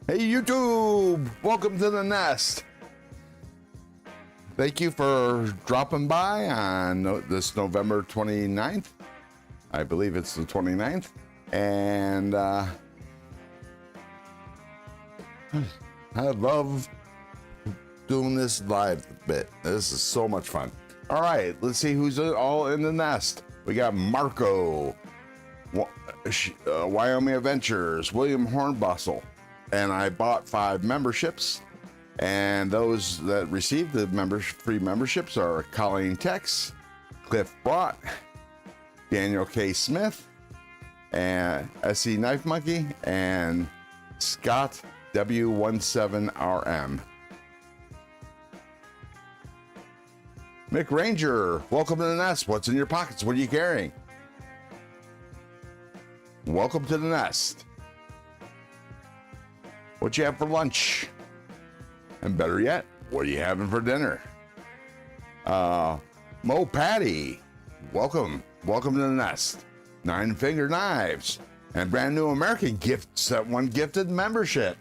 Hey YouTube, welcome to the nest. Thank you for dropping by on this November 29th. I believe it's the 29th. And I love doing this live bit. This is so much fun. All right, let's see who's all in the nest. We got Marco, Wyoming Adventures, William Hornbustle. And I bought 5 memberships, and those that received the free memberships are Colleen Tex, Cliff Brott, Daniel K. Smith, and SC Knife Monkey, and Scott W17RM. Mick Ranger, welcome to the nest. What's in your pockets? What are you carrying? Welcome to the nest. What you have for lunch? And better yet, what are you having for dinner? Mo Patty, welcome to the nest. 9 Finger Knives and Brand New American gifts that one gifted membership.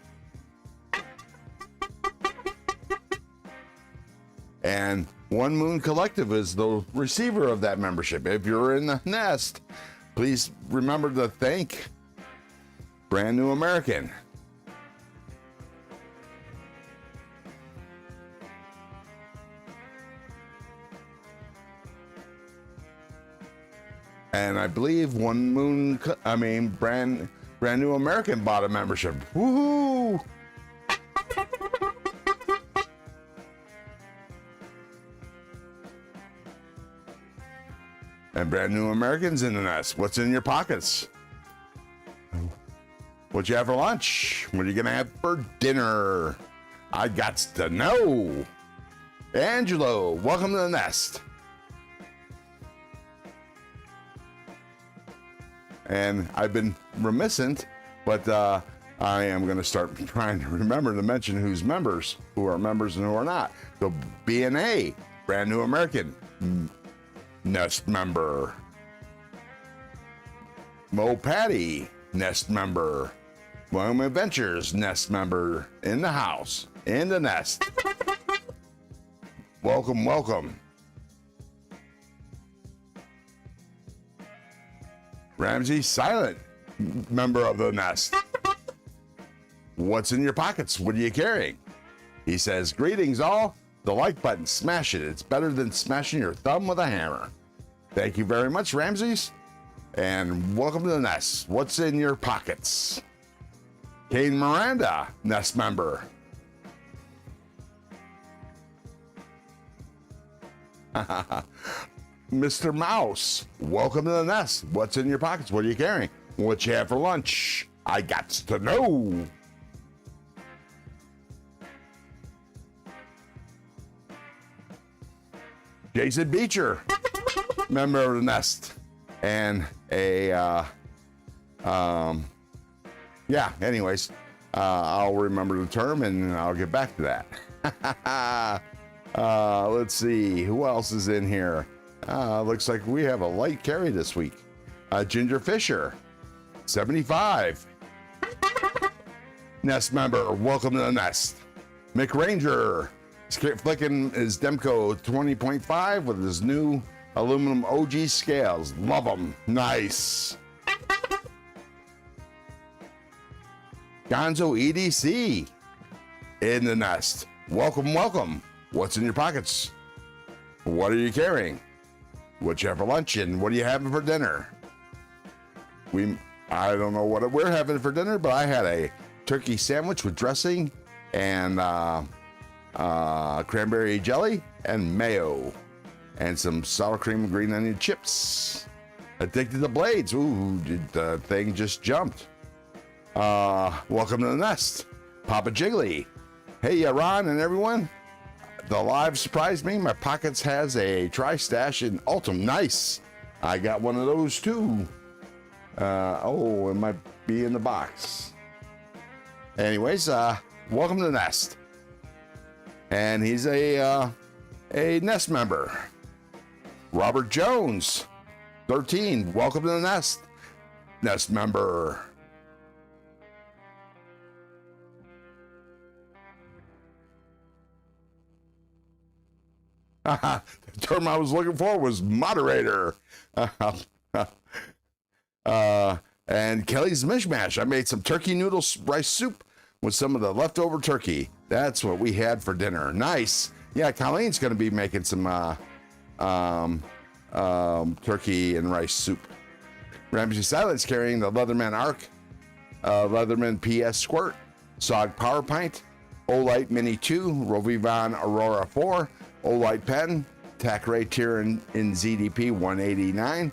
And One Moon Collective is the receiver of that membership. If you're in the nest, please remember to thank Brand New American. And I believe Brand New American bought a membership. Woohoo! And Brand New American's in the nest. What's in your pockets? What you have for lunch? What are you gonna have for dinner? I got to know. Angelo, welcome to the nest. And I've been reminiscent, but I am going to start trying to remember to mention who are members and who are not. So BNA, Brand New American, Nest member. Mo Patty, Nest member. Wyoming Adventures, Nest member. In the house, in the nest. Welcome, welcome. Ramsey Silent, member of the nest. What's in your pockets? What are you carrying? He says, greetings all. The like button, smash it. It's better than smashing your thumb with a hammer. Thank you very much, Ramses. And welcome to the nest. What's in your pockets? Kane Miranda, nest member. Mr. Mouse, welcome to the nest. What's in your pockets? What are you carrying? What you have for lunch? I got to know. Jason Beecher, member of the nest. And anyways, I'll remember the term and I'll get back to that. Let's see, who else is in here? Looks like we have a light carry this week. Ginger Fisher, 75. Nest member, welcome to the nest. Mick Ranger, flicking his Demco 20.5 with his new aluminum OG scales. Love them. Nice. Gonzo EDC in the nest. Welcome, welcome. What's in your pockets? What are you carrying? What you have for lunch and what are you having for dinner? I don't know what we're having for dinner, but I had a turkey sandwich with dressing and cranberry jelly and mayo and some sour cream and green onion chips. Addicted to blades. Ooh, the thing just jumped. Welcome to the nest. Papa Jiggly. Hey, Ron and everyone. The live surprised me. My pockets has a tri-stash in Ultim. Nice. I got one of those too. It might be in the box. Anyways, welcome to the nest. And he's a nest member. Robert Jones, 13. Welcome to the nest. Nest member. The term I was looking for was moderator. And Kelly's Mishmash. I made some turkey noodle rice soup with some of the leftover turkey. That's what we had for dinner. Nice. Yeah, Colleen's going to be making some turkey and rice soup. Ramsey Silence carrying the Leatherman Arc, Leatherman PS Squirt, Sog Power Pint, Olight Mini 2, Rovivon Aurora 4, Olight Pen, Takray Tier in ZDP 189,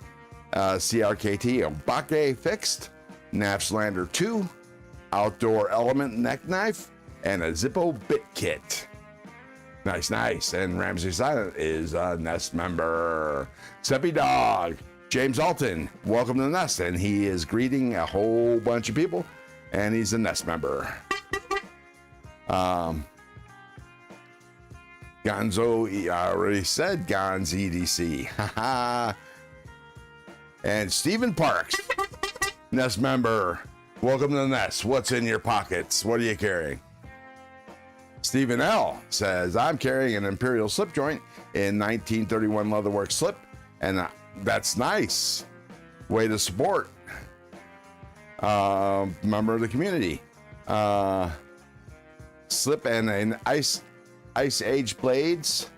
CRKT Obake Fixed, Napslander 2, Outdoor Element Neck Knife, and a Zippo Bit Kit. Nice, nice. And Ramsey Silent is a Nest member. Seppy Dog, James Alton, welcome to the Nest. And he is greeting a whole bunch of people, and he's a Nest member. Gonzo, I already said Gonz EDC. Haha. And Stephen Parks, Nest member. Welcome to the Nest. What's in your pockets? What are you carrying? Stephen L says, I'm carrying an Imperial slip joint in 1931 Leatherwork slip, and that's nice. Way to support. Member of the community. Slip and an Ice Age blades.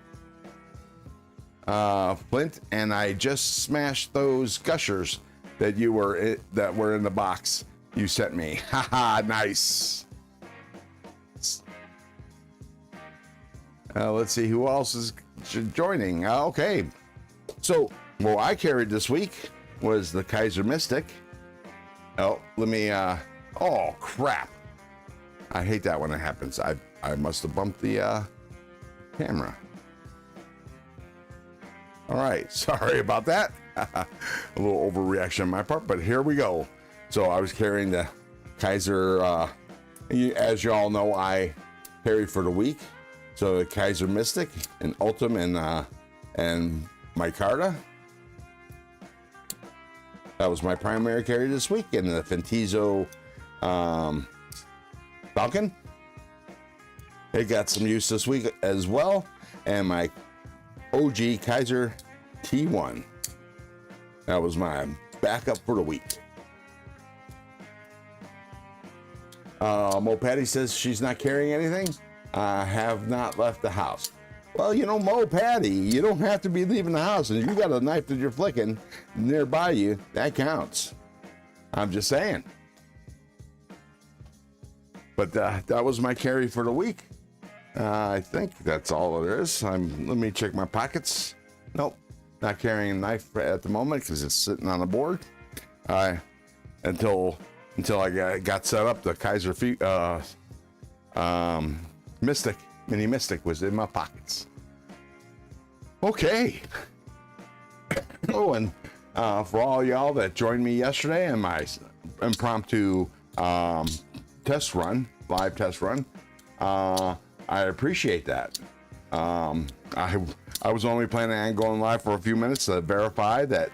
Flint, and I just smashed those gushers that were in the box you sent me. Haha, nice. Let's see who else is joining. Okay, so what I carried this week was the Kaiser Mystic. Oh, let me. Oh crap! I hate that when it happens. I must have bumped the camera. All right, sorry about that. A little overreaction on my part, but here we go. So I was carrying the Kaiser, as you all know, I carry for the week. So the Kaiser Mystic and Ultim and Micarta. That was my primary carry this week. And the Fentizo Falcon. It got some use this week as well. And my OG Kaiser T1. That was my backup for the week. Mo Patty says she's not carrying anything. I have not left the house. Well, you know, Mo Patty, you don't have to be leaving the house, and you got a knife that you're flicking nearby you, that counts. I'm just saying. But that was my carry for the week. I think that's all there is. Let me check my pockets. Nope, not carrying a knife at the moment because it's sitting on the board. Until I got set up, the Kaiser Mystic, Mini Mystic was in my pockets. Okay. Oh, and for all y'all that joined me yesterday in my impromptu test run, live test run, I appreciate that. I was only planning on going live for a few minutes to verify that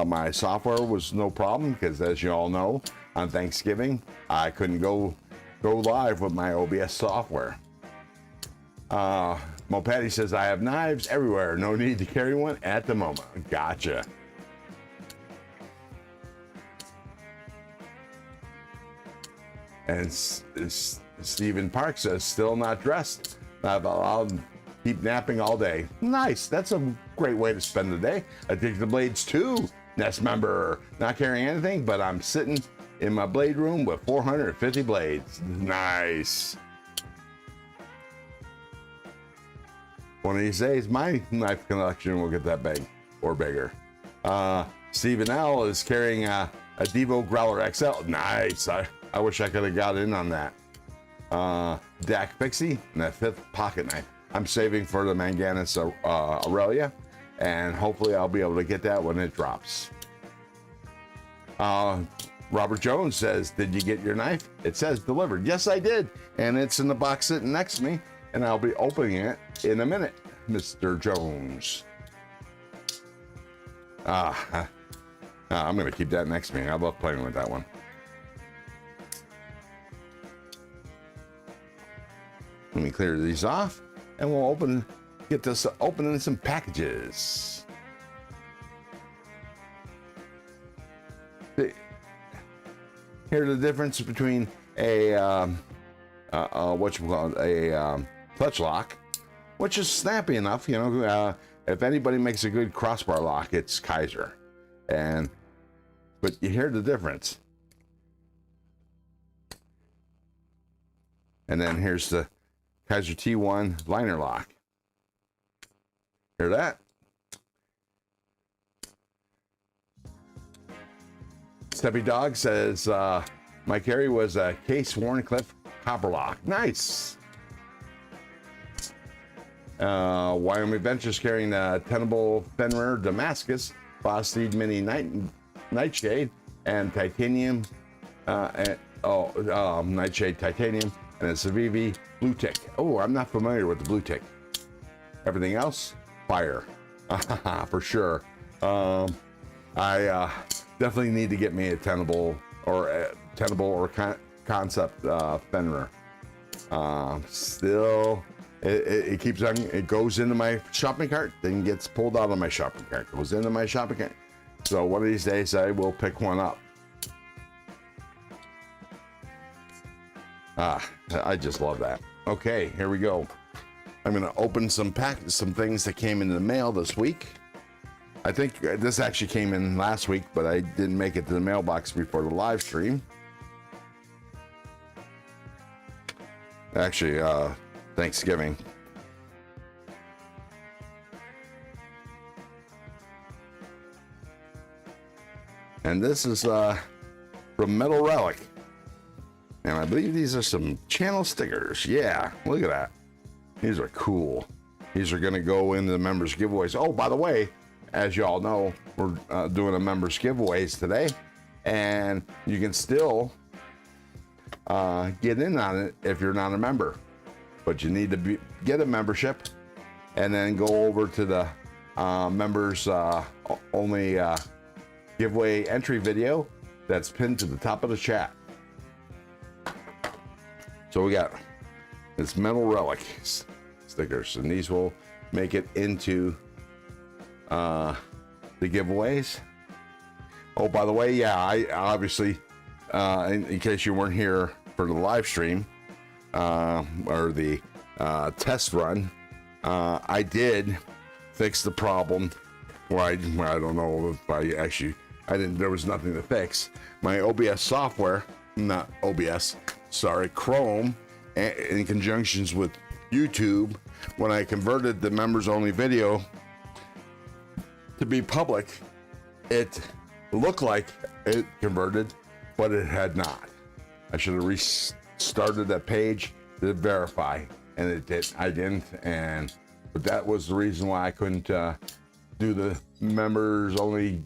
my software was no problem, because as you all know, on Thanksgiving, I couldn't go live with my OBS software. Mo Patty says, I have knives everywhere. No need to carry one at the moment. Gotcha. And Stephen Park says, still not dressed. I'll keep napping all day. Nice. That's a great way to spend the day. Addicted to Blades 2, Nest member. Not carrying anything, but I'm sitting in my blade room with 450 blades. Nice. One of these days, my knife collection will get that big or bigger. Stephen L is carrying a Devo Growler XL. Nice. I wish I could have got in on that. Dak Pixie and that 5th pocket knife. I'm saving for the Manganus Aurelia, and hopefully I'll be able to get that when it drops. Robert Jones says, did you get your knife? It says delivered. Yes, I did. And it's in the box sitting next to me, and I'll be opening it in a minute, Mr. Jones. I'm going to keep that next to me. I love playing with that one. Let me clear these off, and we'll open get this opening some packages. Here's the difference between a what you call it, a clutch lock, which is snappy enough. You know, if anybody makes a good crossbar lock, it's Kaiser. But you hear the difference. And then here's the Kaiser T1 liner lock. Hear that? Steppy Dog says, my carry was a Case Warncliffe copper lock. Nice. Wyoming Ventures carrying the Tenable Fenrir Damascus Bossteed Mini Nightshade and titanium, Nightshade titanium, and a Civivi Blue Tick. Oh, I'm not familiar with the Blue Tick. Everything else, fire, for sure. I definitely need to get me a Tenable or Concept Fenrir. Still, it keeps on. It goes into my shopping cart, then gets pulled out of my shopping cart. Goes into my shopping cart. So one of these days I will pick one up. I just love that. Okay, here we go. I'm gonna open some things that came in the mail this week. I think this actually came in last week, but I didn't make it to the mailbox before the live stream. Actually, Thanksgiving. And this is from Metal Relic. And I believe these are some channel stickers. Yeah, look at that. These are cool. These are gonna go into the members giveaways. Oh, by the way, as you all know, we're doing a members giveaways today. And you can still get in on it if you're not a member. But you need to get a membership and then go over to the members only giveaway entry video that's pinned to the top of the chat. So we got this Metal Relic stickers, and these will make it into the giveaways. Oh, by the way, yeah, I obviously, in case you weren't here for the live stream or the test run, I did fix the problem where I don't know if there was nothing to fix. My OBS software, not OBS, sorry, Chrome, in conjunctions with YouTube, when I converted the members only video to be public, it looked like it converted, but it had not. I should have restarted that page to verify, and it did. I didn't, but that was the reason why I couldn't do the members only,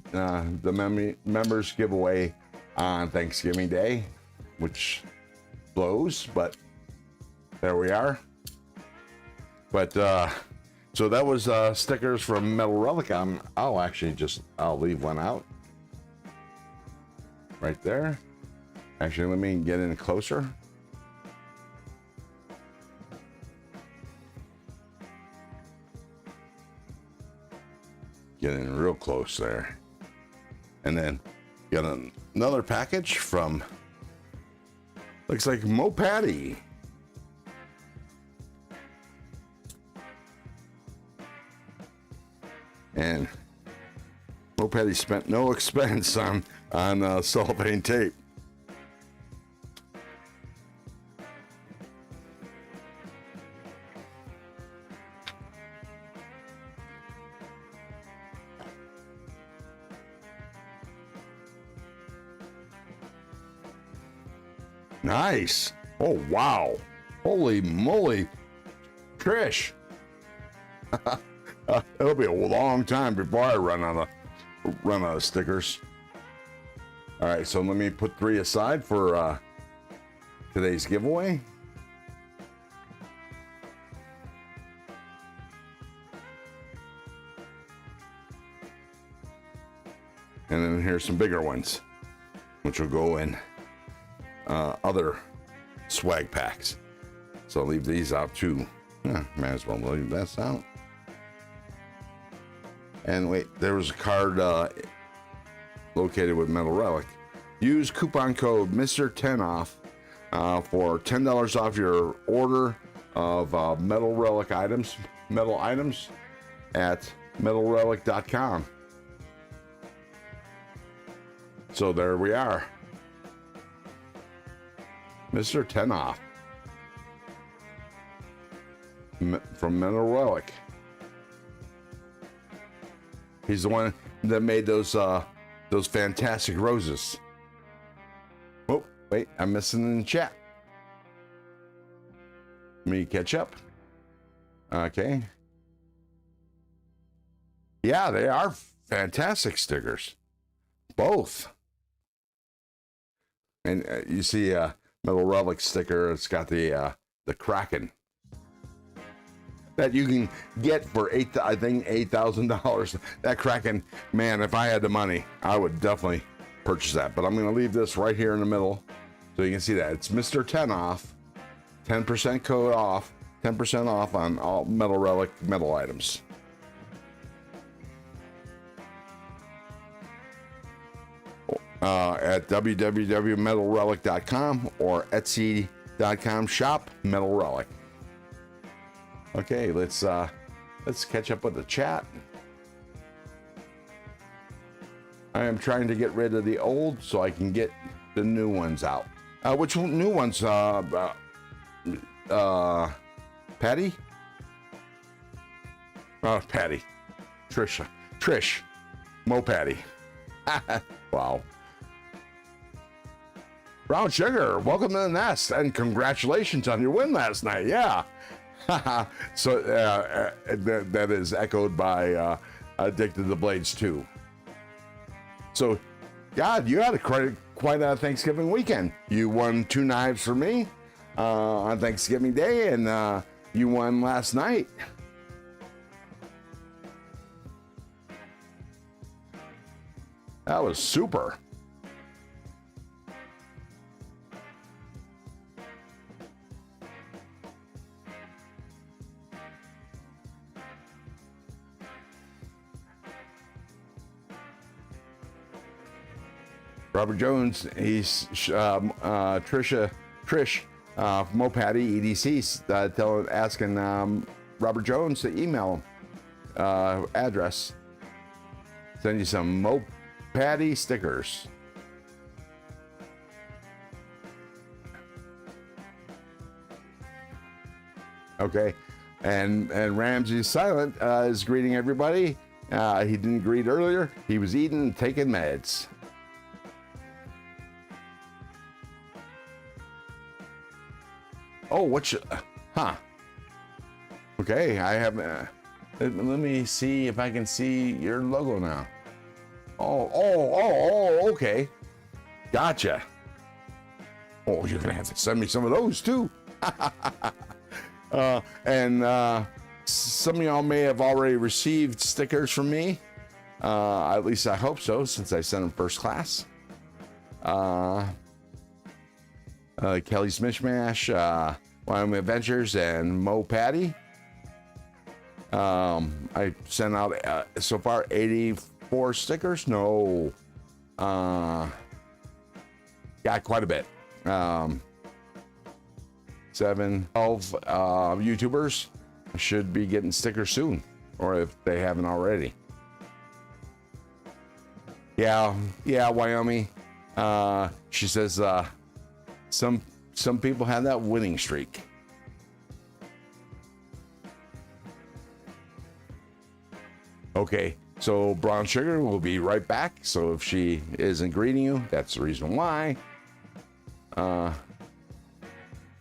members giveaway on Thanksgiving Day, which blows, but there we are. But so that was stickers from Metal Relic. I'll leave one out right there. Actually, let me get in closer. Get in real close there. And then got another package from, looks like Mo Patty. And Mo Patty spent no expense on cellophane tape. Nice. Oh, wow. Holy moly. Trish. It'll be a long time before I run out of stickers. All right, so let me put 3 aside for today's giveaway. And then here's some bigger ones, which will go in other swag packs. So I'll leave these out too. Yeah, might as well leave this out. And wait, there was a card located with Metal Relic. Use coupon code Mr. 10 off for $10 off your order of Metal Relic items, metal items at metalrelic.com. So there we are. Mr. 10 off from Metal Relic. He's the one that made those fantastic roses. Oh, wait, I'm missing in the chat. Let me catch up. Okay. Yeah, they are fantastic stickers. Both. And you see a Metal Relic sticker. It's got the Kraken that you can get for $8,000. That Kraken, man, if I had the money, I would definitely purchase that. But I'm going to leave this right here in the middle so you can see that. It's Mr. 10 off, 10% code off, 10% off on all Metal Relic metal items. At www.metalrelic.com or etsy.com shop Metal Relic. Okay, let's catch up with the chat. I am trying to get rid of the old so I can get the new ones out. Which new ones? Patty? Patty. Trish. Mo Patty. Wow. Brown Sugar, welcome to the nest, and congratulations on your win last night. Yeah. So that is echoed by Addicted to Blades 2. So, God, you had quite a Thanksgiving weekend. You won 2 knives for me on Thanksgiving Day, and you won last night. That was super. Robert Jones, he's Trish, Mo Patty, EDC, asking Robert Jones to email him address. Send you some Mo Patty stickers. Okay, and Ramsey Silent is greeting everybody. He didn't greet earlier. He was eating and taking meds. Oh, okay, I have, let me see if I can see your logo now. Oh, okay. Gotcha. Oh, you're gonna have to send me some of those too. And some of y'all may have already received stickers from me. At least I hope so, since I sent them first class. Kelly's Mishmash, Wyoming Adventures, and Mo Patty. I sent out so far 84 stickers. No, got quite a bit. 12 YouTubers should be getting stickers soon, or if they haven't already. Yeah, Wyoming. She says some people have that winning streak. Okay, so Brown Sugar will be right back. So if she isn't greeting you, that's the reason why.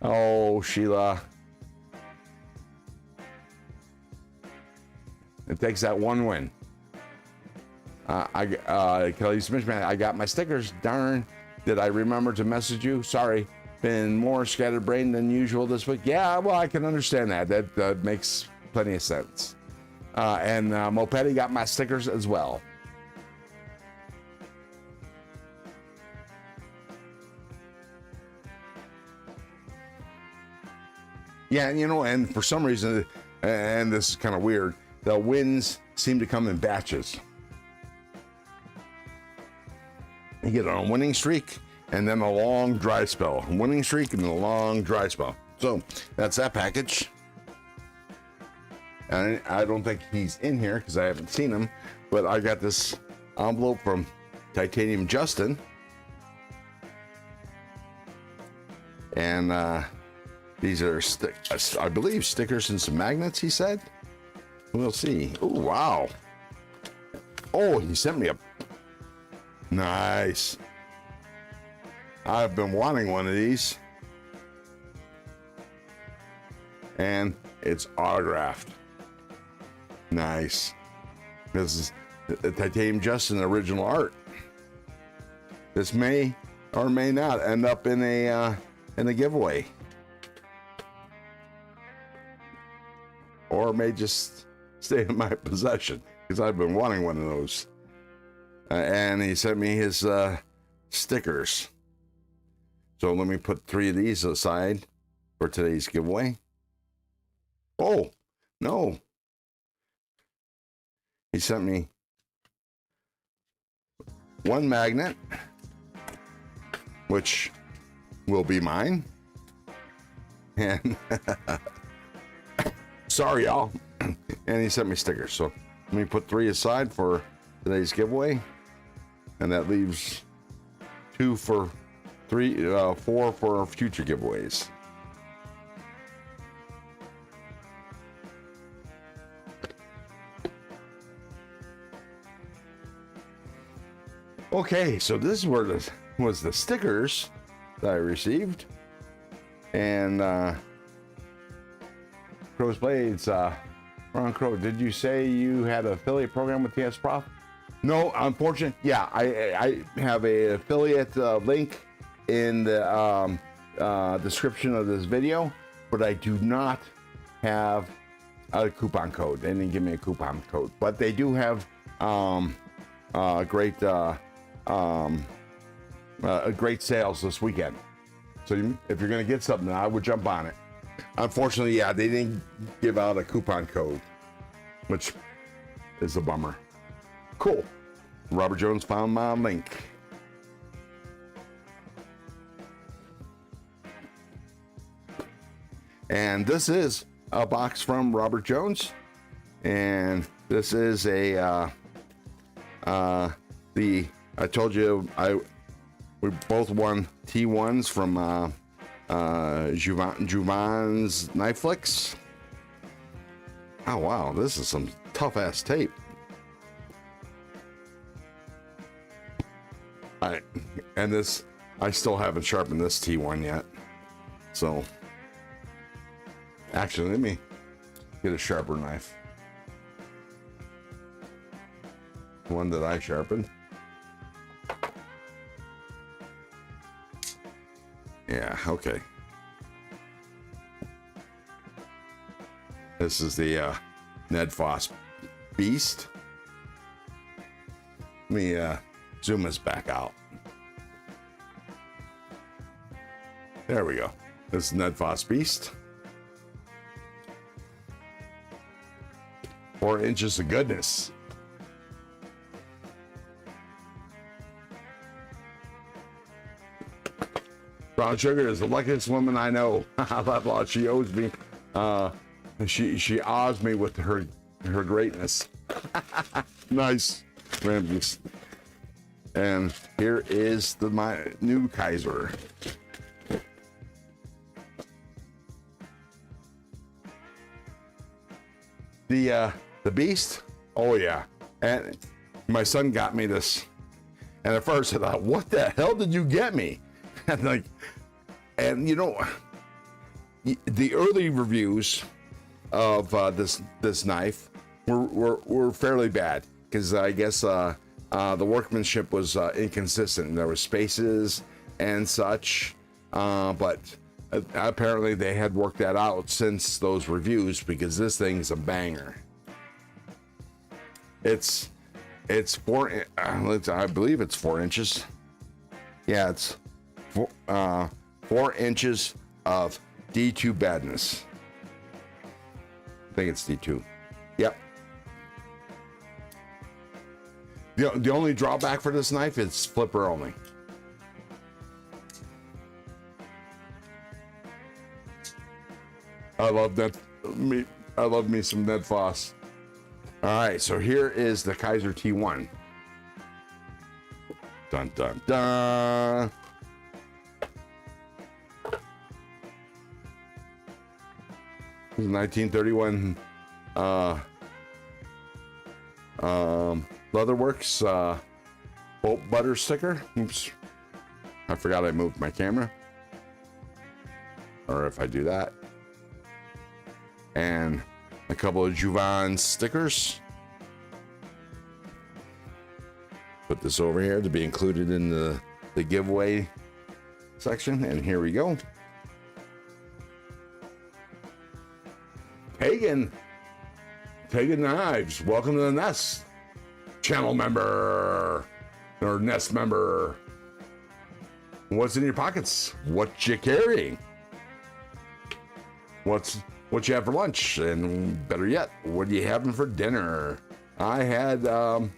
Oh, Sheila. It takes that one win. Kelly Smith, man, I got my stickers. Darn, did I remember to message you? Sorry, been more scatterbrained than usual this week. Yeah, well, I can understand that. That makes plenty of sense. And Mo Petty got my stickers as well. Yeah, you know, and for some reason, and this is kind of weird, the wins seem to come in batches. You get on a winning streak and then a long dry spell. A winning streak and a long dry spell. So that's that package. And I don't think he's in here because I haven't seen him, but I got this envelope from Titanium Justin. And these are, I believe, stickers and some magnets, he said. We'll see. Oh, wow. Oh, he sent me a... Nice. I've been wanting one of these. And it's autographed. Nice. This is the Titanium Justin original art. This may or may not end up in a giveaway, or may just stay in my possession because I've been wanting one of those. And he sent me his stickers. So let me put 3 of these aside for today's giveaway. Oh no! He sent me 1 magnet, which will be mine. And sorry, y'all. And he sent me stickers. So let me put 3 aside for today's giveaway. And that leaves 4 for future giveaways. Okay, so this is where was the stickers that I received. And crowsblades, Ron Crow, did you say you had an affiliate program with TS Prof? No, unfortunately, yeah, I have an affiliate link in the description of this video, but I do not have a coupon code. They didn't give me a coupon code, but they do have great sales this weekend. So if you're going to get something, I would jump on it. Unfortunately, yeah, they didn't give out a coupon code, which is a bummer. Cool. Robert Jones found my link. And this is a box from Robert Jones. And this is I told you we both won T1s from Juvan's Knife Flicks. Oh wow, this is some tough ass tape. And this, I still haven't sharpened this T1 yet. So actually, let me get a sharper knife. One that I sharpened. Yeah, okay. This is the Ned Foss Beast. Let me zoom this back out. There we go. This is Ned Foss Beast. 4 inches of goodness. Brown Sugar is the luckiest woman I know. I love her. She owes me. She awes me with her greatness. Nice, Ramses. And here is my new Kaiser. The Beast. Oh yeah, and my son got me this. And at first I thought, what the hell did you get me? And you know, the early reviews of this knife were fairly bad because I guess the workmanship was inconsistent. There were spaces and such, but apparently they had worked that out since those reviews because this thing is a banger. It's 4. I believe it's 4 inches. Yeah, it's 4 inches of D2 badness. I think it's D2. Yep. The only drawback for this knife is flipper only. I love me some Ned Foss. All right, so here is the Kaiser T1. Dun dun dun. This is 1931 Leatherworks bolt butter sticker. Oops, I forgot I moved my camera. Or if I do that. And a couple of Juvan stickers. Put this over here to be included in the giveaway section. And here we go. Pagan Knives, welcome to the Nest. Channel member or Nest member. What's in your pockets? What you carrying? What you have for lunch? And better yet, what are you having for dinner? I had, I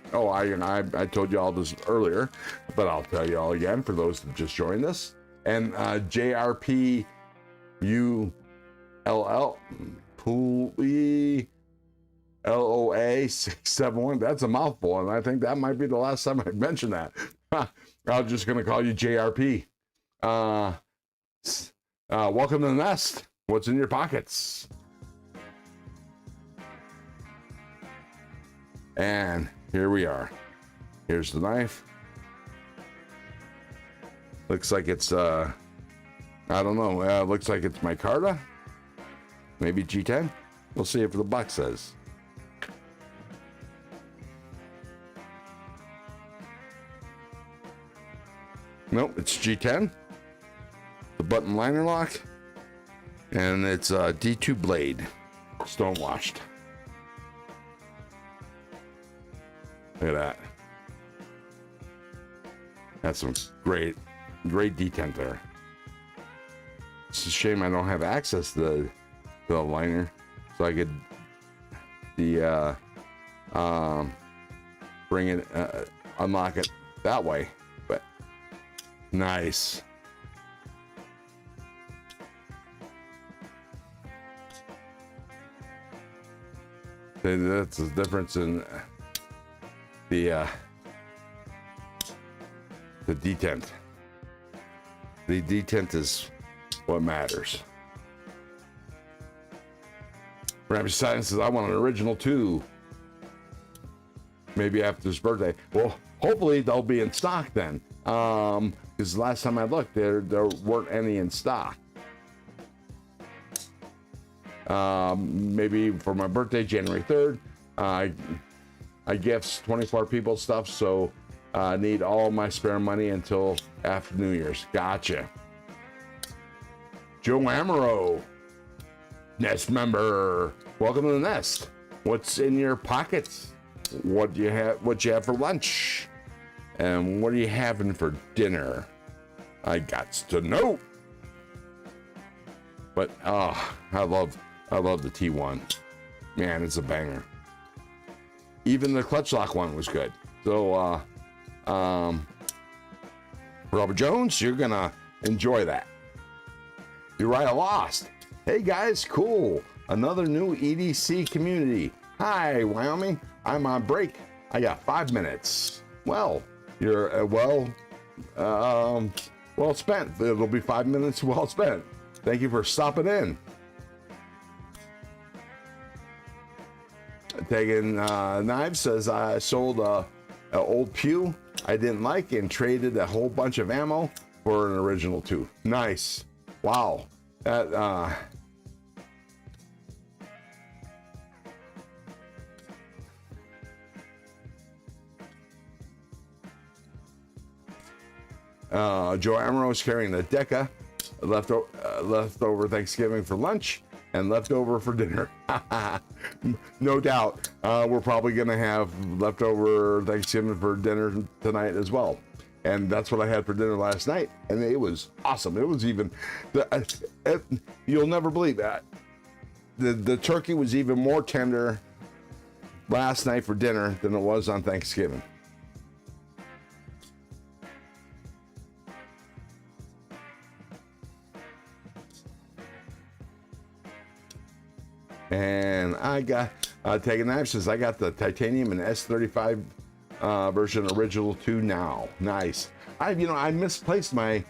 told you all this earlier, but I'll tell you all again for those that just joined us. And JRP ULL Pulley LOA 671. That's a mouthful, and I think that might be the last time I mentioned that. I'm just gonna call you JRP. Welcome to the Nest. What's in your pockets? And here we are. Here's the knife. Looks like it's I don't know. Looks like it's micarta. Maybe G10. We'll see if the box says. Nope, it's G10. The button liner lock. And it's a D2 blade. Stone washed. Look at that. That's some great detent there. It's a shame I don't have access to the liner, so I could bring it, unlock it that way. But nice. That's the difference in the detent. The detent is what matters. Rabbit Science says, I want an original too. Maybe after his birthday. Well, hopefully they'll be in stock then. Because last time I looked, there weren't any in stock. Maybe for my birthday, January 3rd, I gifts 24 people stuff, so I need all my spare money until after New Year's. Gotcha. Joe Amaro, Nest member. Welcome to the Nest. What's in your pockets? What do you have? What you have for lunch? And what are you having for dinner? I got to know. But I love the T1. Man, it's a banger. Even the clutch lock one was good. So Robert Jones, you're gonna enjoy that. Uriah Lost. Hey guys, cool. Another new EDC community. Hi, Wyoming. I'm on break. I got 5 minutes. Well, you're well spent. It'll be 5 minutes well spent. Thank you for stopping in. Taking Knives says I sold an old pew I didn't like and traded a whole bunch of ammo for an original too. Nice. Wow. That Joe Amaro is carrying the Deca leftover Thanksgiving for lunch and leftover for dinner. No doubt. We're probably going to have leftover Thanksgiving for dinner tonight as well. And that's what I had for dinner last night. And it was awesome. It was even, you'll never believe that. The turkey was even more tender last night for dinner than it was on Thanksgiving. And I got Taking Knives says I got the titanium and S35 version original 2 now. Nice. I misplaced my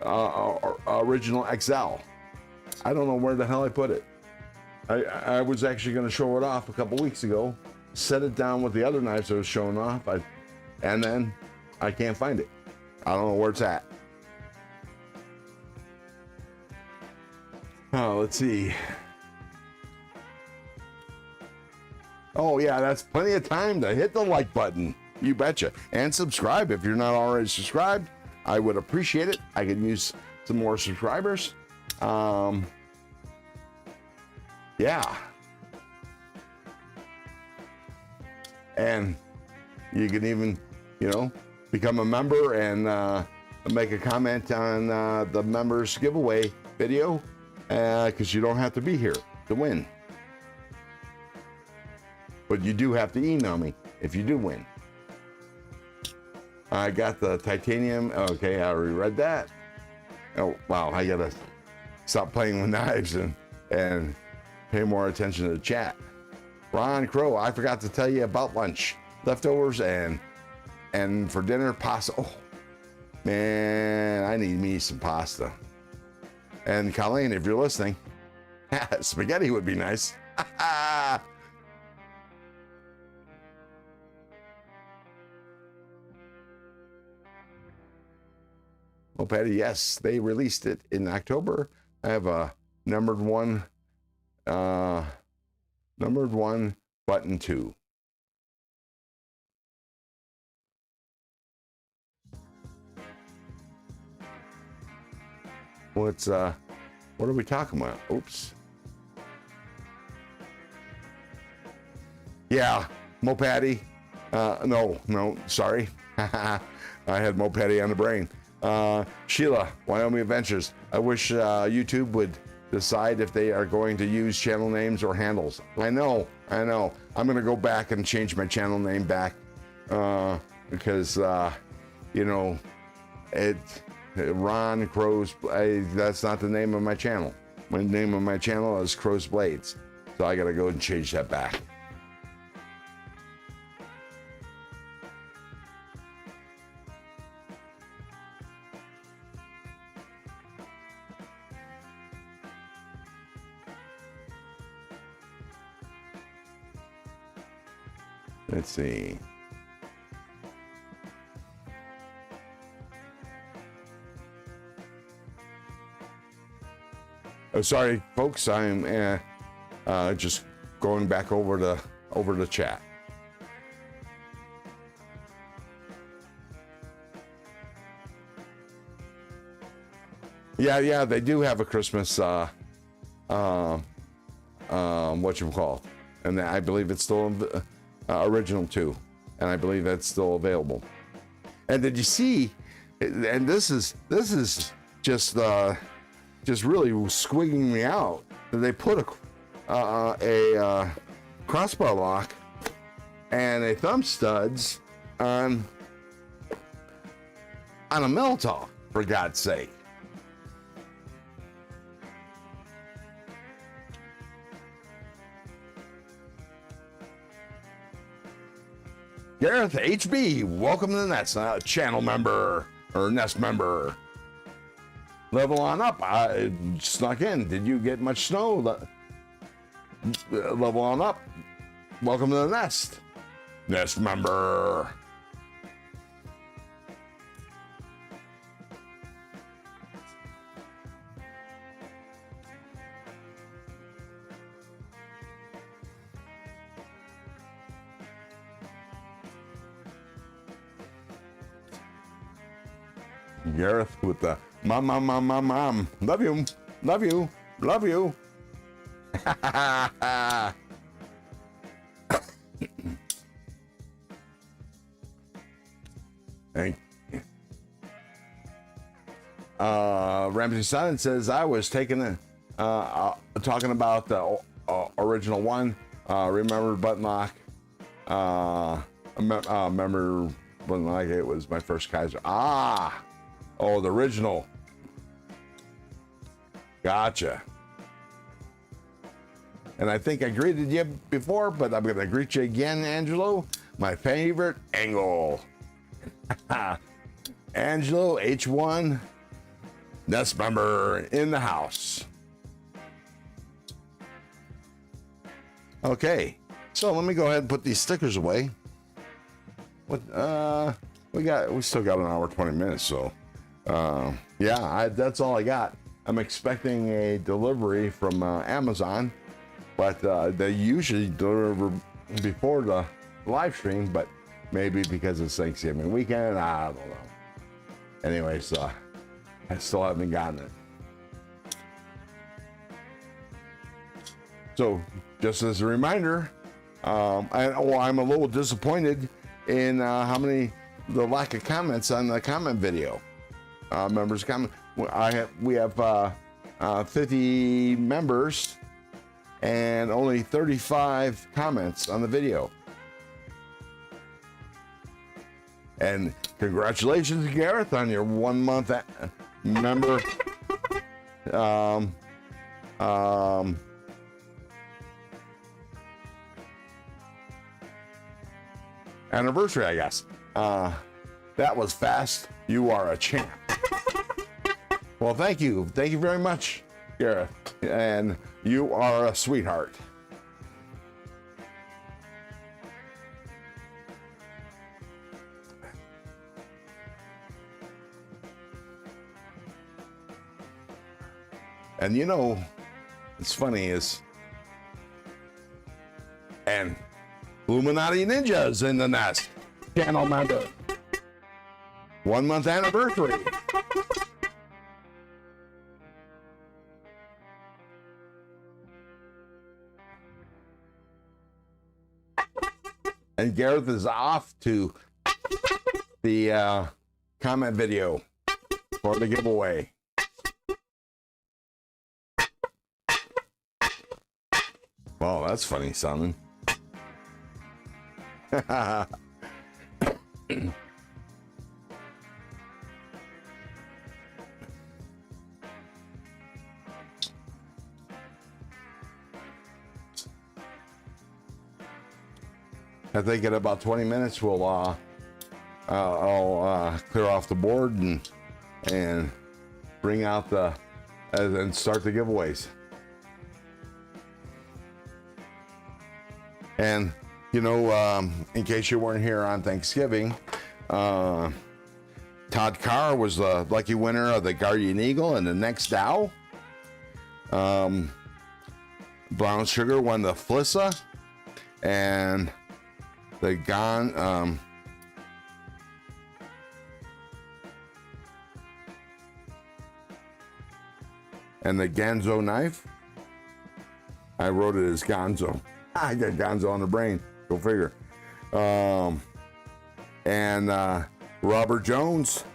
original XL. I don't know where the hell I put it. I was actually going to show it off a couple weeks ago, set it down with the other knives I was showing off, and then I can't find it. I don't know where it's at. Oh, let's see. Oh yeah, that's plenty of time to hit the like button. You betcha. And subscribe if you're not already subscribed. I would appreciate it. I could use some more subscribers. Yeah. And you can even, become a member and make a comment on the members giveaway video, because you don't have to be here to win. But you do have to email me if you do win. I got the titanium. Okay, I already read that. Oh, wow, I gotta stop playing with knives and pay more attention to the chat. Ron Crow, I forgot to tell you about lunch. Leftovers and for dinner, pasta. Oh, man, I need me some pasta. And Colleen, if you're listening, spaghetti would be nice. Oh, Patty, yes, they released it in October. I have a numbered one, button 2. What are we talking about? Oops. Yeah, Mo Patty. No, sorry. I had Mo Patty on the brain. Sheila, Wyoming Adventures. I wish YouTube would decide if they are going to use channel names or handles. I know. I'm going to go back and change my channel name back because, Ron Crow's, that's not the name of my channel. My name of my channel is Crowsblades. So I got to go and change that back. Let's see. Oh, sorry, folks. I'm just going back over the chat. Yeah, they do have a Christmas whatchamacallit, and I believe it's still original 2, and I believe that's still available. And did you see? And this is just really squigging me out. They put a crossbar lock and a thumb studs on a Meltall, for God's sake. Gareth HB, welcome to the Nest channel member or Nest member. Level on up. I snuck in. Did you get much snow? Level on up. Welcome to the Nest. Nest member. Gareth with the mom. Love you. Thank you. Ramsey Silent says I was talking about the original one. Remember button lock. Remember button lock. It was my first Kaiser. Oh, the original. Gotcha. And I think I greeted you before, but I'm going to greet you again, Angelo. My favorite angle. Angelo H1, Nest member in the house. Okay, so let me go ahead and put these stickers away. What we still got an hour 20 minutes, so yeah, that's all I got. I'm expecting a delivery from Amazon, but they usually deliver before the live stream, but maybe because it's Thanksgiving weekend, I don't know. Anyways, I still haven't gotten it. So just as a reminder, I'm a little disappointed in the lack of comments on the comment video. Members comment. We have 50 members and only 35 comments on the video. And congratulations, Gareth, on your 1 month member anniversary, I guess. That was fast. You are a champ. Well, thank you. Thank you very much, Gareth. And you are a sweetheart. And you know, it's funny is, and Illuminati Ninjas in the nest. Channel member. 1 month anniversary. And Gareth is off to the comment video for the giveaway. Well, that's funny sounding. I think in about 20 minutes I'll clear off the board and bring out and start the giveaways. And you know, in case you weren't here on Thanksgiving, Todd Carr was the lucky winner of the Guardian Eagle and the Next Dow. Brown Sugar won the Flissa, and the Ganzo knife. I wrote it as Gonzo. I got Gonzo on the brain. Go figure. And Robert Jones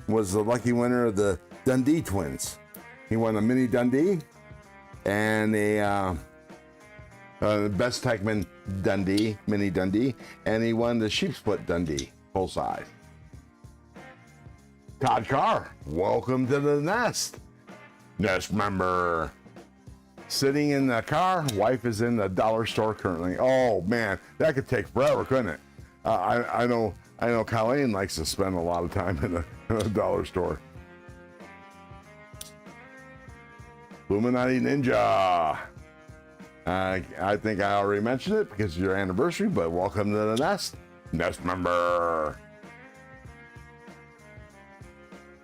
was the lucky winner of the Dundee twins. He won a mini Dundee and a Best Techman Dundee, mini Dundee, and he won the Sheep Split Dundee, full size. Todd Carr, welcome to the nest. Nest member. Sitting in the car, wife is in the dollar store currently. Oh man, that could take forever, couldn't it? I know Colleen likes to spend a lot of time in the dollar store. Illuminati Ninja. I think I already mentioned it because it's your anniversary, but welcome to the nest. Nest member.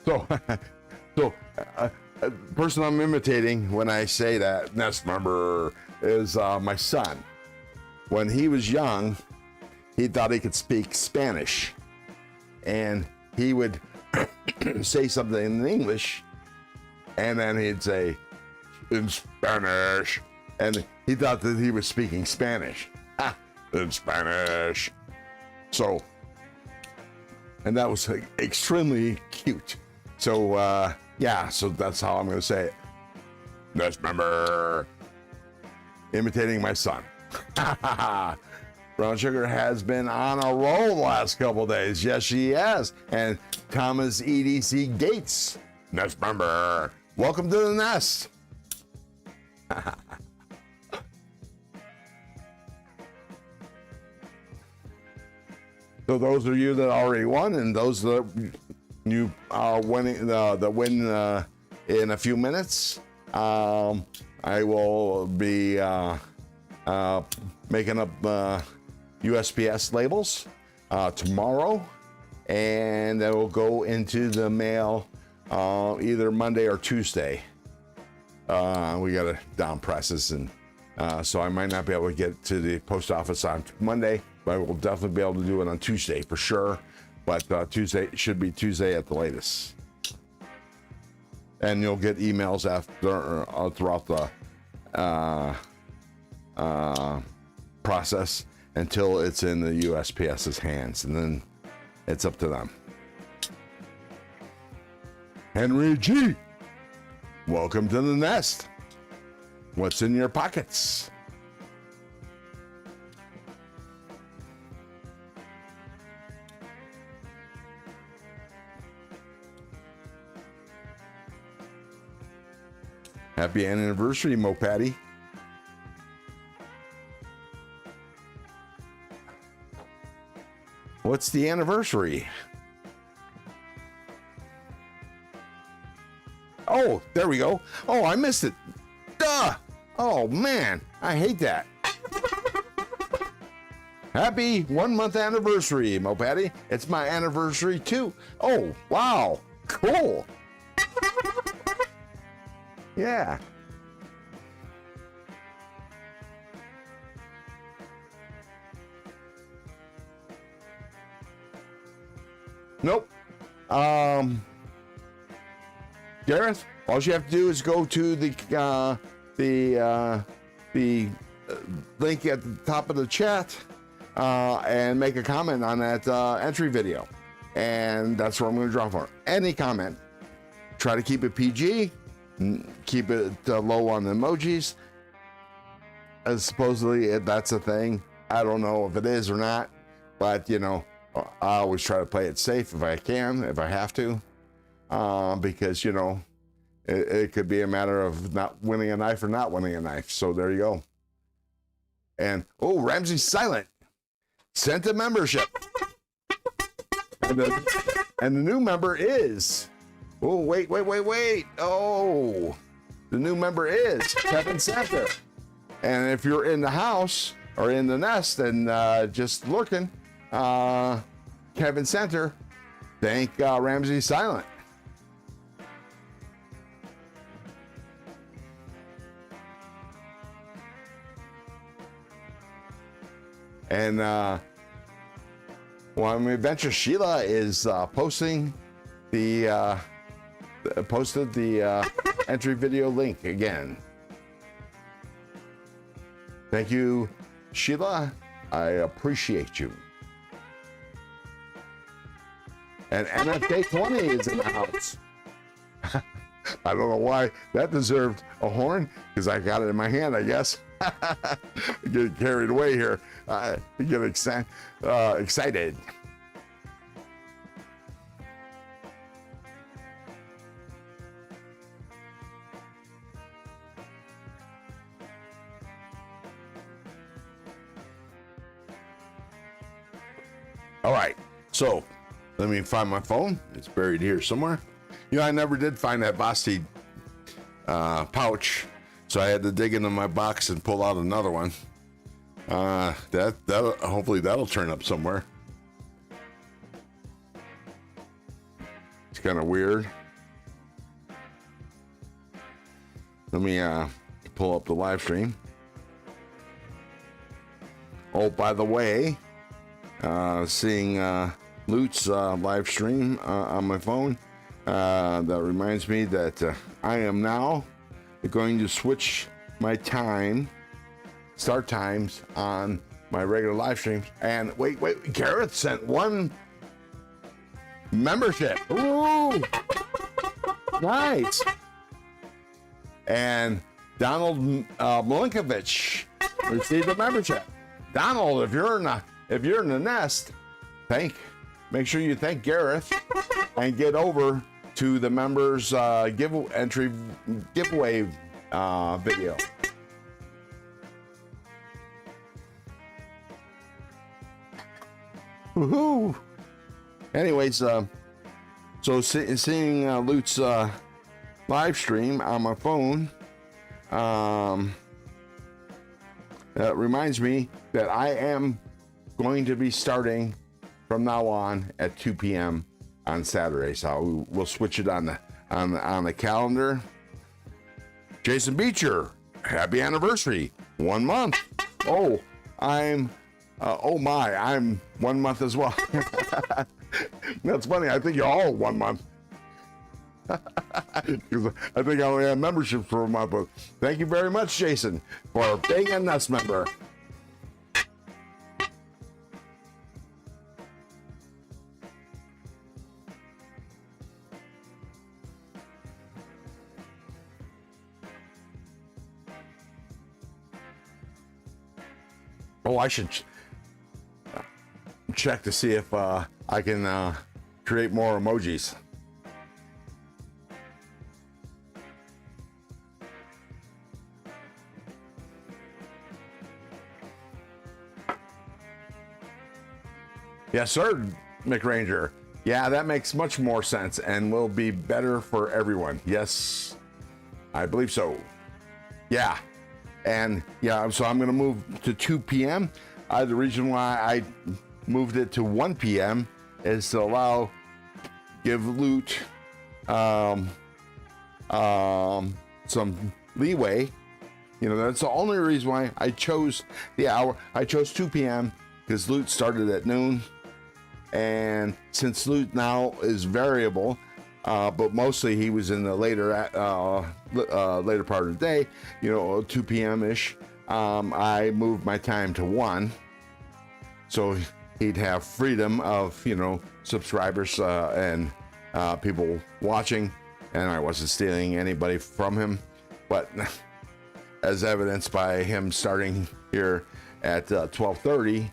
So, the person I'm imitating when I say that nest member is my son. When he was young, he thought he could speak Spanish, and he would say something in English, and then he'd say in Spanish, and he thought that he was speaking Spanish. In Spanish. So, and that was extremely cute. So, yeah, so that's how I'm going to say it. Nest member. Imitating my son. Brown Sugar has been on a roll the last couple days. Yes, she has. And Thomas EDC Gates, nest member. Welcome to the nest. So those of you that already won, and those that you are winning the win in a few minutes, I will be making up USPS labels tomorrow, and they will go into the mail either Monday or Tuesday. We got to down process, and so I might not be able to get to the post office on Monday, but I will definitely be able to do it on Tuesday for sure. But Tuesday should be Tuesday at the latest. And you'll get emails after throughout the process until it's in the USPS's hands, and then it's up to them. Henry G, welcome to the nest. What's in your pockets? Happy anniversary, Mo Patty. What's the anniversary? Oh, there we go. Oh, I missed it. Duh. Oh, man. I hate that. Happy 1 month anniversary, Mo Patty. It's my anniversary, too. Oh, wow. Cool. Yeah. Nope. Gareth, all you have to do is go to the link at the top of the chat and make a comment on that entry video, and that's what I'm going to draw for. Any comment. Try to keep it PG. Keep it low on the emojis. Supposedly that's a thing. I don't know if it is or not, but you know, I always try to play it safe if I can, if I have to, because you know, it could be a matter of not winning a knife or not winning a knife. So there you go. And oh, Ramsey's silent. Sent a membership, and the new member is. Oh, wait. Oh, the new member is Kevin Center. And if you're in the house or in the nest and just looking, Kevin Center, thank Ramsey Silent. And Wyoming Adventure Sheila is posting the posted the entry video link again. Thank you, Sheila. I appreciate you. And NFK20 is in the house. I don't know why that deserved a horn, because I got it in my hand, I guess. Get carried away here. Get excited. All right, so let me find my phone. It's buried here somewhere. You know, I never did find that Basti pouch, so I had to dig into my box and pull out another one. That'll hopefully that'll turn up somewhere. It's kind of weird. Let me pull up the live stream. Oh, by the way, seeing Lute's live stream on my phone, that reminds me that I am now going to switch my start times on my regular live streams. And wait, Gareth sent one membership. Ooh, nice. And Donald Milinkovich received a membership. Donald, if you're in the nest, make sure you thank Gareth and get over to the members giveaway video. Woohoo! Anyways, so seeing Lute's live stream on my phone, that reminds me that I am going to be starting from now on at 2 p.m. on Saturday. So we'll switch it on the calendar. Jason Beecher, happy anniversary! 1 month. Oh, I'm 1 month as well. That's funny. I think you're all 1 month. Because I think I only have membership for a month. But thank you very much, Jason, for being a NES member. Oh, I should check to see if I can create more emojis. Yes, sir, McRanger. Yeah, that makes much more sense and will be better for everyone. Yes, I believe so. Yeah, and yeah, so I'm gonna move to 2 p.m. The reason why I moved it to 1 p.m. is to give Lute some leeway. You know, that's the only reason why I chose the hour. I chose 2 p.m. because Lute started at noon. And since Lute now is variable, but mostly he was in the later part of the day, you know, 2 p.m. ish, I moved my time to 1, so he'd have freedom of, you know, subscribers and people watching, and I wasn't stealing anybody from him. But as evidenced by him starting here at 12:30,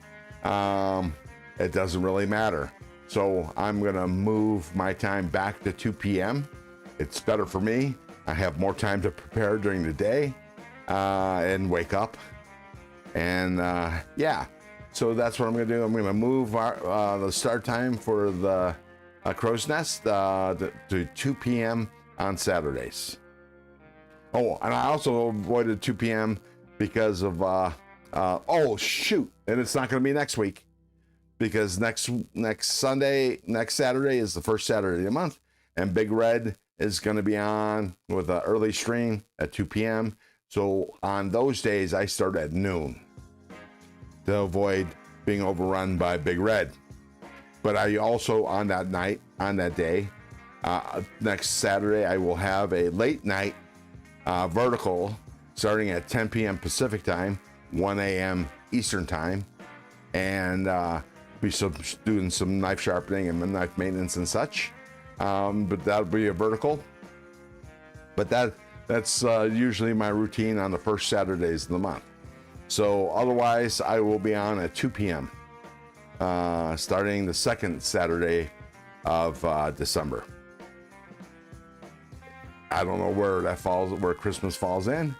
it doesn't really matter. So I'm gonna move my time back to 2 p.m. It's better for me. I have more time to prepare during the day and wake up. And yeah, so that's what I'm gonna do. I'm gonna move the start time for the Crow's Nest to 2 p.m. on Saturdays. Oh, and I also avoided 2 p.m. because of, oh shoot, and it's not gonna be next week. Because next Saturday is the first Saturday of the month, and Big Red is going to be on with an early stream at 2 p.m. So on those days, I start at noon to avoid being overrun by Big Red. But I also, on that day, next Saturday, I will have a late night vertical starting at 10 p.m. Pacific time, 1 a.m. Eastern time, and be doing some knife sharpening and knife maintenance and such, but that'll be a vertical. But that's usually my routine on the first Saturdays of the month. So otherwise, I will be on at 2 p.m. Starting the second Saturday of December. I don't know where Christmas falls in,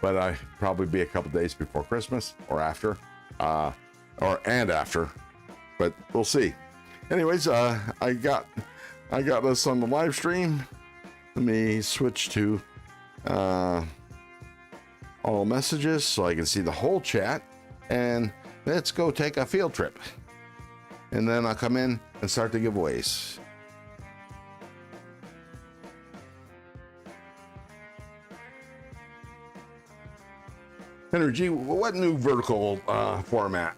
but I probably be a couple days before Christmas or after, and after. But we'll see. Anyways, I got this on the live stream. Let me switch to all messages so I can see the whole chat, and let's go take a field trip. And then I'll come in and start the giveaways. Energy, what new vertical format?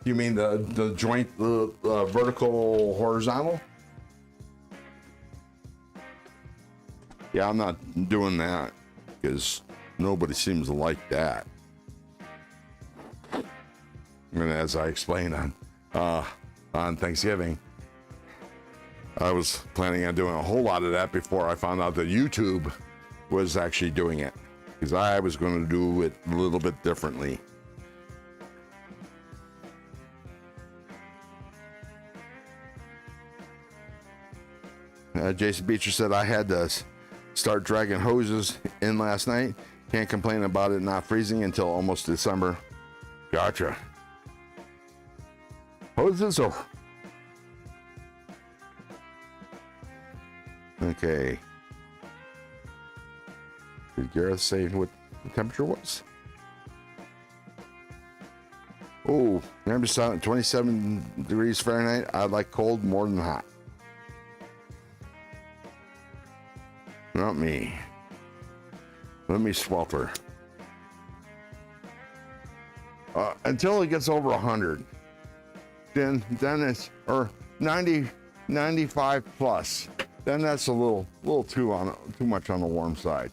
You mean the joint, the vertical horizontal? Yeah, I'm not doing that because nobody seems to like that. And as I explained on Thanksgiving, I was planning on doing a whole lot of that before I found out that YouTube was actually doing it, because I was going to do it a little bit differently. Jason Beecher said, I had to start dragging hoses in last night. Can't complain about it not freezing until almost December. Gotcha. What is this? Oh. Okay. Did Gareth say what the temperature was? Oh, 27 degrees Fahrenheit. I like cold more than hot. Not me. Let me swelter. Until it gets over 100. Then it's, or 90, 95 plus. Then that's a little too much on the warm side.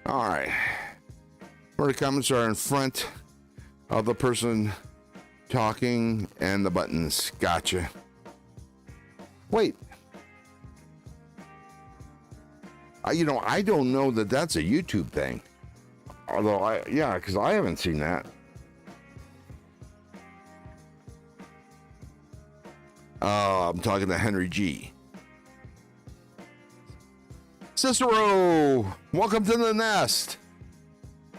All right. Where the comments are in front of the person talking and the buttons. Gotcha. Wait. I don't know that that's a YouTube thing. Although because I haven't seen that. I'm talking to Henry G. Cicero, welcome to the nest.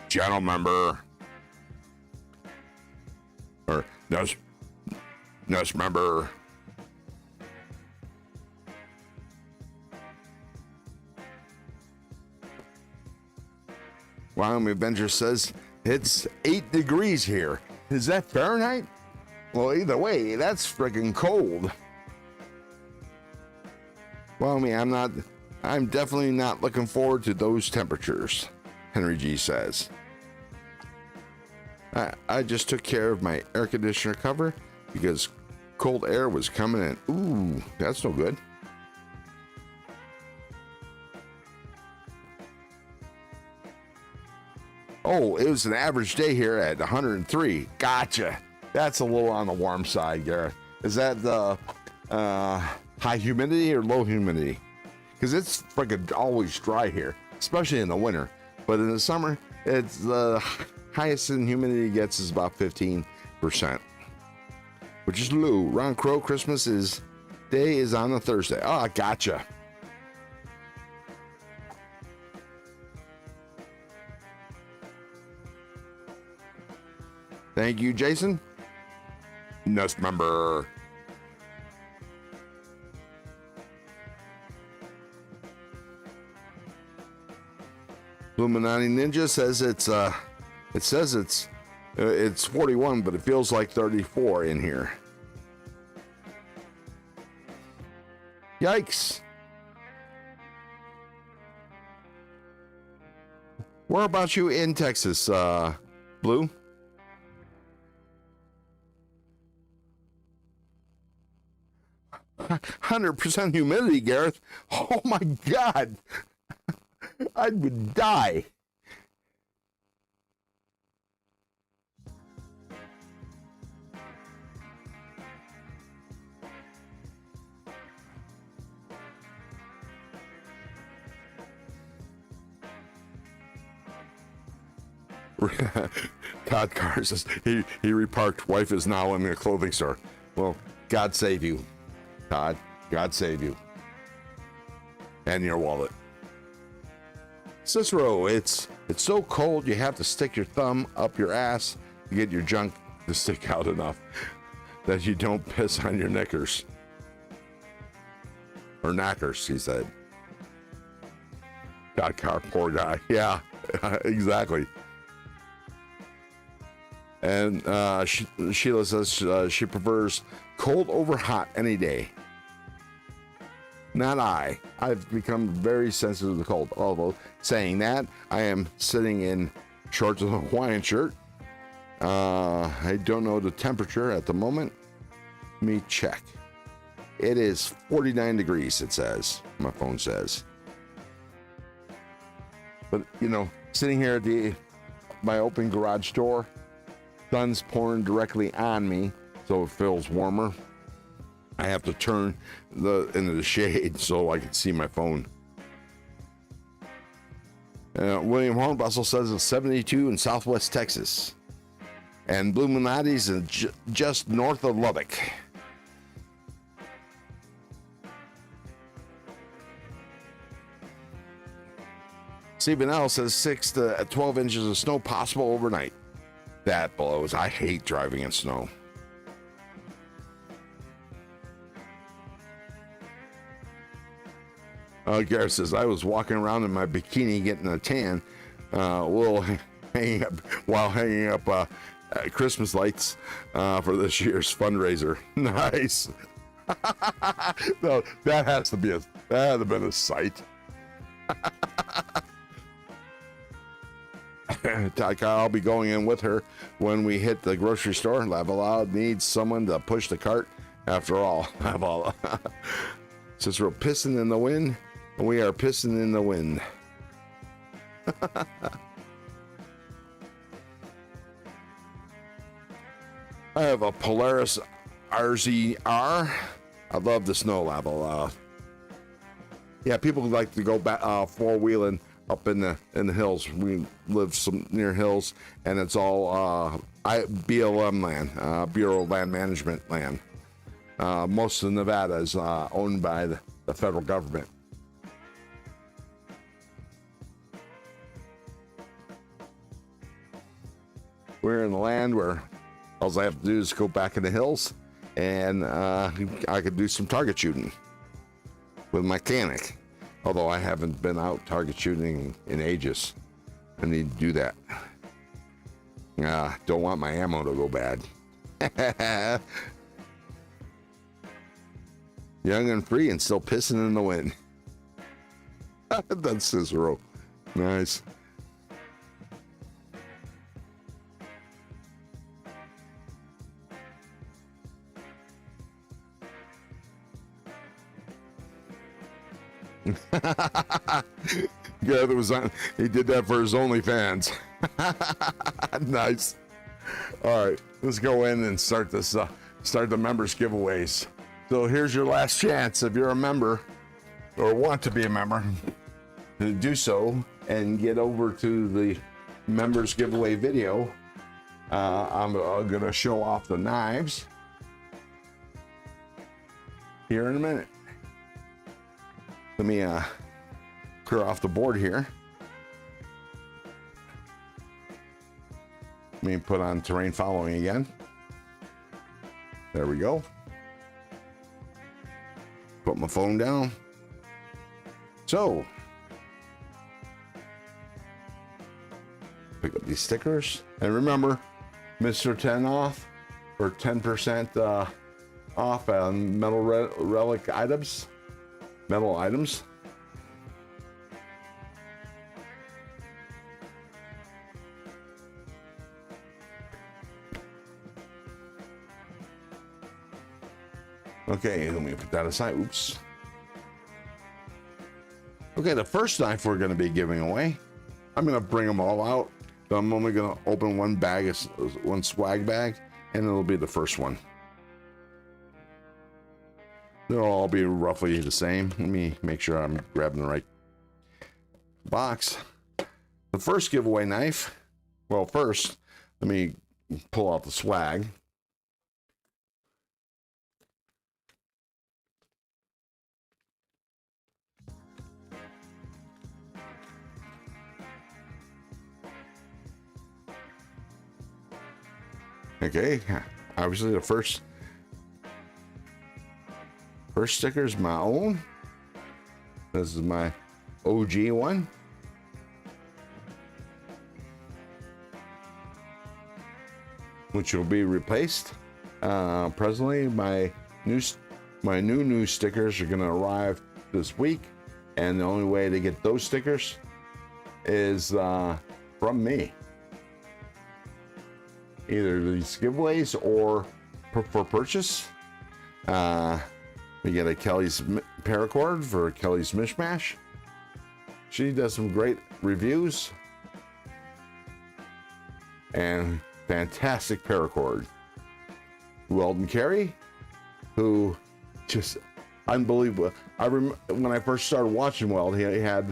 Channel member. Or nest member. Wyoming Avenger says it's 8 degrees here. Is that Fahrenheit? Well, either way, that's freaking cold. Well, I'm definitely not looking forward to those temperatures, Henry G says. I just took care of my air conditioner cover because cold air was coming in. Ooh, that's no good. Oh, it was an average day here at 103. Gotcha. That's a little on the warm side, Gareth. Is that the high humidity or low humidity? Because it's freaking always dry here, especially in the winter. But in the summer, it's the highest in humidity gets is about 15%, which is low. Ron Crow Christmas day is on a Thursday. Oh, gotcha. Thank you, Jason. Nest member. Illuminati Ninja says it's 41, but it feels like 34 in here. Yikes. Where about you in Texas, Blue? %, humidity, Gareth. Oh my God. I would die. Todd Carr says he reparked. Wife is now in a clothing store. Well, God save you, Todd. God save you. And your wallet. Cicero, it's so cold you have to stick your thumb up your ass to get your junk to stick out enough that you don't piss on your knickers. Or knackers, he said. God, car, poor guy. Yeah, exactly. And Sheila says she prefers cold over hot any day. Not I. I've become very sensitive to cold. Although, saying that, I am sitting in shorts and a Hawaiian shirt. I don't know the temperature at the moment. Let me check. It is 49 degrees, it says. My phone says. But, sitting here at my open garage door, sun's pouring directly on me, so it feels warmer. I have to turn into the shade so I can see my phone. William Hornbustle says it's 72 in Southwest Texas. And Blue Minotti's just north of Lubbock. Stephen L says 6 to 12 inches of snow possible overnight. That blows. I hate driving in snow. Gareth says, I was walking around in my bikini getting a tan hanging up Christmas lights for this year's fundraiser. Nice. No, that had to have been a sight. I'll be going in with her when we hit the grocery store. Lavalade needs someone to push the cart. After all, since we're pissing in the wind, we are pissing in the wind. I have a Polaris RZR. I love the snow level. Yeah, people like to go back four-wheeling up in the hills. We live near hills, and it's all BLM land, Bureau of Land Management land. Most of Nevada is owned by the federal government. We're in the land where all I have to do is go back in the hills, and I could do some target shooting with my Canic. Although I haven't been out target shooting in ages. I need to do that. Don't want my ammo to go bad. Young and free and still pissing in the wind. That's Cicero. Nice. Yeah, he did that for his OnlyFans. Nice. All right, let's go in and start the members giveaways. So here's your last chance if you're a member or want to be a member to do so and get over to the members giveaway video. I'm gonna show off the knives here in a minute. Let me clear off the board here. Let me put on terrain following again. There we go. Put my phone down. So, pick up these stickers. And remember, Mr. 10 off or 10% off on metal relic items. Metal items. Okay, let me put that aside. Oops. Okay, the first knife we're going to be giving away, I'm going to bring them all out. But I'm only going to open one bag, one swag bag, and it'll be the first one. They'll all be roughly the same. Let me make sure I'm grabbing the right box. The first giveaway knife, well, first, let me pull out the swag. Okay, obviously the first sticker is my own. This is my OG one. Which will be replaced. Presently, my new stickers are gonna arrive this week, and the only way to get those stickers is from me. Either these giveaways or for purchase. We get a Kelly's paracord for Kelly's Mishmash. She does some great reviews and fantastic paracord. Weldon Carey, who just unbelievable. I remember when I first started watching Weld, I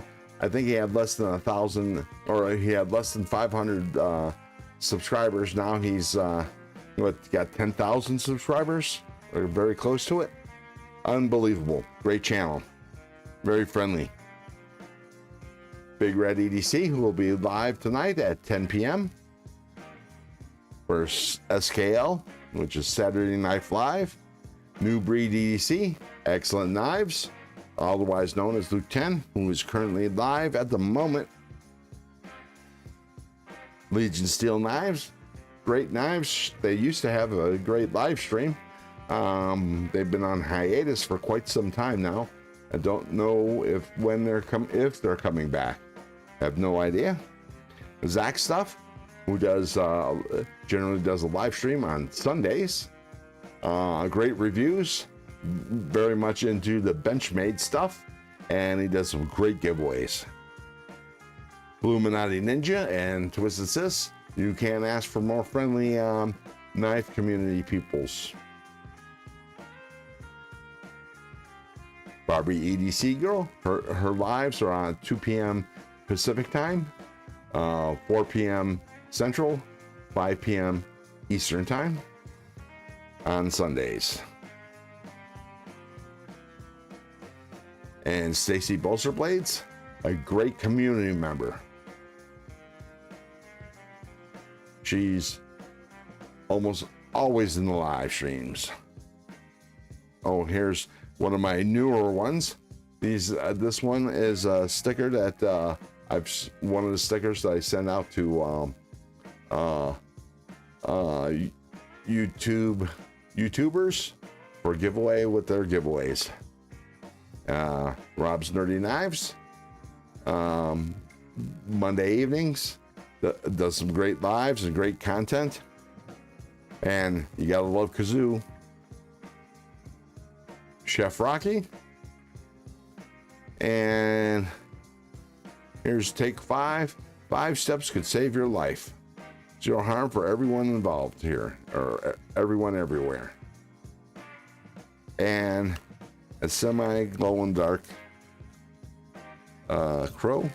think he had less than 1,000, or he had less than 500 subscribers. Now he's got 10,000 subscribers, or very close to it. Unbelievable. Great channel. Very friendly. Big Red EDC, who will be live tonight at 10 p.m. for SKL, which is Saturday Knife Live. New Breed EDC, Excellent Knives, otherwise known as Luke 10, who is currently live at the moment. Legion Steel Knives, great knives. They used to have a great live stream. They've been on hiatus for quite some time now. I don't know if they're coming back. I have no idea. Zach Stuff, who does generally does a live stream on Sundays. Great reviews, very much into the Benchmade stuff, and he does some great giveaways. Illuminati Ninja and Twisted Sis, you can ask for more friendly knife community peoples. Barbie EDC Girl, her lives are on 2 p.m. Pacific time, 4 p.m. Central, 5 p.m. Eastern time on Sundays. And Stacy Bolsterblades, a great community member. She's almost always in the live streams. Oh, here's one of my newer ones. This one is a sticker that one of the stickers that I sent out to YouTubers for giveaway with their giveaways. Rob's Nerdy Knives, Monday evenings, does some great lives and great content, and you gotta love Kazoo. Chef Rocky, and here's Take 5. 5 steps could save your life. Zero harm for everyone involved here, or everyone everywhere. And a semi glow in dark crow.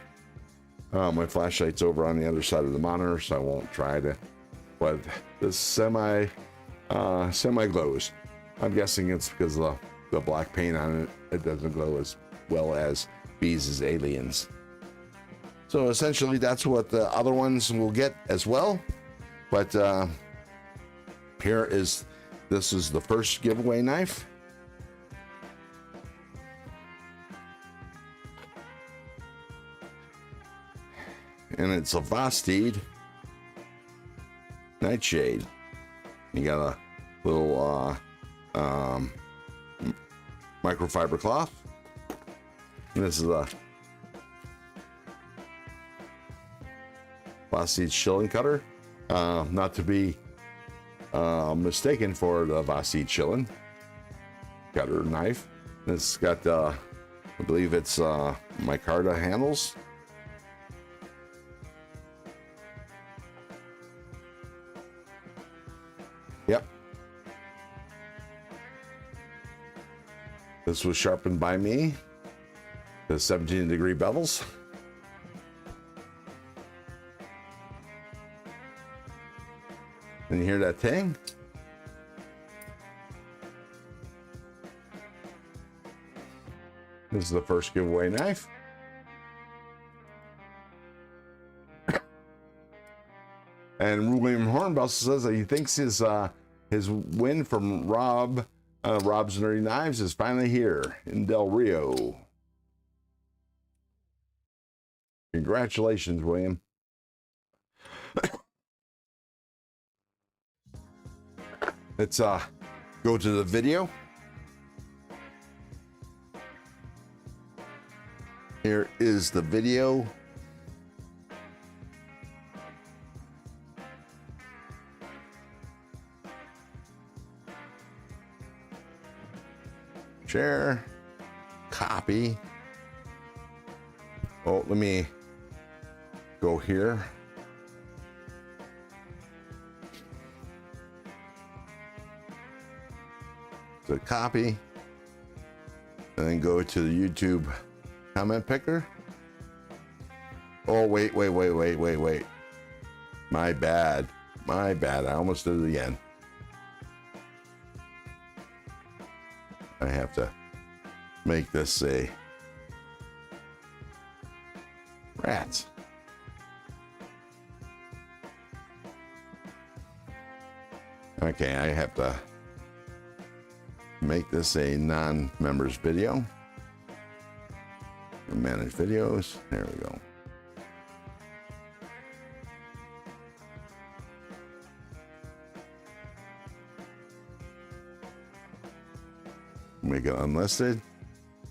My flashlight's over on the other side of the monitor, so I won't try to. But this semi glows. I'm guessing it's because of the black paint on it. It doesn't glow as well as Bees' Aliens. So essentially that's what the other ones will get as well. But this is the first giveaway knife. And it's a Vosteed Nightshade. You got a little microfiber cloth. And this is a Vosteed shilling cutter, not to be mistaken for the Vosteed shilling cutter knife. It's got I believe it's micarta handles. Yep. This was sharpened by me. The 17-degree bevels. And you hear that ting? This is the first giveaway knife. And William Hornbus says that he thinks his win from Rob's Nerdy Knives is finally here in Del Rio. Congratulations, William. Let's go to the video. Here is the video. Share, copy. Oh, let me go here. So copy, and then go to the YouTube comment picker. Oh, wait. My bad. I almost did it again. I have to make this a Rats. Okay, I have to make this a non-members video. Manage videos. There we go. Make it unlisted.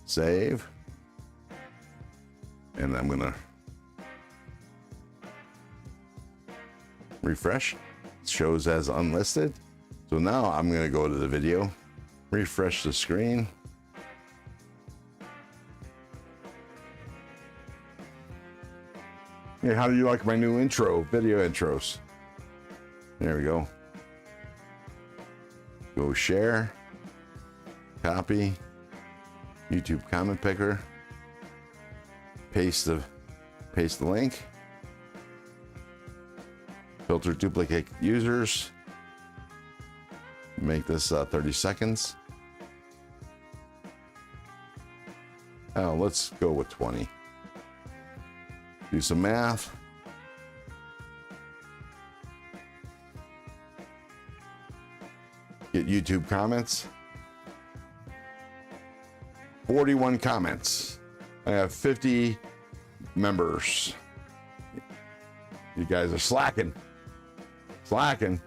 Save. And I'm gonna refresh. It shows as unlisted. So now I'm gonna go to the video, refresh the screen. Hey, how do you like my new intro, video intros? There we go. Go share, copy, YouTube comment picker, paste the link, filter duplicate users, make this 30 seconds. Oh, let's go with 20. Do some math. Get YouTube comments. 41 comments. I have 50 members. You guys are slacking. Slacking.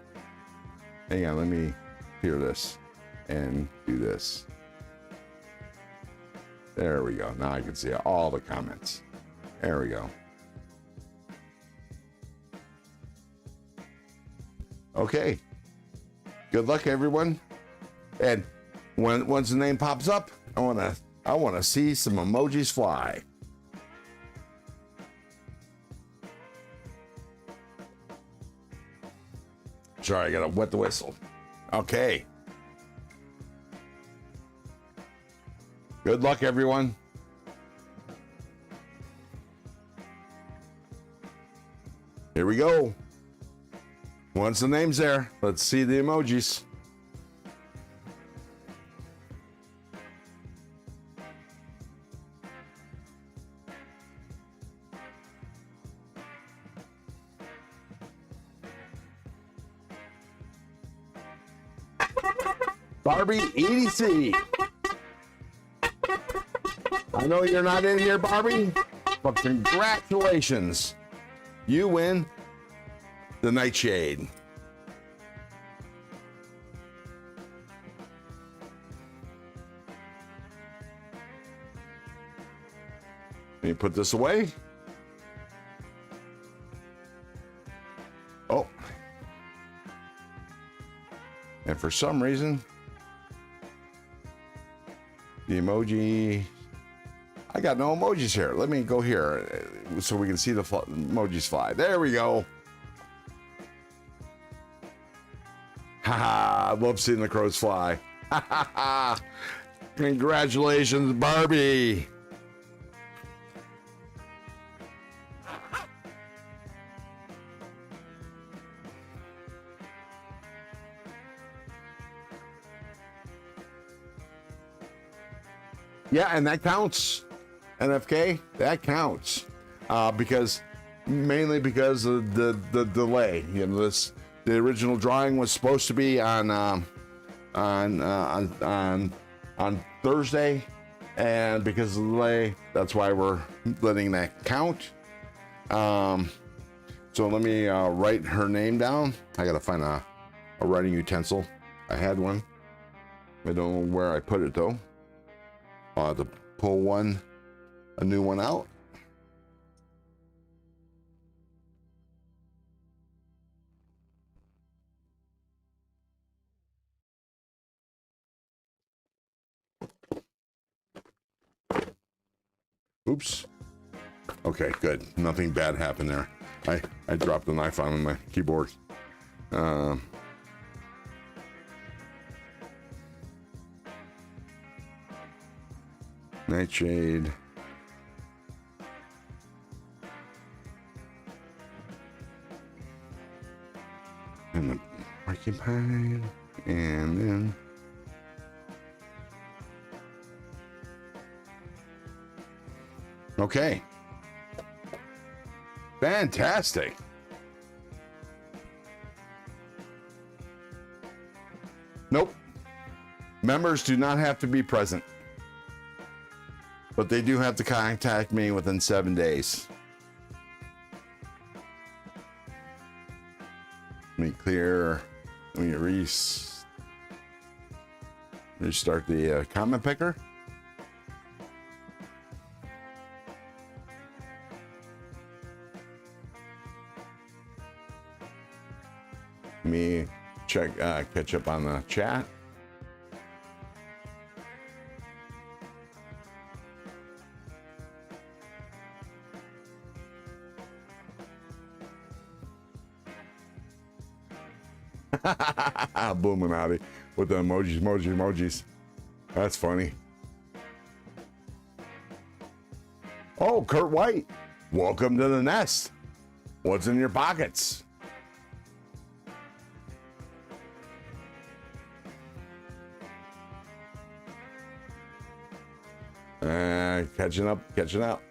Hang on, let me clear this and do this. There we go. Now I can see all the comments. There we go. Okay. Good luck, everyone. And once the name pops up, I wanna see some emojis fly. Sorry, I gotta wet the whistle. Okay. Good luck, everyone. Here we go. Once the name's there, let's see the emojis. Barbie EDC. I know you're not in here, Barbie, but congratulations. You win the Nightshade. Let me put this away. Oh. And for some reason, the emoji, I got no emojis here. Let me go here so we can see the emojis fly. There we go. Haha, I love seeing the crows fly. Ha ha ha. Congratulations, Barbie. Yeah, and that counts. NFK, that counts. Mainly because of the delay. You know, the original drawing was supposed to be on Thursday, and because of the delay, that's why we're letting that count. So let me write her name down. I gotta find a writing utensil. I had one. I don't know where I put it though. I'll have to pull a new one out. Oops. Okay, good. Nothing bad happened there. I dropped the knife on my keyboard. Nightshade. And the porcupine. And then okay. Fantastic. Nope. Members do not have to be present, but they do have to contact me within 7 days. Let me clear. Let me restart the comment picker. Let me check, catch up on the chat. Boominati with the emojis. That's funny. Oh, Kurt White, welcome to the nest. What's in your pockets? Catching up.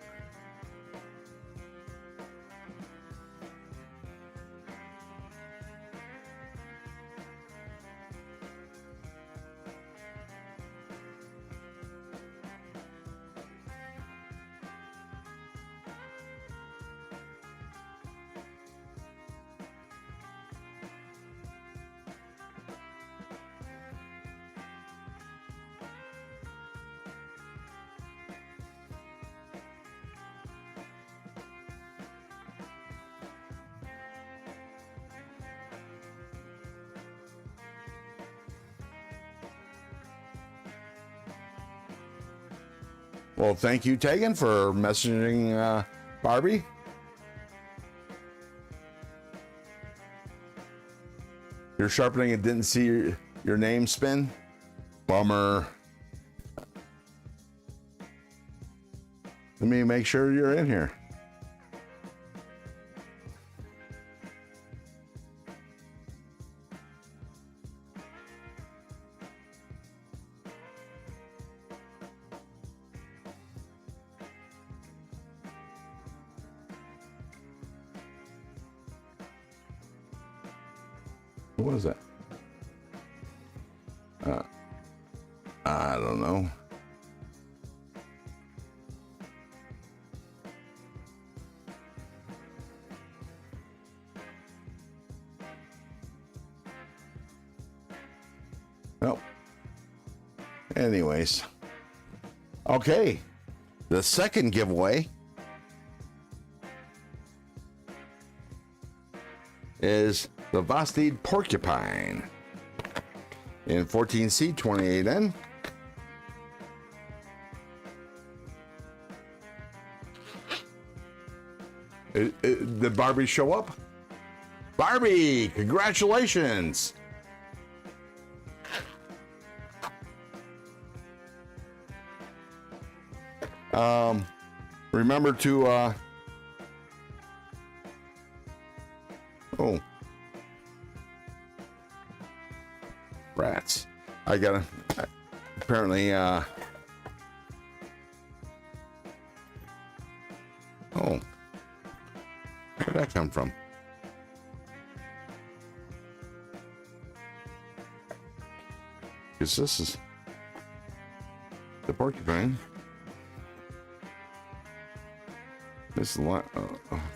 Well, thank you, Tegan, for messaging Barbie. You're sharpening and didn't see your name spin? Bummer. Let me make sure you're in here. What is that? I don't know. Well, anyways. Okay. The second giveaway is the Vostede Porcupine in 14C 28N. Did Barbie show up? Barbie, congratulations. Remember to oh, rats. I gotta apparently oh, where'd that come from? Because this is the porcupine. This is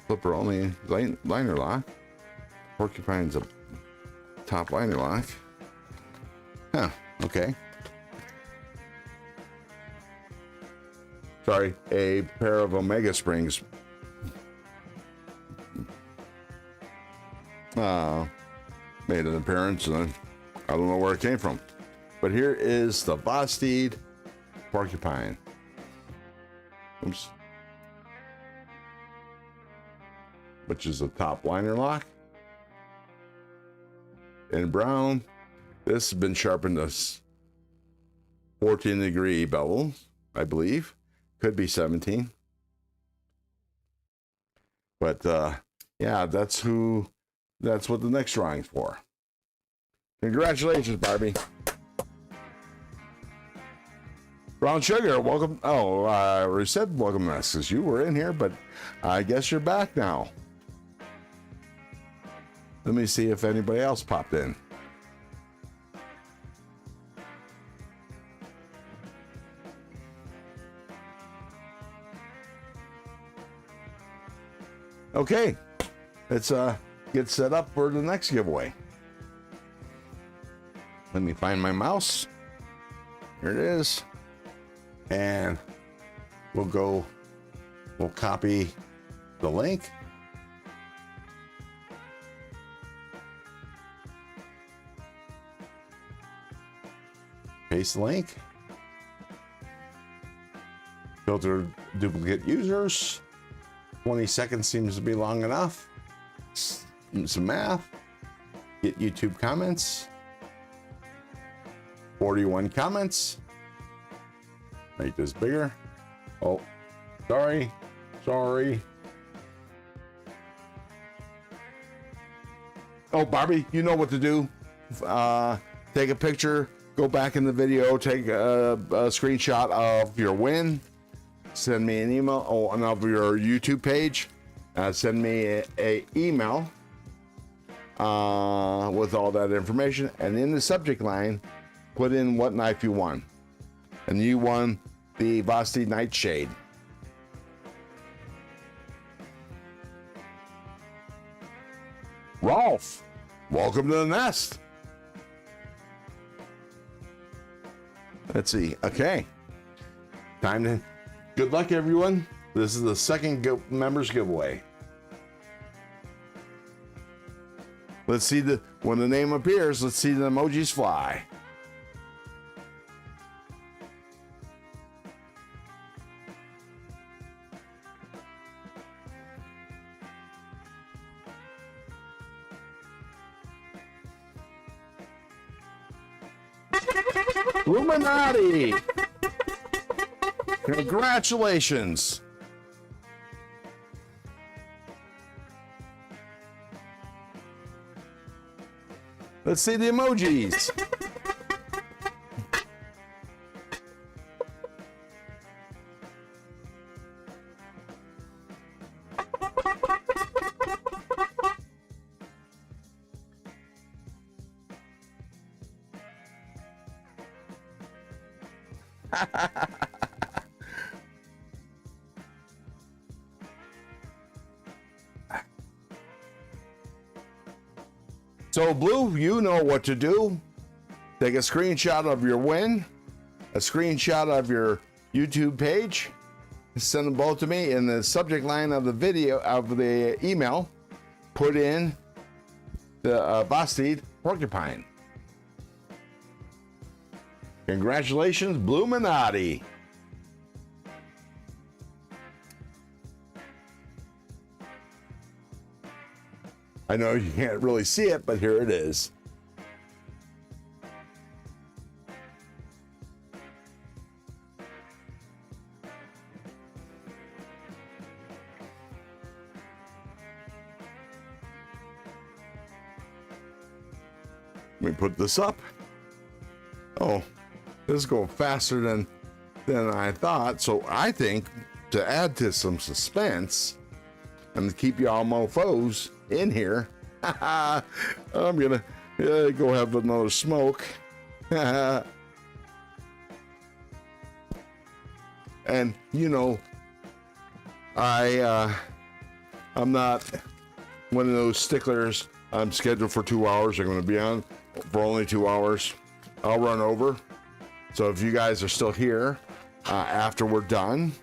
flipper only liner lock. Porcupine's a top liner lock. Huh, okay. Sorry, a pair of Omega springs made an appearance, and I don't know where it came from. But here is the Vostede Porcupine. Oops. Which is a top liner lock. In brown, this has been sharpened to 14-degree bevel, I believe. Could be 17. But yeah, that's what the next drawing's for. Congratulations, Barbie. Brown Sugar, welcome. Oh, we said welcome to us because you were in here, but I guess you're back now. Let me see if anybody else popped in. Okay, let's get set up for the next giveaway. Let me find my mouse. Here it is. And we'll copy the link. Paste the link. Filter duplicate users. 20 seconds seems to be long enough. Some math. Get YouTube comments. 41 comments. Make this bigger. Oh, sorry. Oh, Barbie, you know what to do. Take a picture, go back in the video, take a screenshot of your win, send me an email, of your YouTube page, send me a email with all that information, and in the subject line, put in what knife you won. And you won the Vosti Nightshade. Rolf, welcome to the nest. Let's see. Okay. Time to... Good luck, everyone. This is the second members giveaway. Let's see when the name appears, let's see the emojis fly. Illuminati! Congratulations! Let's see the emojis. So, Blue, you know what to do. Take a screenshot of your win, a screenshot of your YouTube page, send them both to me. In the subject line of the video, of the email, put in the Vosti porcupine. Congratulations, Bluminati. I know you can't really see it, but here it is. Let me put this up. Oh, this is going faster than I thought. So I think to add to some suspense and to keep y'all mofos in here, I'm gonna go have another smoke. And you know, I'm not one of those sticklers. I'm scheduled for 2 hours. I'm going to be on for only 2 hours. I'll run over. So if you guys are still here after we're done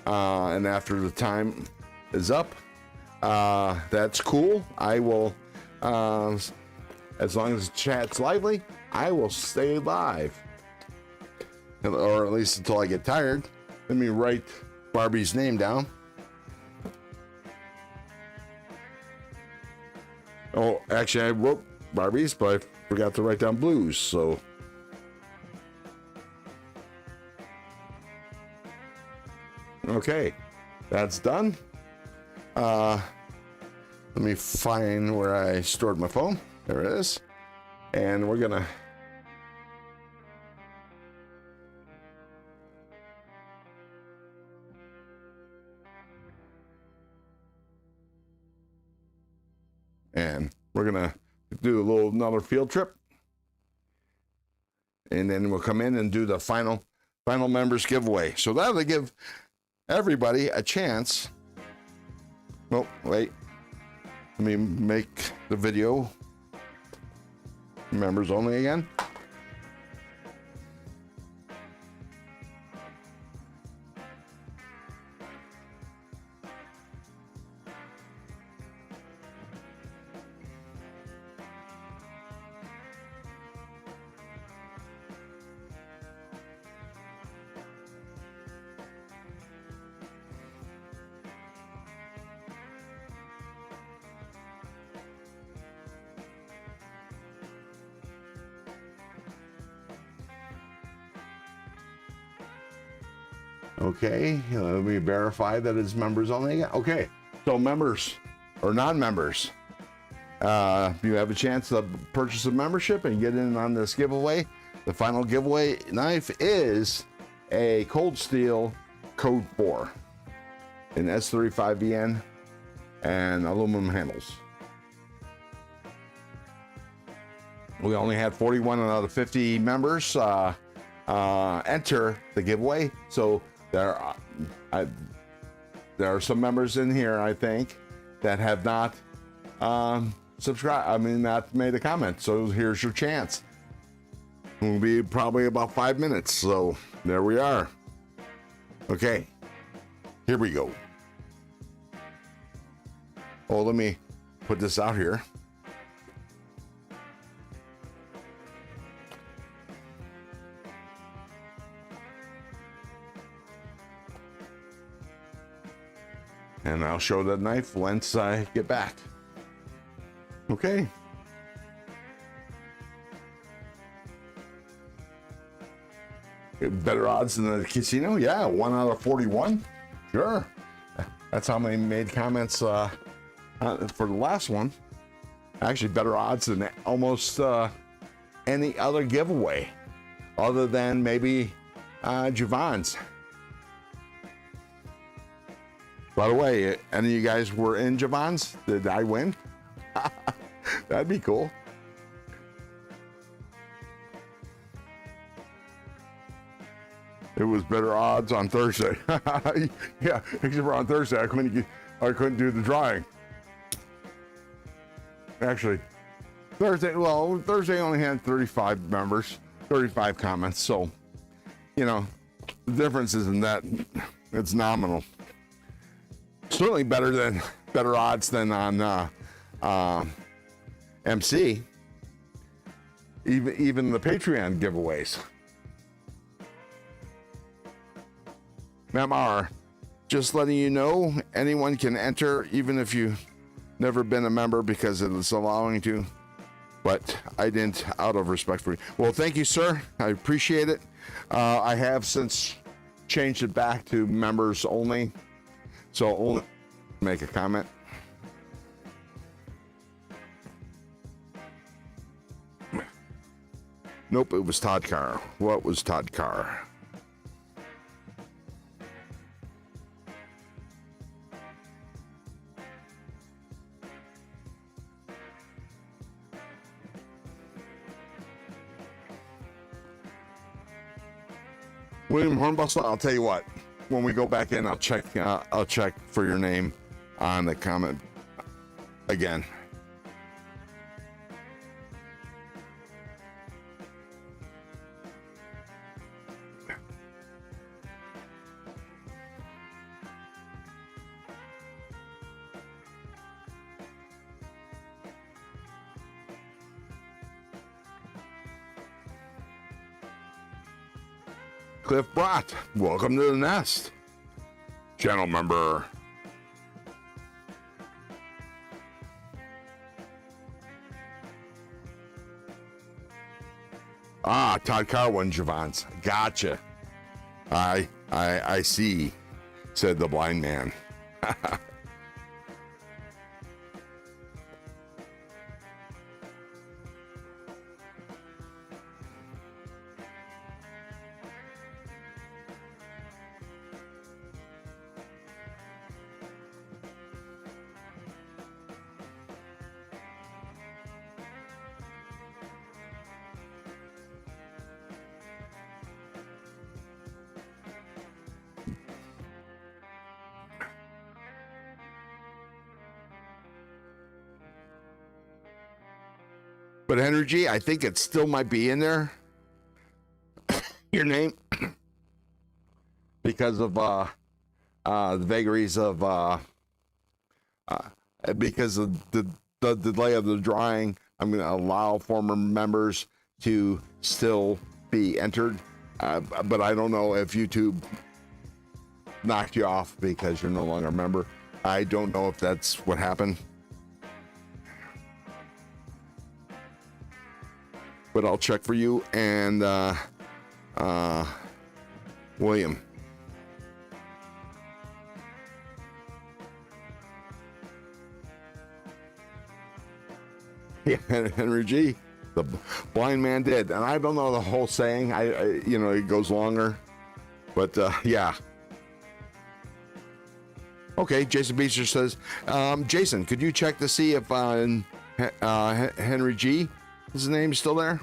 and after the time is up, that's cool. I will, as long as the chat's lively, I will stay live, or at least until I get tired. Let me write Barbie's name down. Oh, actually, I wrote Barbie's, but I forgot to write down Blue's. So, okay, that's done. Let me find where I stored my phone. There it is. And we're gonna we're gonna do another field trip, and then we'll come in and do the final members giveaway. So that'll give everybody a chance. Oh, wait. Let me make the video members only again. Okay, let me verify that it's members only. Okay, so members or non-members, you have a chance to purchase a membership and get in on this giveaway. The final giveaway knife is a Cold Steel Code 4 in S35VN and aluminum handles. We only had 41 out of 50 members enter the giveaway, so there are some members in here, I think, that have not subscribed. I mean, not made a comment. So here's your chance. It'll be probably about 5 minutes. So there we are. Okay, here we go. Oh, let me put this out here. And I'll show the knife once I get back. Okay. Better odds than the casino? Yeah, 1 out of 41. Sure. That's how many made comments for the last one. Actually, better odds than almost any other giveaway, other than maybe Javon's. By the way, any of you guys were in Javon's? Did I win? That'd be cool. It was better odds on Thursday. Yeah, except for on Thursday, I couldn't do the drawing. Actually, Thursday only had 35 members, 35 comments. So, you know, the difference isn't that, it's nominal. Certainly better odds than on MC. Even the Patreon giveaways. Ma'am, just letting you know, anyone can enter, even if you've never been a member, because it's allowing to. But I didn't, out of respect for you. Well, thank you, sir. I appreciate it. I have since changed it back to members only. So only make a comment. Nope, it was Todd Carr. What was Todd Carr? William Hornbustle, I'll tell you what. When we go back in, I'll check for your name on the comment again. Cliff Brott, welcome to the nest. Channel member. Ah, Todd Carr won Javon's. Gotcha. I see, said the blind man. But Henry G, I think it still might be in there. Your name, because of the vagaries of because of the delay of the drawing. I'm going to allow former members to still be entered, but I don't know if YouTube knocked you off because you're no longer a member. I don't know if that's what happened, but I'll check for you. And William, yeah, Henry G, the blind man did. And I don't know the whole saying. I you know, it goes longer, but yeah. Okay, Jason Beecher says, Jason, could you check to see if Henry G, is his name still there?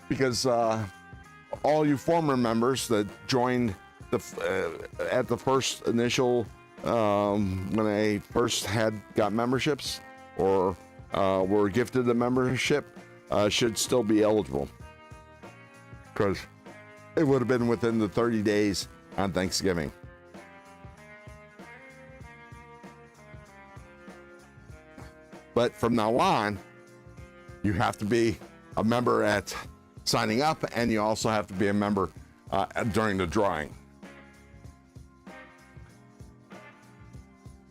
Because all you former members that joined at the first initial, when I first got memberships or were gifted a membership, should still be eligible. Because it would have been within the 30 days on Thanksgiving. But from now on, you have to be a member at signing up, and you also have to be a member during the drawing.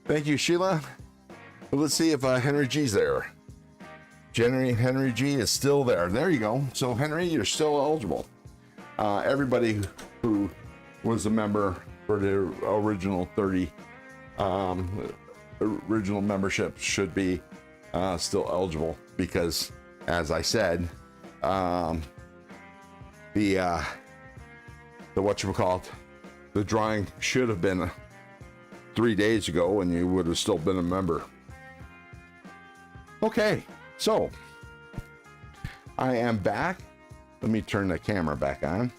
Thank you, Sheila. Let's see if Henry G's there. Henry G is still there. There you go. So Henry, you're still eligible. Everybody who was a member for the original 30 original membership should be still eligible, because, as I said, the whatchamacallit, the drawing should have been 3 days ago, and you would have still been a member. Okay, so I am back. Let me turn the camera back on.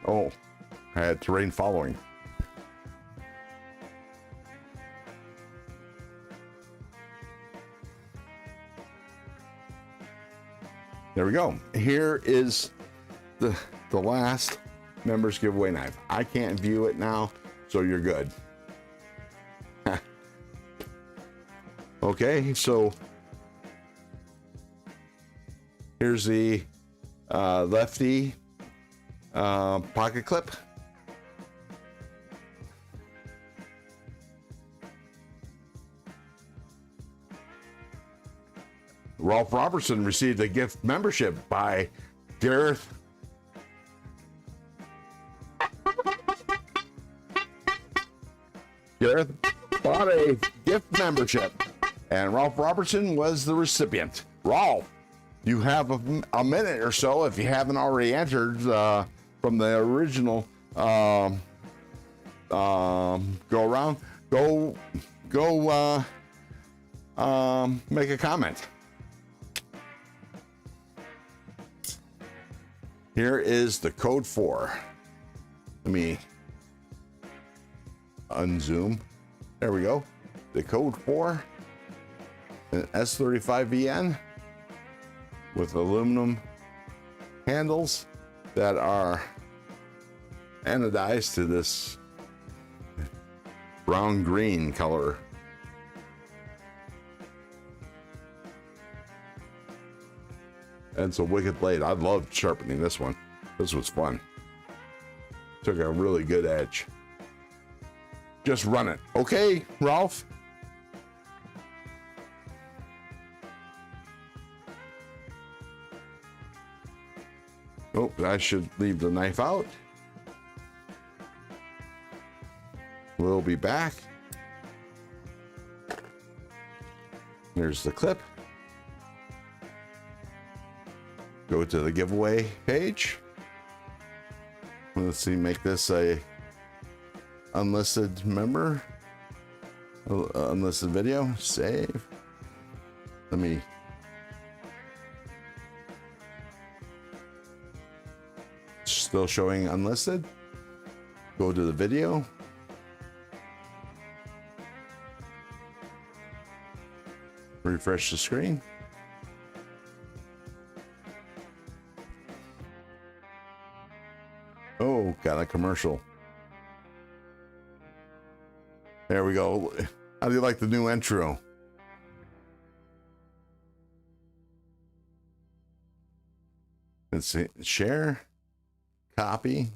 Oh, I had terrain following. There we go. Here is the last members giveaway knife. I can't view it now, so you're good. Okay, so here's the lefty pocket clip. Ralph Robertson received a gift membership by Gareth. Gareth bought a gift membership, and Ralph Robertson was the recipient. Ralph, you have a minute or so, if you haven't already entered from the original go around. Go make a comment. Here is the code 4. Let me unzoom. There we go. The code 4, an S35VN with aluminum handles that are anodized to this brown green color. And it's a wicked blade. I loved sharpening this one. This was fun. Took a really good edge. Just run it. Okay, Ralph? Oh, I should leave the knife out. We'll be back. There's the clip. Go to the giveaway page. Let's see, make this a unlisted member, unlisted video, save. Let me still showing unlisted. Go to the video. Refresh the screen. Oh, got a commercial. There we go. How do you like the new intro? Let's see. Share. Copy.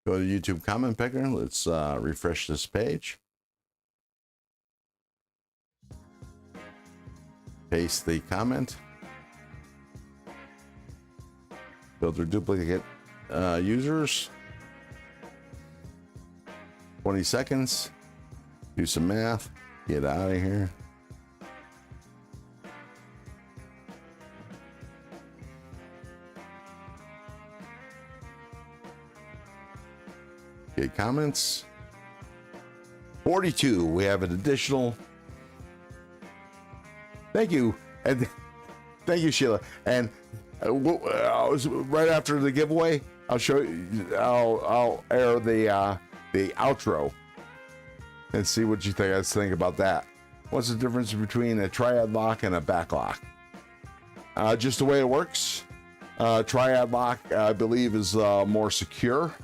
Go to YouTube comment picker. Let's refresh this page. Paste the comment. Filter duplicate users. 20 seconds. Do some math. Get out of here. Okay, comments. 42. We have an additional. Thank you. And thank you, Sheila. And right after the giveaway, I'll show you. I'll air the outro and see what you guys think about that. What's the difference between a triad lock and a back lock? Just the way it works. Triad lock, I believe, is more secure.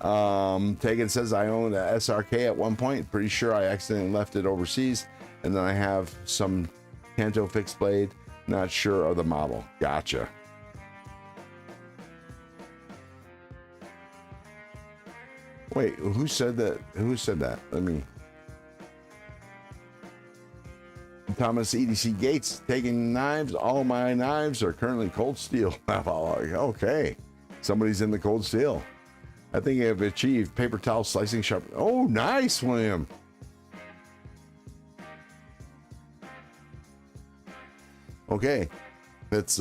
Tegan says I owned a SRK at one point. Pretty sure I accidentally left it overseas. And then I have some Kanto fixed blade. Not sure of the model. Gotcha. Wait, who said that? Who said that? Let me. Thomas EDC Gates taking knives. All my knives are currently cold steel. Okay. Somebody's in the cold steel. I think I've achieved paper towel slicing sharp. Oh, nice, William. Okay, it's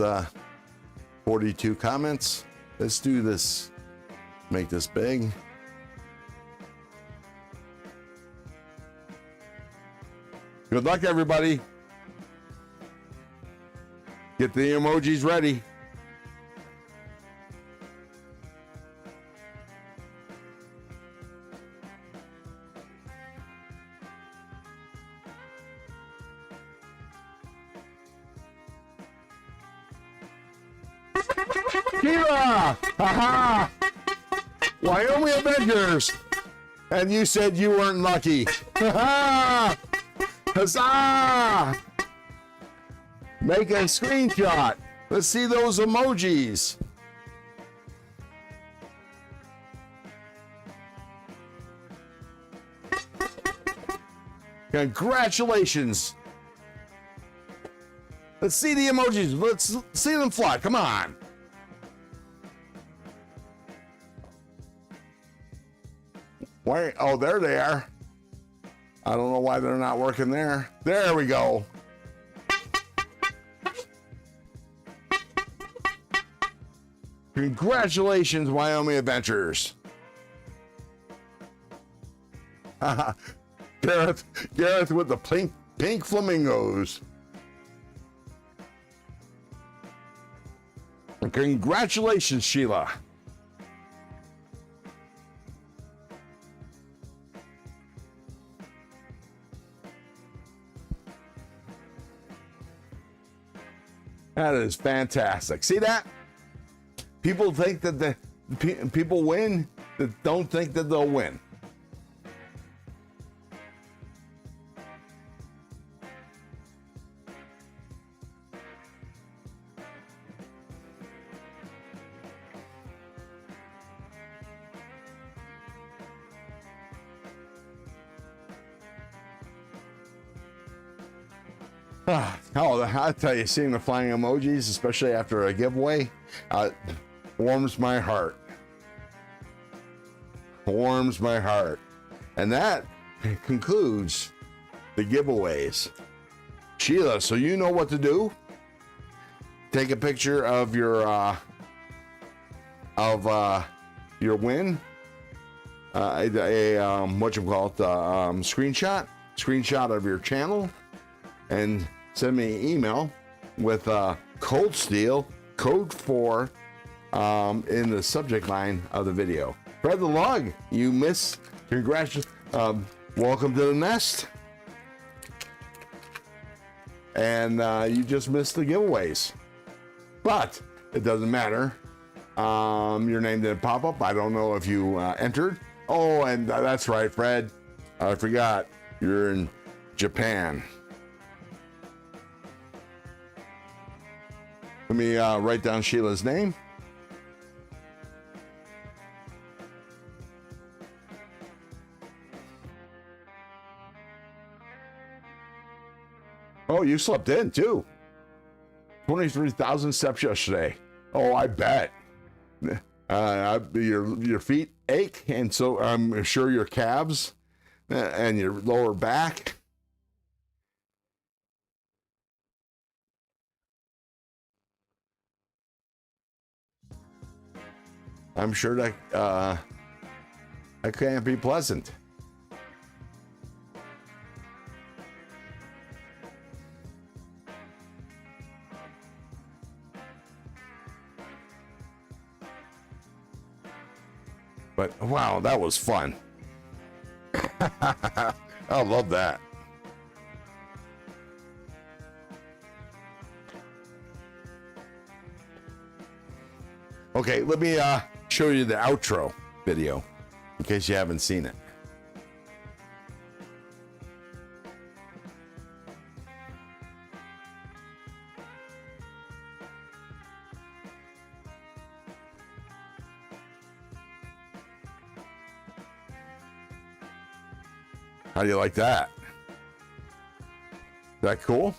42 comments. Let's do this. Make this big. Good luck, everybody. Get the emojis ready. Sheila! Haha! Wyoming Avengers! And you said you weren't lucky. Haha! Huzzah! Make a screenshot. Let's see those emojis. Congratulations. Let's see the emojis. Let's see them fly. Come on. Wait, oh, there they are. I don't know why they're not working there. There we go. Congratulations, Wyoming Adventures. Gareth with the pink flamingos. And congratulations, Sheila. That is fantastic. See that? People think that people win that don't think that they'll win. Oh, I tell you, seeing the flying emojis, especially after a giveaway, warms my heart. Warms my heart. And that concludes the giveaways. Sheila, so you know what to do. Take a picture of your win. Screenshot of your channel, and send me an email with cold steel code 4 in the subject line of the video. Fred the Lug, you missed. Congratulations. Welcome to the nest. And you just missed the giveaways. But it doesn't matter. Your name didn't pop up. I don't know if you entered. Oh, and that's right, Fred. I forgot. You're in Japan. Let me write down Sheila's name. Oh, you slept in too. 23,000 steps yesterday. Oh, I bet. Your feet ache, and so I'm sure your calves and your lower back. I'm sure that can't be pleasant. But wow, that was fun. I love that. Okay, let me show you the outro video in case you haven't seen it. How do you like that? Is that cool?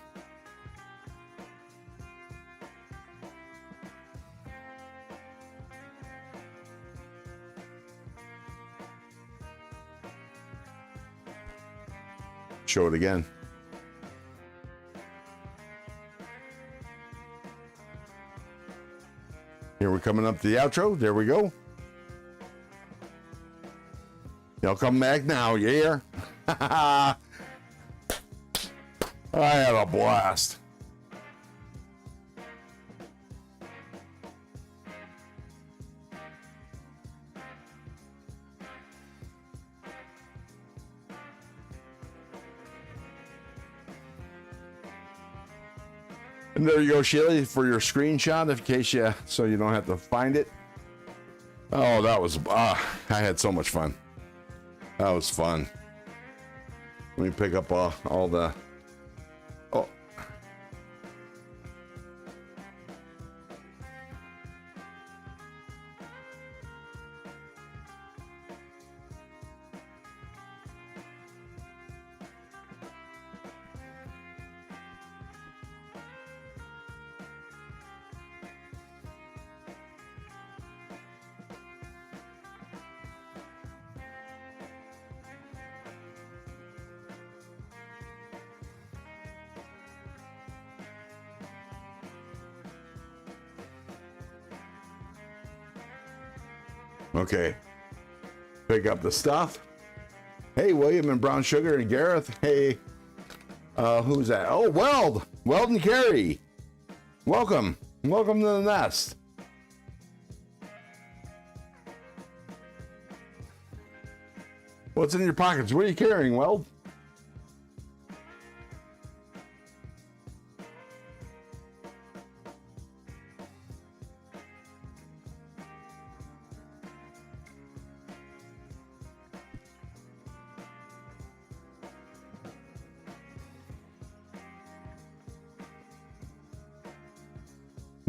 Show it again. Here we're coming up to the outro. There we go. Y'all come back now, yeah. I had a blast. And there you go, Sheila, for your screenshot, in case so you don't have to find it. Oh, that was, I had so much fun. That was fun. Let me pick up all the, oh. Okay, pick up the stuff. Hey, William and Brown Sugar and Gareth. Hey, who's that? Oh, Weld and Carrie. Welcome to the nest. What's in your pockets? What are you carrying, Weld?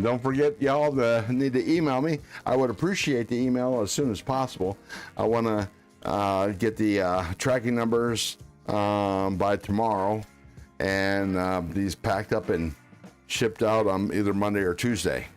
Don't forget, y'all, need to email me. I would appreciate the email as soon as possible. I want to get the tracking numbers by tomorrow, and these packed up and shipped out on either Monday or Tuesday.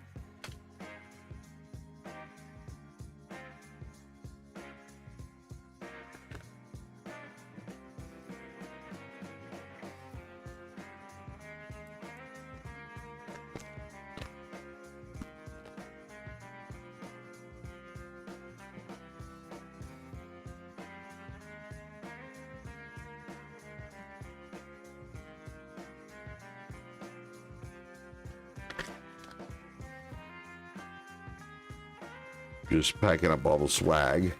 just packing up all the swag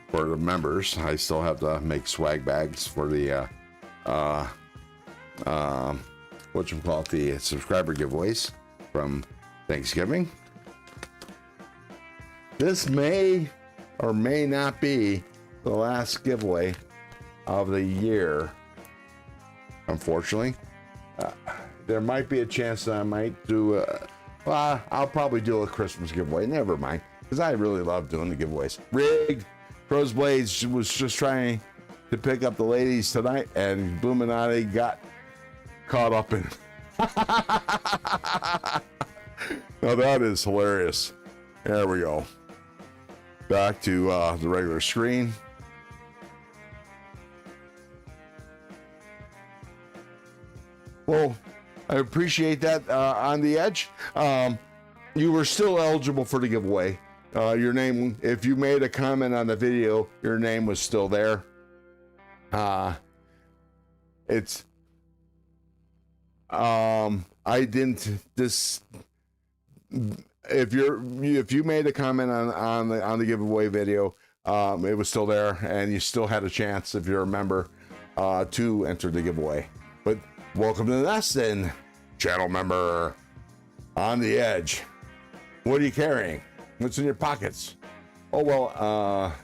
for the members. I still have to make swag bags for the whatchamacallit, the subscriber giveaways from Thanksgiving. This may or may not be the last giveaway of the year, unfortunately. There might be a chance that I might do I'll probably do a Christmas giveaway. Never mind, because I really love doing the giveaways. Rigged crowsblades was just trying to pick up the ladies tonight, and Illuminati got caught up in now that is hilarious. There we go. Back to the regular screen. Well, I appreciate that. On the edge, you were still eligible for the giveaway. Your name, if you made a comment on the video, your name was still there. I didn't this. If you made a comment on the giveaway video, it was still there, and you still had a chance, if you're a member, to enter the giveaway. But welcome to the nest, then, channel member. On the edge, what are you carrying? What's in your pockets? Oh well,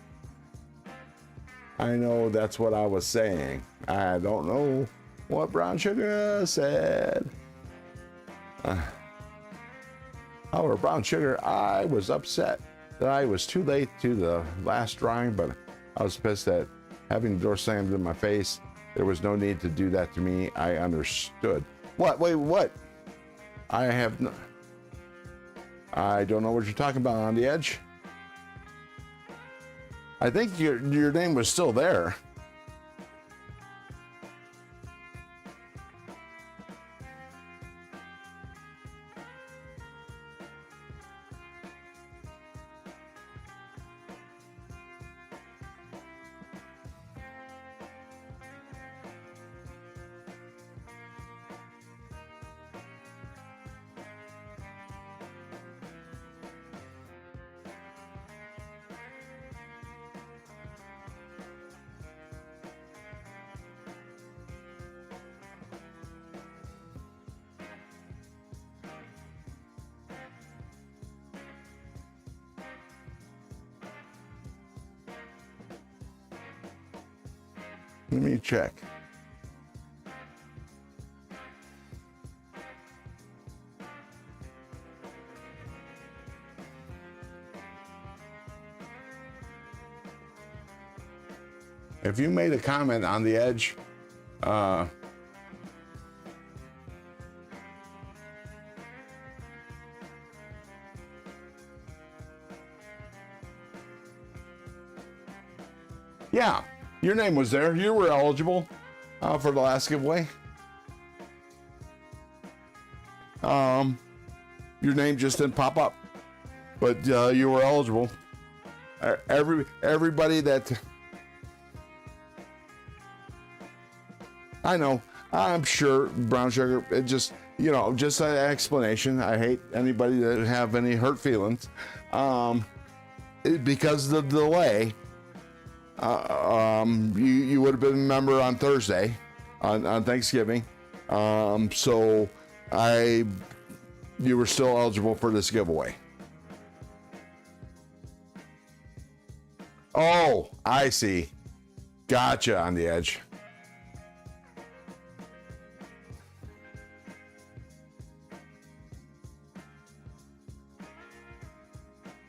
I know that's what I was saying. I don't know what Brown Sugar said. However, Brown Sugar, I was upset that I was too late to the last drawing, but I was pissed that having the door slammed in my face, there was no need to do that to me. I understood. What? Wait, what? I don't know what you're talking about. On the edge? I think your name was still there. Let me check. If you made a comment on the edge, yeah, your name was there. You were eligible for the last giveaway. Your name just didn't pop up, but you were eligible. Everybody that I know, I'm sure, Brown Sugar, it just, just an explanation. I hate anybody that have any hurt feelings. Because of the delay, you would have been a member on Thursday, on Thanksgiving. So you were still eligible for this giveaway. Oh, I see. Gotcha. On the edge.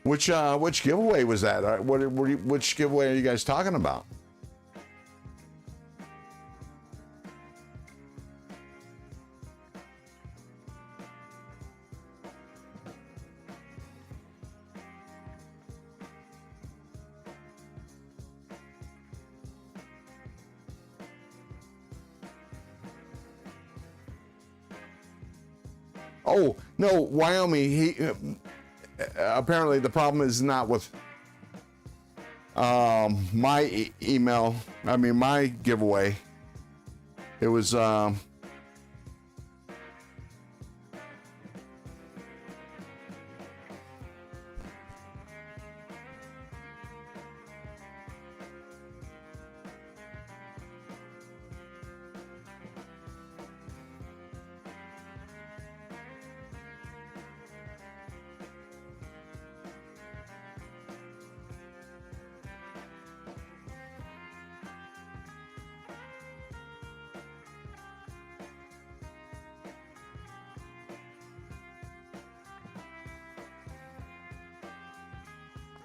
Which giveaway was that? Which giveaway are you guys talking about? Oh no, Wyoming. Apparently the problem is not with my email. I mean, my giveaway. It was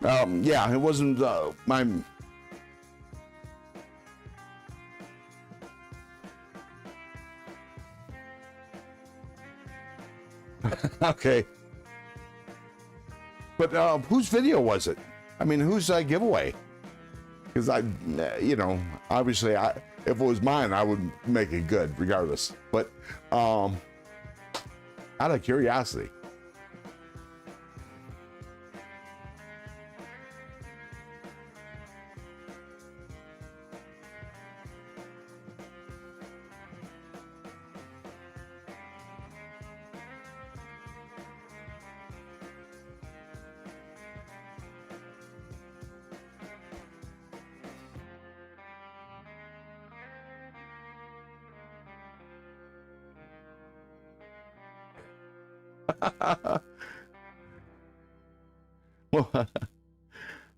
Yeah, it wasn't my. Okay. But whose video was it? I mean, whose giveaway? Because obviously, if it was mine, I would make it good regardless. But out of curiosity. Well,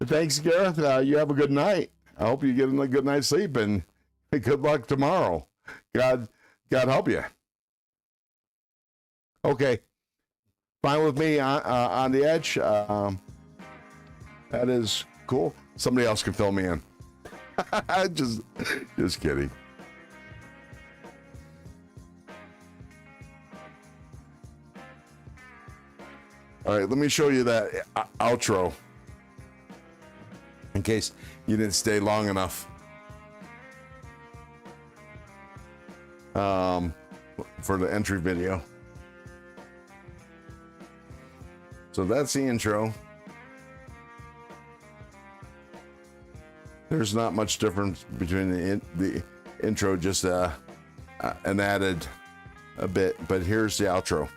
thanks, Gareth. You have a good night. I hope you get a good night's sleep and good luck tomorrow. God help you. Okay, fine with me on the edge. That is cool. Somebody else can fill me in. just kidding. All right, let me show you that outro in case you didn't stay long enough. For the entry video. So that's the intro. There's not much difference between the intro, just an added a bit, but here's the outro.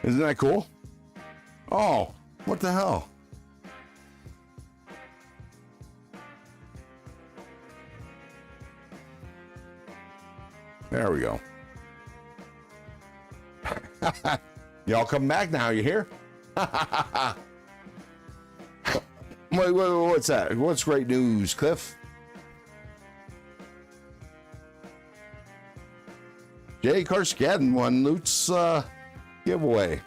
Isn't that cool? Oh, what the hell? There we go. Y'all come back now, you hear? Wait, what's that? What's great news, Cliff? Jay Karskadden won Loot's giveaway.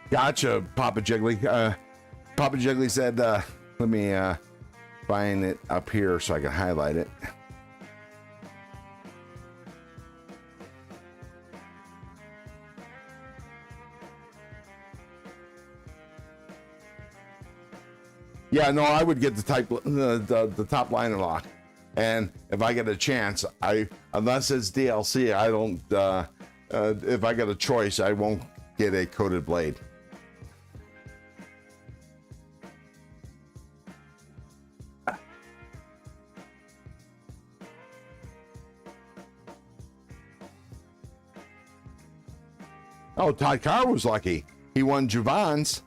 Gotcha, Papa Jiggly. Papa Jiggly said, let me find it up here so I can highlight it. Yeah, no, I would get the top liner lock, and if I get a chance, unless it's DLC, I don't. If I get a choice, I won't get a coated blade. Oh, Todd Carr was lucky. He won Javon's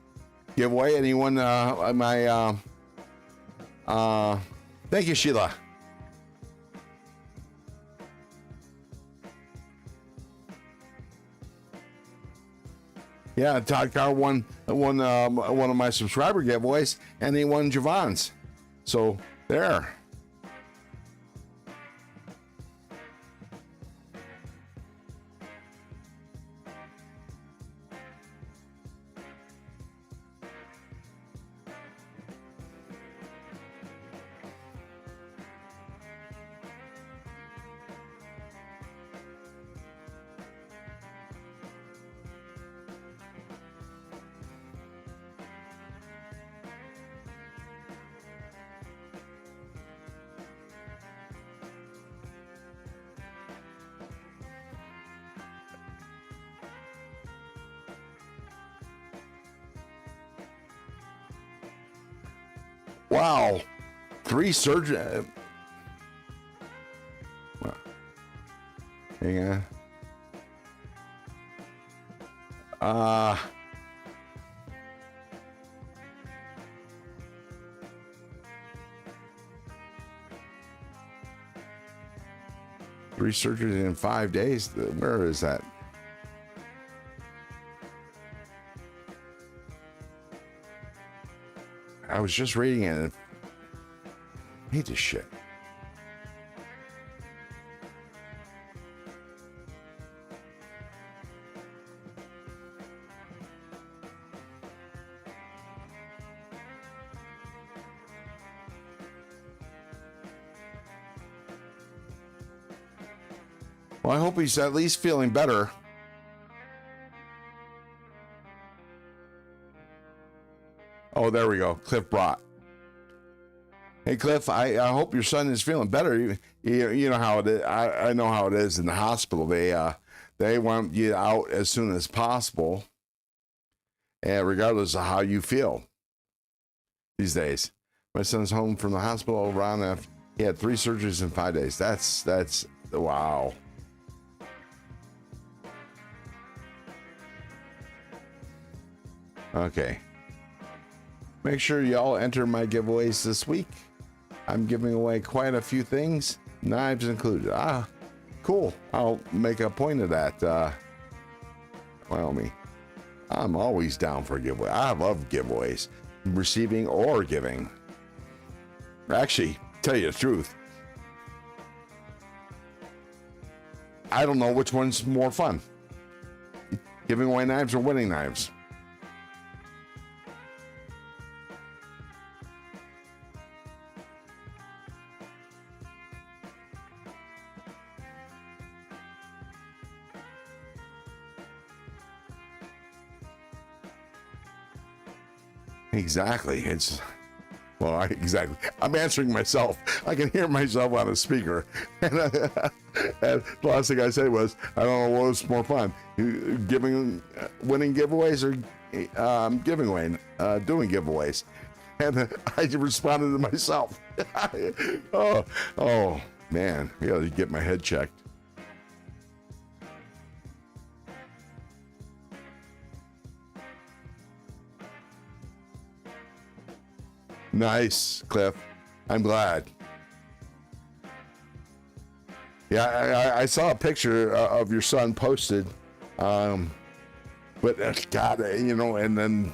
giveaway, and he won my thank you, Sheila. Yeah, Todd Carr won one of my subscriber giveaways, and he won Javon's. So there. Wow. 3 surgeries. Hang on. 3 surgeries in 5 days. Where is that? I was just reading it. And I hate this shit. Well, I hope he's at least feeling better. Oh, there we go. Cliff Brott. Hey, Cliff, I hope your son is feeling better. You know how it is. I know how it is in the hospital. They want you out as soon as possible, and regardless of how you feel these days. My son's home from the hospital around. He had 3 surgeries in 5 days. That's wow. Okay. Make sure y'all enter my giveaways this week. I'm giving away quite a few things, knives included. Cool. I'll make a point of that. Well, I'm always down for a giveaway. I love giveaways, receiving or giving. Actually, tell you the truth, I don't know which one's more fun. Giving away knives or winning knives. Exactly. Exactly. I'm answering myself. I can hear myself on a speaker. And the last thing I said was, I don't know what was more fun, winning giveaways or doing giveaways. And I responded to myself. oh, man. I gotta get my head checked. Nice, Cliff. I'm glad. Yeah, I saw a picture of your son posted, but God, and then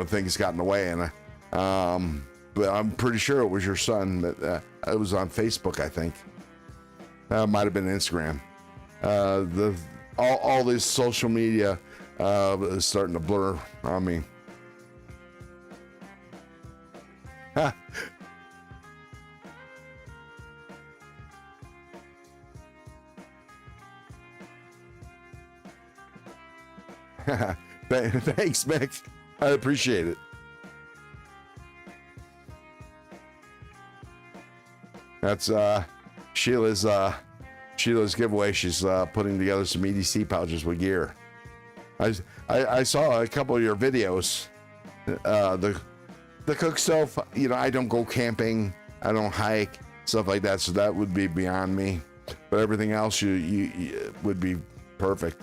things got in the way, and but I'm pretty sure it was your son. That it was on Facebook, I think. Might have been Instagram. All this social media is starting to blur on me. Thanks, Mick. I appreciate it. That's Sheila's giveaway. She's putting together some EDC pouches with gear. I saw a couple of your videos. The cook stove, I don't go camping, I don't hike, stuff like that, so that would be beyond me. But everything else you would be perfect.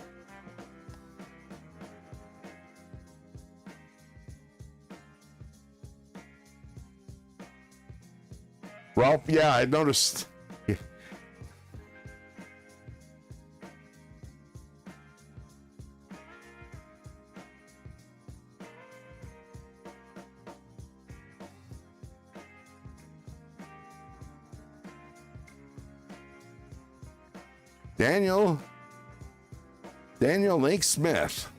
Ralph, yeah, I noticed. Daniel Link Smith.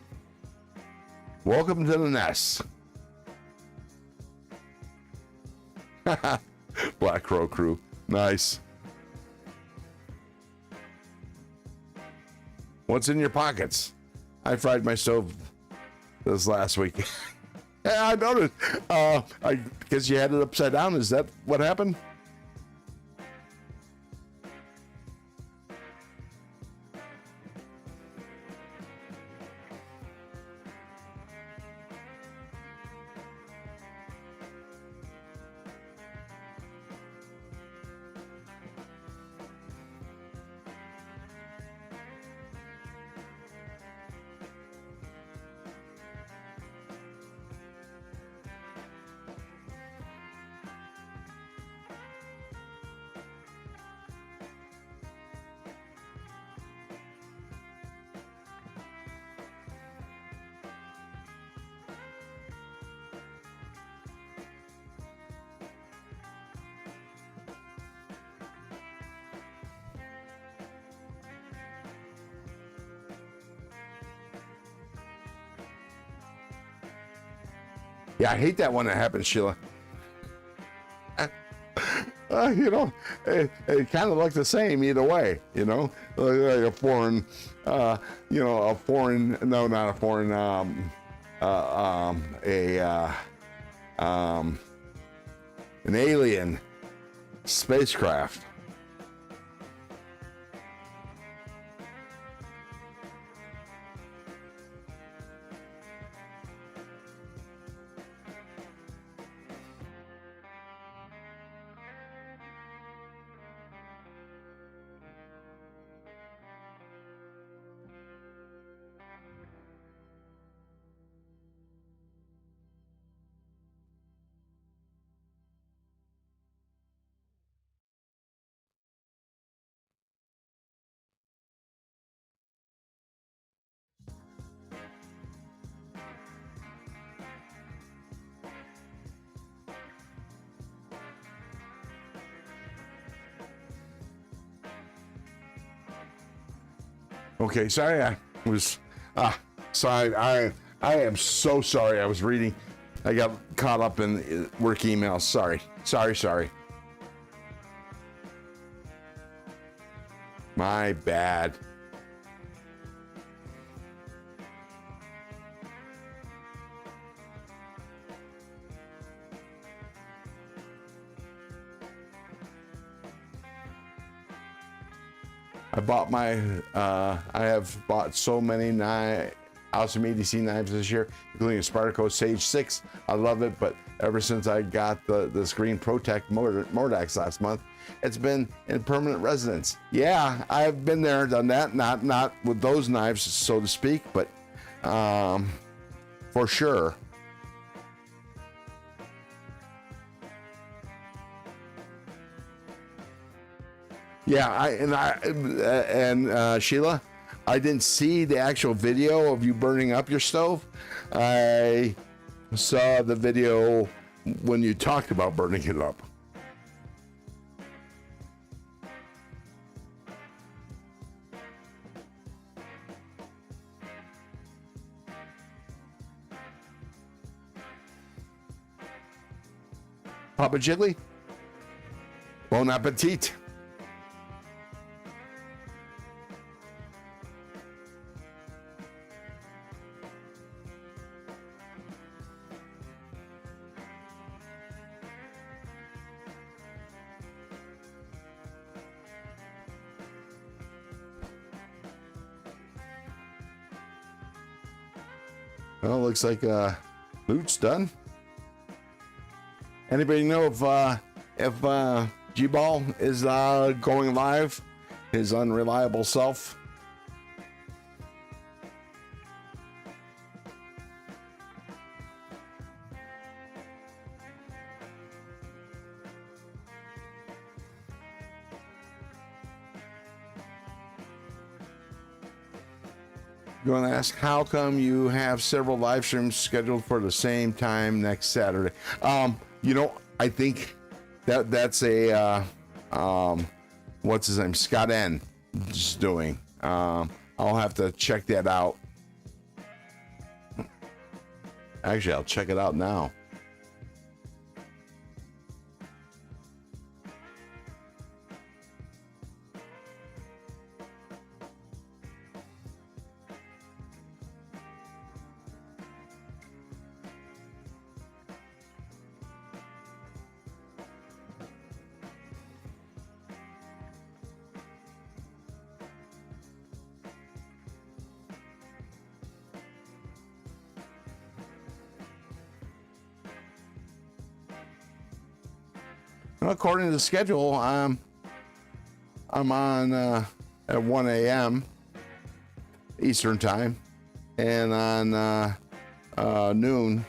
Welcome to the nest. Black Crow Crew. Nice. What's in your pockets? I fried my stove this last week. Yeah, I noticed. I guess you had it upside down. Is that what happened? Yeah, I hate that when it happens, Sheila. It kind of looked the same either way, like a foreign, a foreign, no, not a foreign, an alien spacecraft. Okay, sorry, I was, sorry, I am so sorry. I was reading, I got caught up in work emails. Sorry. My bad. I have bought so many awesome EDC knives this year, including a Spartaco Sage 6. I love it, but ever since I got the Screen Protect Mordax last month, it's been in permanent residence. Yeah, I've been there, done that. Not with those knives, so to speak, but for sure. Yeah, Sheila, I didn't see the actual video of you burning up your stove. I saw the video when you talked about burning it up. Papa Jiggly, bon appetit. Well, looks like loot's done. Anybody know if G-Ball is going live? His unreliable self. Going to ask, how come you have several live streams scheduled for the same time next Saturday? I think that's a what's his name, Scott N is doing. I'll have to check that out. Actually, I'll check it out now. According to the schedule, I'm on at 1 a.m. Eastern time, and on noon.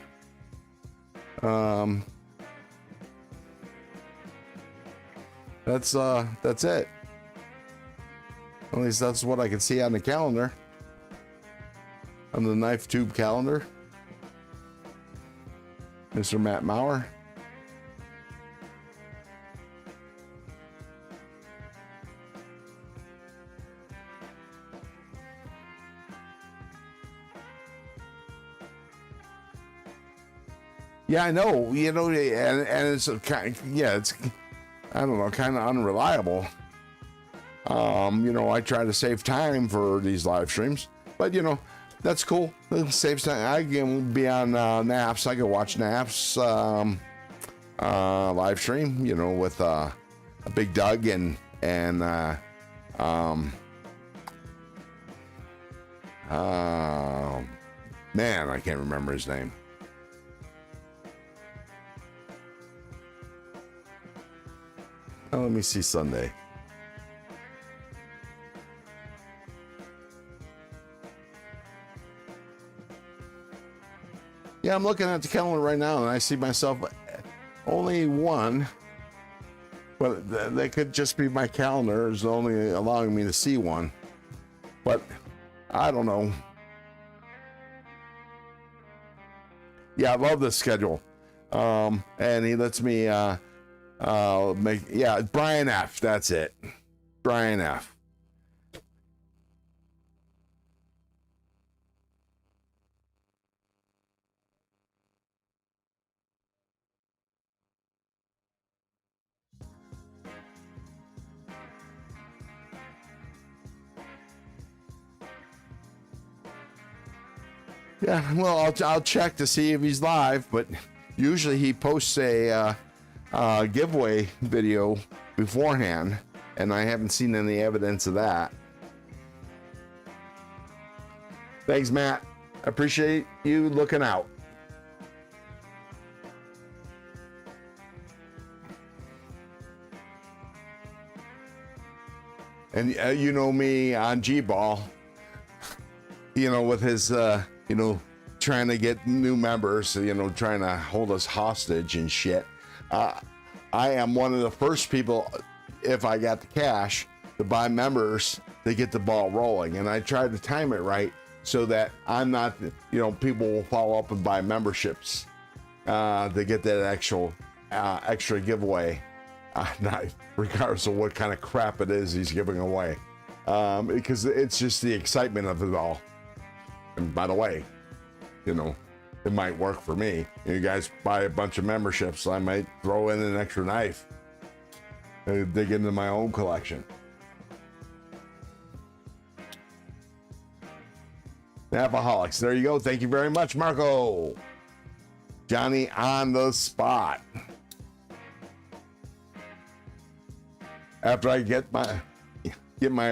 That's it. At least that's what I can see on the calendar, on the Knife Tube calendar. Mr. Matt Maurer. Yeah, I know. You know, and it's kind of, yeah, it's, I don't know, kind of unreliable. You know, I try to save time for these live streams, but you know, that's cool. It saves time. I can be on Naps. I can watch Naps live stream. You know, with a Big Doug and man, I can't remember his name. Oh, let me see Sunday. Yeah, I'm looking at the calendar right now, and I see myself only one. But that could just be my calendar is only allowing me to see one. But I don't know. Yeah, I love this schedule. And he lets me make, yeah, Brian F. That's it. Brian F. Yeah, well, I'll check to see if he's live, but usually he posts a giveaway video beforehand, and I haven't seen any evidence of that. Thanks, Matt. I appreciate you looking out. And you know me on G-Ball, you know, with his, you know, trying to get new members, you know, trying to hold us hostage and shit. I am one of the first people, if I got the cash, to buy members to get the ball rolling. And I try to time it right so that I'm not, you know, people will follow up and buy memberships to get that actual extra giveaway, not, regardless of what kind of crap it is he's giving away. Because it's just the excitement of it all. And by the way, you know, it might work for me. You guys buy a bunch of memberships, I might throw in an extra knife and dig into my own collection. Napaholics, there you go. Thank you very much, Marco. Johnny on the spot. After I get my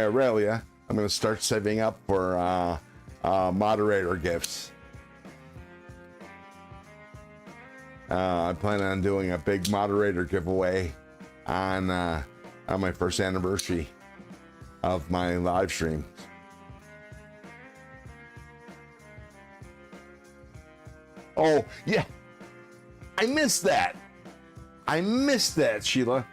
Aurelia, I'm going to start saving up for moderator gifts. I plan on doing a big moderator giveaway on my first anniversary of my live stream. Oh yeah, I missed that. I missed that, Sheila.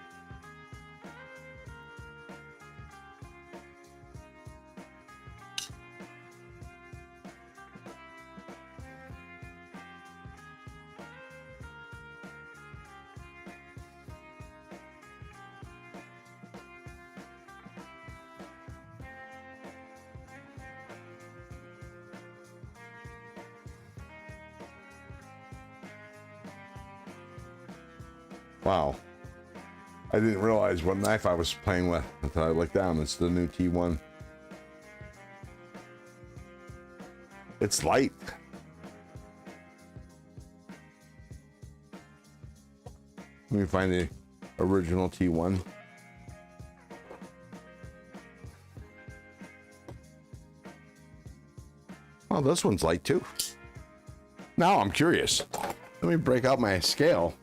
Wow. I didn't realize what knife I was playing with until I looked down. It's the new T1. It's light. Let me find the original T1. Oh, this one's light too. Now I'm curious. Let me break out my scale.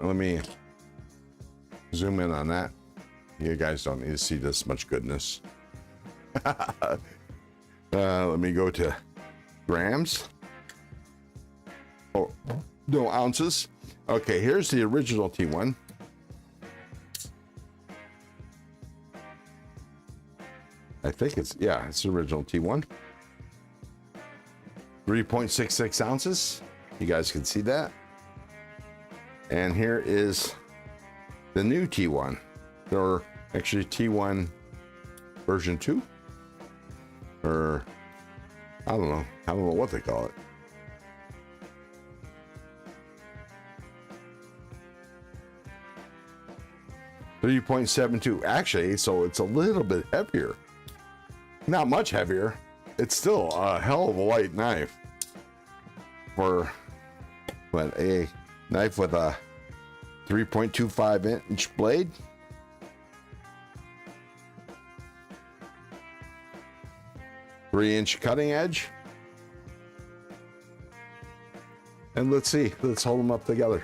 Let me zoom in on that. You guys don't need to see this much goodness. Let me go to grams. Oh, no, ounces. Okay, here's the original T1. I think it's, yeah, it's the original T1. 3.66 ounces. You guys can see that. And here is the new T1, or actually T1 version 2, or I don't know what they call it. .72 actually, so it's a little bit heavier. Not much heavier. It's still a hell of a light knife for a knife with a 3.25-inch blade. Three-inch cutting edge. And let's see, let's hold them up together.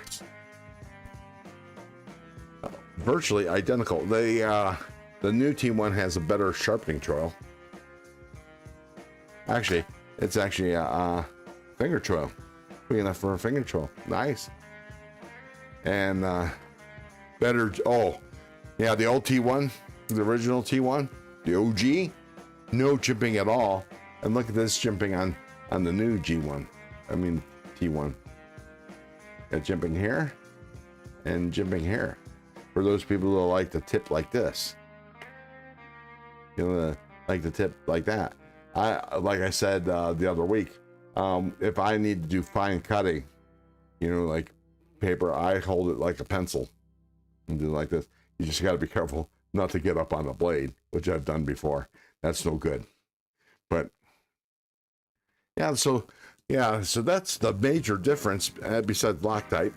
Virtually identical. The new T1 has a better sharpening choil. Actually, it's actually a finger choil. Big enough for a finger choil. Nice. And better. Oh, yeah, the old T1, the original T1, the OG, no chipping at all. And look at this chipping on the new G1. I mean T1. Got jimping here and jimping here. For those people who like to tip like this, you know, like the tip like that. Like I said the other week, if I need to do fine cutting, you know, like paper, I hold it like a pencil and do like this. You just got to be careful not to get up on the blade, which I've done before. That's no good. But yeah, so that's the major difference besides Loctite.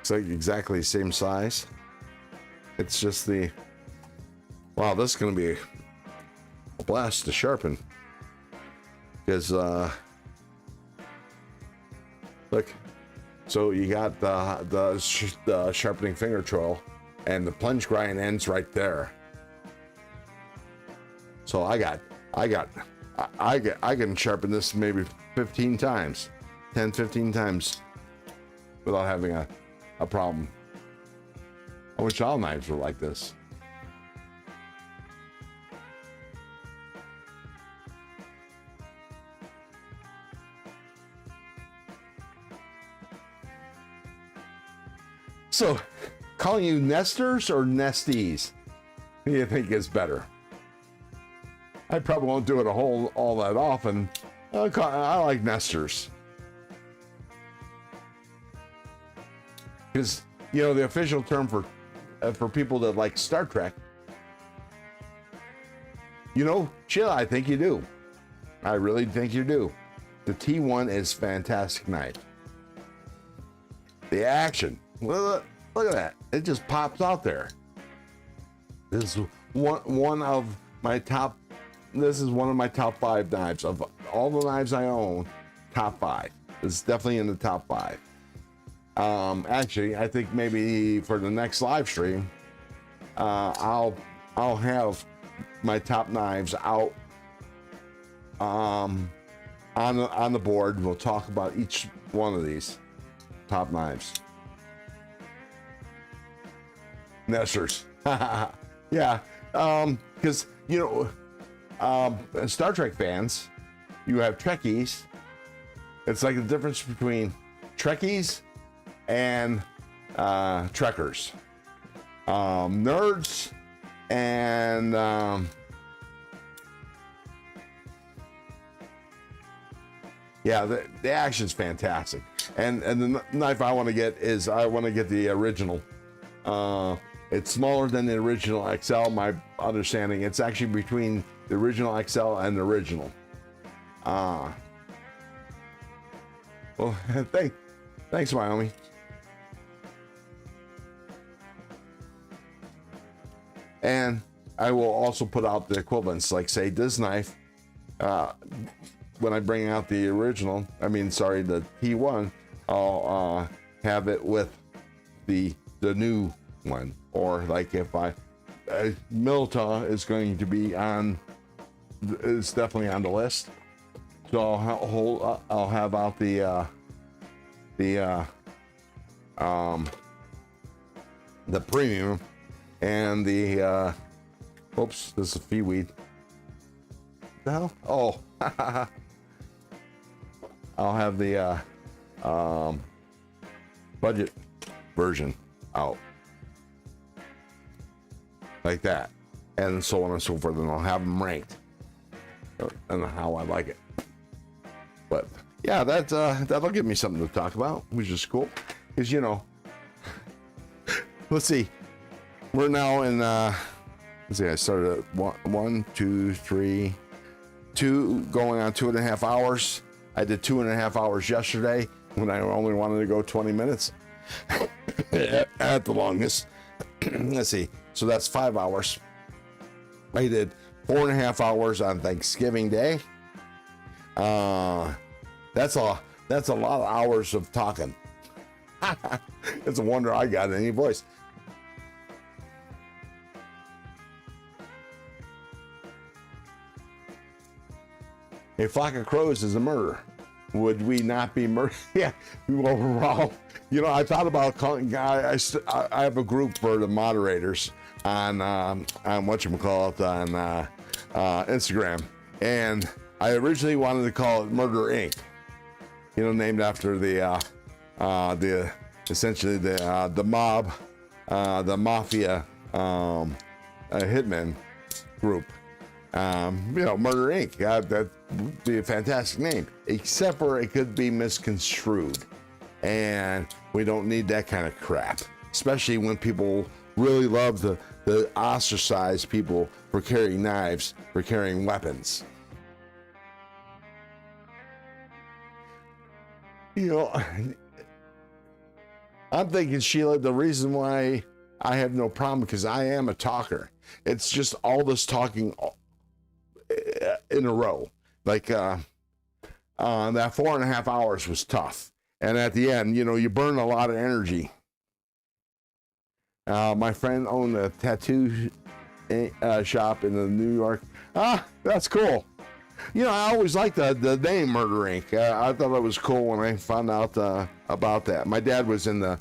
It's like exactly the same size. It's just the, wow, this is going to be a blast to sharpen. Because, look, so you got the sharpening finger choil, and the plunge grind ends right there. So I can sharpen this maybe 15 times, 10, 15 times without having a problem. I wish all knives were like this. So, calling you nesters or nesties? Who do you think is better? I probably won't do it all that often. I like nesters. Because, you know, the official term for people that like Star Trek, you know, Sheila, I think you do. I really think you do. The T1 is fantastic knife. The action, look at that. It just pops out there. This is one of my top. This is one of my top 5 knives of all the knives I own. Top 5. It's definitely in the top 5. Actually, I think maybe for the next live stream, I'll have my top knives out on the board. We'll talk about each one of these top knives. Nesters. Yeah, because you know, Star Trek fans, you have Trekkies. It's like the difference between Trekkies and Trekkers, nerds, and yeah, the action's fantastic. And the knife I want to get is the original. It's smaller than the original XL. My understanding, it's actually between the original XL and the original. Well, thanks, Wyoming. And I will also put out the equivalents, like say this knife, when I bring out the original, the T1, I'll have it with the new one. Or like if Milta is going to be is definitely on the list. So I'll have out the premium and the oops, this is fee weed. What the hell? Oh, I'll have the budget version out. Like that. And so on and so forth. And I'll have them ranked. And how I like it. But yeah, that'll give me something to talk about, which is cool. Because, you know, let's see. We're now in, let's see, I started at 1, 2, 3, 2, going on 2.5 hours. I did 2.5 hours yesterday when I only wanted to go 20 minutes at the longest. Let's see. So that's 5 hours. I did 4.5 hours on Thanksgiving Day. That's a lot of hours of talking. It's a wonder I got any voice. A flock of crows is a murder. Would we not be murdered? Yeah, well, you know, I thought about calling. I have a group for the moderators on whatchamacallit on Instagram, and I originally wanted to call it Murder Inc. You know, named after the essentially the mob, the mafia hitman group. You know, Murder Inc. That would be a fantastic name, except for it could be misconstrued, and we don't need that kind of crap, especially when people really love the ostracize people for carrying knives, for carrying weapons. You know, I'm thinking, Sheila, the reason why I have no problem, because I am a talker. It's just all this talking in a row. Like that 4.5 hours was tough. And at the end, you know, you burn a lot of energy. My friend owned a tattoo shop in the New York. That's cool. You know, I always liked the name Murder Inc. I thought it was cool when I found out about that. My dad was in the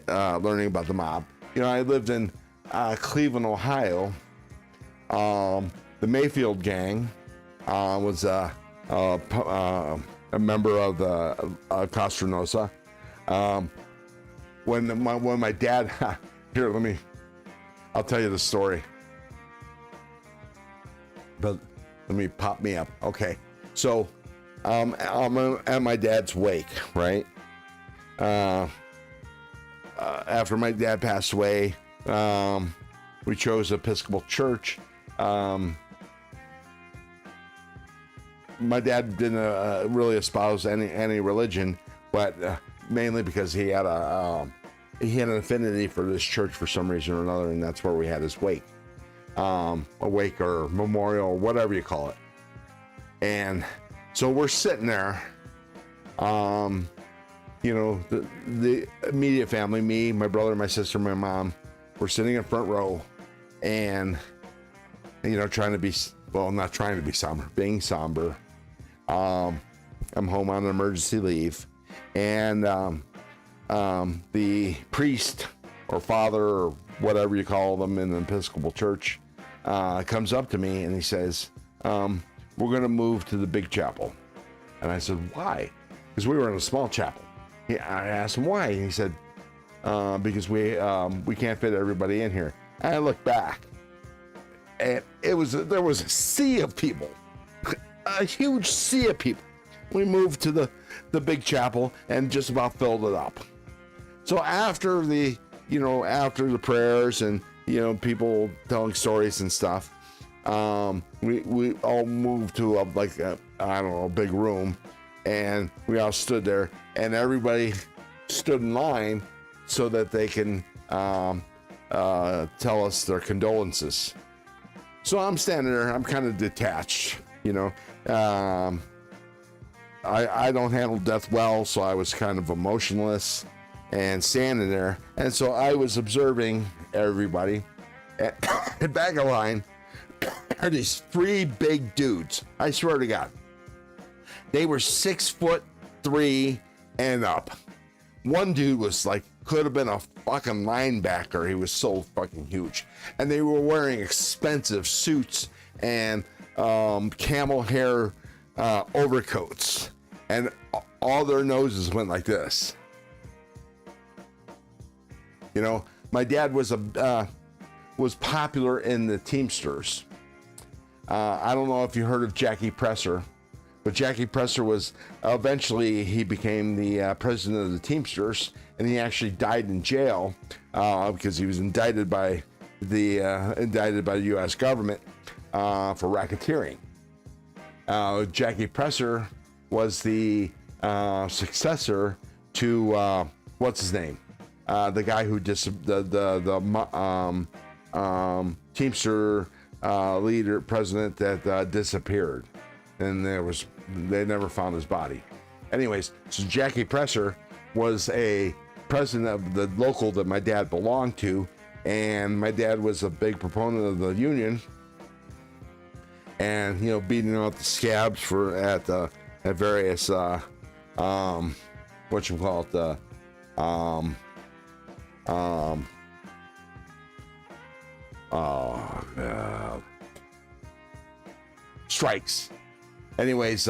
learning about the mob. You know, I lived in Cleveland, Ohio. The Mayfield gang was a member of the Costa Nostra. When my dad, here, I'll tell you the story. But let me pop me up. Okay, so I'm at my dad's wake, right? After my dad passed away, we chose Episcopal Church. My dad didn't really espouse any religion, but mainly because he had an affinity for this church for some reason or another, and that's where we had his wake. A wake or memorial or whatever you call it. And so we're sitting there, you know, the immediate family, me, my brother, my sister, my mom, we're sitting in front row, and, you know, trying to be, well, not trying to be somber, being somber. I'm home on emergency leave, and the priest or father or whatever you call them in the Episcopal Church comes up to me and he says, we're going to move to the big chapel. And I said, why? Because we were in a small chapel. I asked him why, and he said, because we can't fit everybody in here. And I looked back, and there was a sea of people, a huge sea of people. We moved to the big chapel and just about filled it up. So after the prayers and, you know, people telling stories and stuff, we all moved to a big room, and we all stood there, and everybody stood in line so that they can tell us their condolences. So I'm standing there, I'm kind of detached, you know. I don't handle death well, so I was kind of emotionless and standing there. And so I was observing everybody. And back of line are these 3 big dudes. I swear to God. They were 6'3" and up. One dude was like, could have been a fucking linebacker. He was so fucking huge. And they were wearing expensive suits and camel hair overcoats. And all their noses went like this. You know, my dad was popular in the Teamsters. I don't know if you heard of Jackie Presser, but Jackie Presser was eventually he became the president of the Teamsters, and he actually died in jail because he was indicted by the U.S. government for racketeering. Jackie Presser was the successor to what's his name, the guy who Teamster leader president that disappeared, and they never found his body. Anyways, so Jackie Presser was a president of the local that my dad belonged to, and my dad was a big proponent of the union, and beating out the scabs at various strikes. Anyways,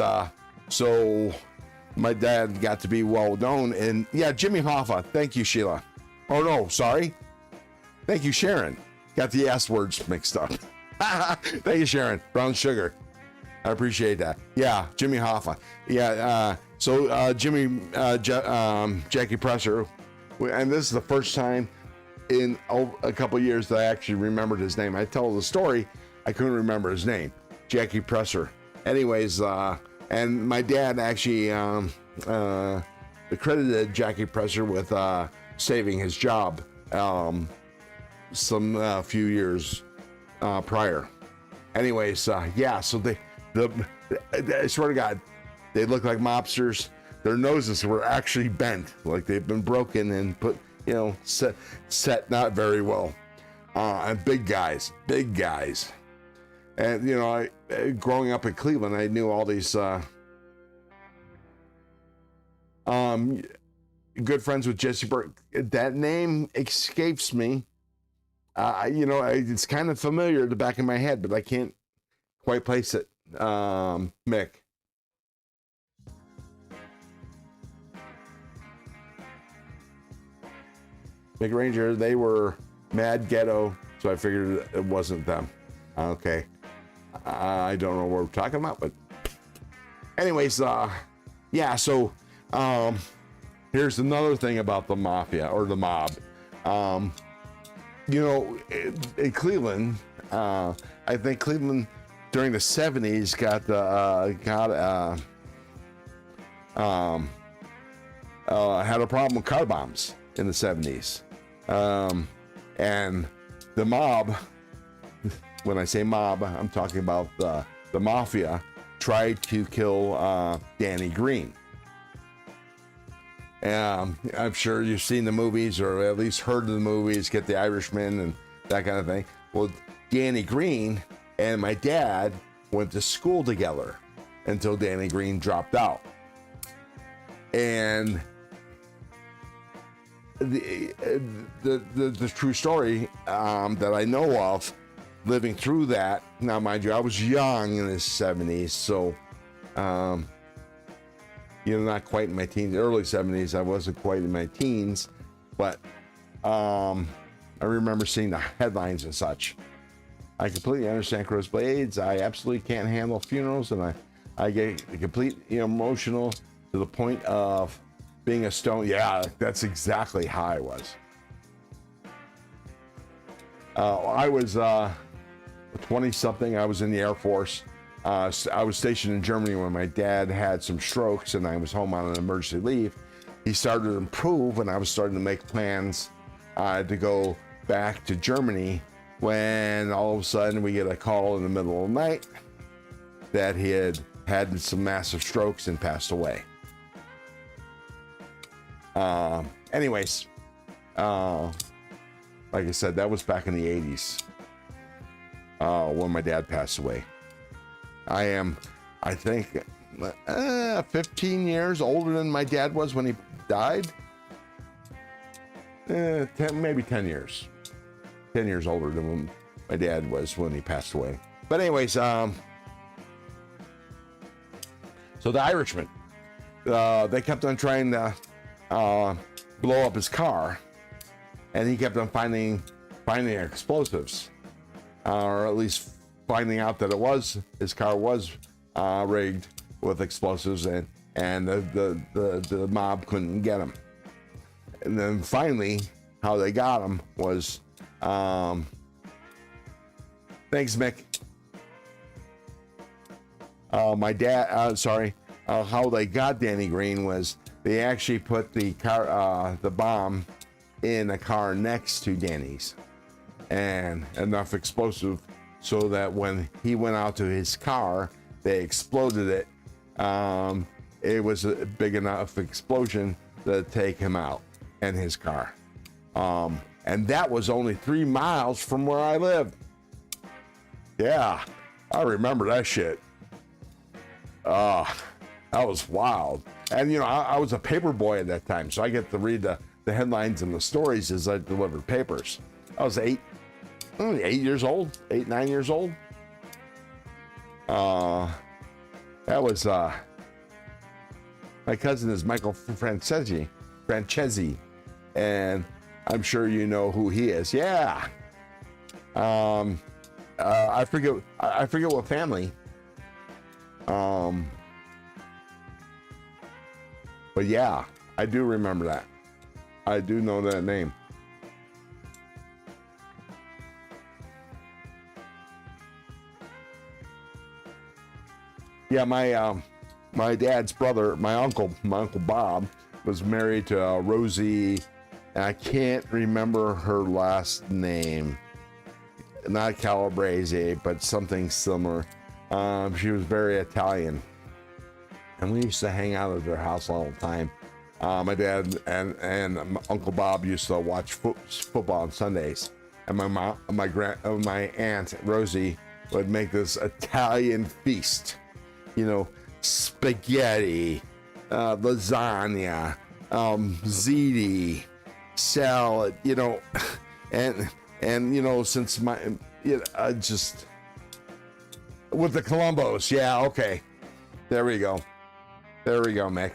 so my dad got to be well known, and Jimmy Hoffa. Thank you, Sheila. Oh no, sorry. Thank you, Sharon. Got the S words mixed up. Thank you, Sharon. Brown sugar. I appreciate that. Yeah, Jimmy Hoffa. Jackie Presser, and this is the first time in a couple of years that I actually remembered his name. I tell the story, I couldn't remember his name. Jackie Presser. Anyways, and my dad actually credited Jackie Presser with saving his job some few years prior. Anyways, so I swear to God, they look like mobsters. Their noses were actually bent, like they've been broken and put, set not very well. And big guys. And, I growing up in Cleveland, I knew all these good friends with Jesse Burke. That name escapes me. It's kind of familiar at the back of my head, but I can't quite place it. Mick. Mick Ranger, they were mad ghetto, so I figured it wasn't them. Okay. I don't know what we're talking about, but anyways, so here's another thing about the mafia or the mob. In Cleveland, I think Cleveland during the 70s had a problem with car bombs in the 70s. And the mob, when I say mob, I'm talking about the mafia, tried to kill Danny Green. I'm sure you've seen the movies, or at least heard of the movies, Get the Irishman and that kind of thing. Well, Danny Green and my dad went to school together until Danny Green dropped out. And the true story that I know of, living through that, now mind you, I was young in the 70s, so not quite in my teens, early 70s, I wasn't quite in my teens, but I remember seeing the headlines and such. I completely understand crowsblades. I absolutely can't handle funerals, and I get completely emotional to the point of being a stone. Yeah, that's exactly how I was. I was 20-something. I was in the Air Force. I was stationed in Germany when my dad had some strokes, and I was home on an emergency leave. He started to improve, and I was starting to make plans to go back to Germany, when all of a sudden we get a call in the middle of the night that he had some massive strokes and passed away. Anyways, like I said, that was back in the 80s when my dad passed away. I think 15 years older than my dad was when he died. Maybe 10 years. 10 years older than when my dad was when he passed away. But anyways, so The Irishman. they kept on trying to blow up his car, and he kept on finding explosives, or at least finding out that his car was rigged with explosives, and the mob couldn't get him. And then finally, how they got him was, thanks, Mick. How they got Danny Green was they actually put the bomb in a car next to Danny's, and enough explosive so that when he went out to his car, they exploded it. It was a big enough explosion to take him out and his car. And that was only 3 miles from where I lived. Yeah, I remember that shit. That was wild. And you know, I was a paper boy at that time, so I get to read the headlines and the stories as I delivered papers. I was 8 years old, 9 years old. That was my cousin is Michael Francesi, and I'm sure you know who he is. Yeah. I forget what family. But yeah, I do remember that. I do know that name. Yeah, my dad's brother, my uncle Bob, was married to Rosie, and I can't remember her last name. Not Calabrese, but something similar. She was very Italian, and we used to hang out at their house all the time. My dad and Uncle Bob used to watch football on Sundays, and my aunt Rosie would make this Italian feast. You know, spaghetti, lasagna, ziti, salad. You know, and you know, since just with the Colombos, yeah, okay, there we go, Mick.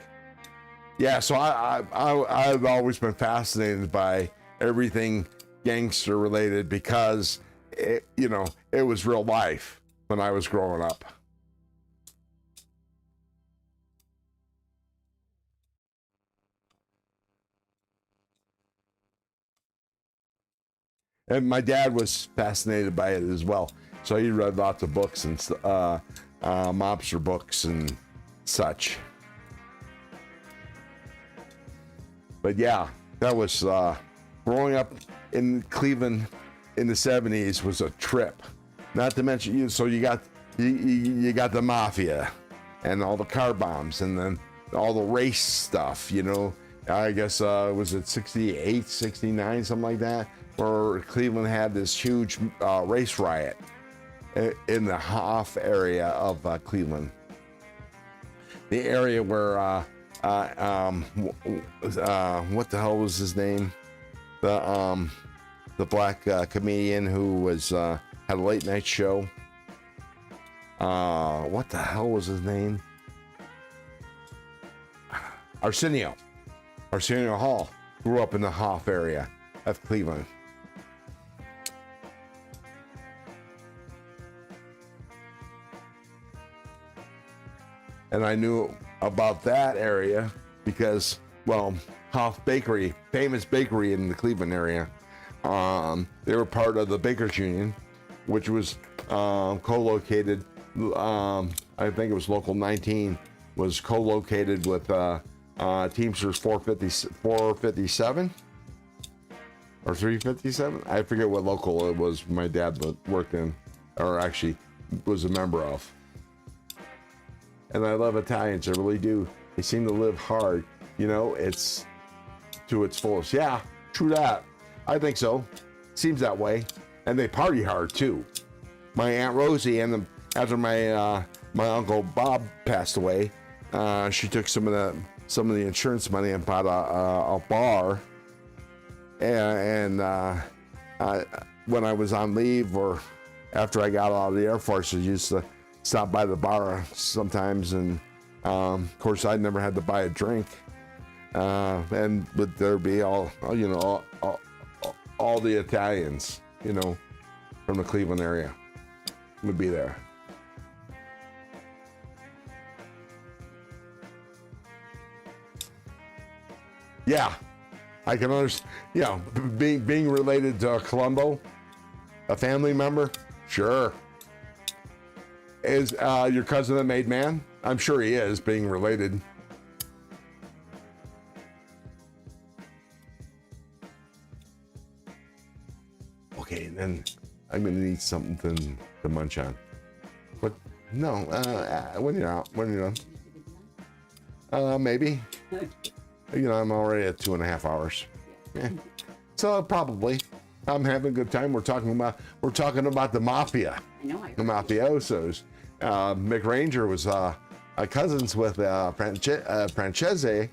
Yeah, so I've always been fascinated by everything gangster related because it was real life when I was growing up. And my dad was fascinated by it as well. So he read lots of books and mobster books and such. But yeah, that was growing up in Cleveland in the 70s was a trip. Not to mention you got the mafia and all the car bombs and then all the race stuff, you know. I guess was it 68, 69, something like that, where Cleveland had this huge race riot in the Hoff area of Cleveland. The area where what the hell was his name? The black comedian who was had a late night show. What the hell was his name? Arsenio Hall grew up in the Hoff area of Cleveland. And I knew about that area because, well, Hoff Bakery, famous bakery in the Cleveland area, they were part of the Bakers Union, which was co-located, I think it was Local 19, was co-located with Teamsters 457 or 357. I forget what local it was my dad worked in, or actually was a member of. And I love Italians, I really do. They seem to live hard, you know, it's to its fullest. Yeah, true that. I think so. Seems that way. And they party hard too. My Aunt Rosie, after my Uncle Bob passed away, she took some of the insurance money and bought a bar. And when I was on leave or after I got out of the Air Force, I used to stop by the bar sometimes and Of course, I never had to buy a drink. And would there be all the Italians, from the Cleveland area would be there. Yeah, I can understand. Yeah, being related to Columbo, a family member, sure. Is your cousin a made man? I'm sure he is, being related. Okay, then I'm gonna need something to munch on. But no, when you're out, when you're done, maybe. I'm already at 2.5 hours. Yeah. So probably, I'm having a good time. We're talking about the mafia. I know. The mafiosos. Mick Ranger was cousins with Francese,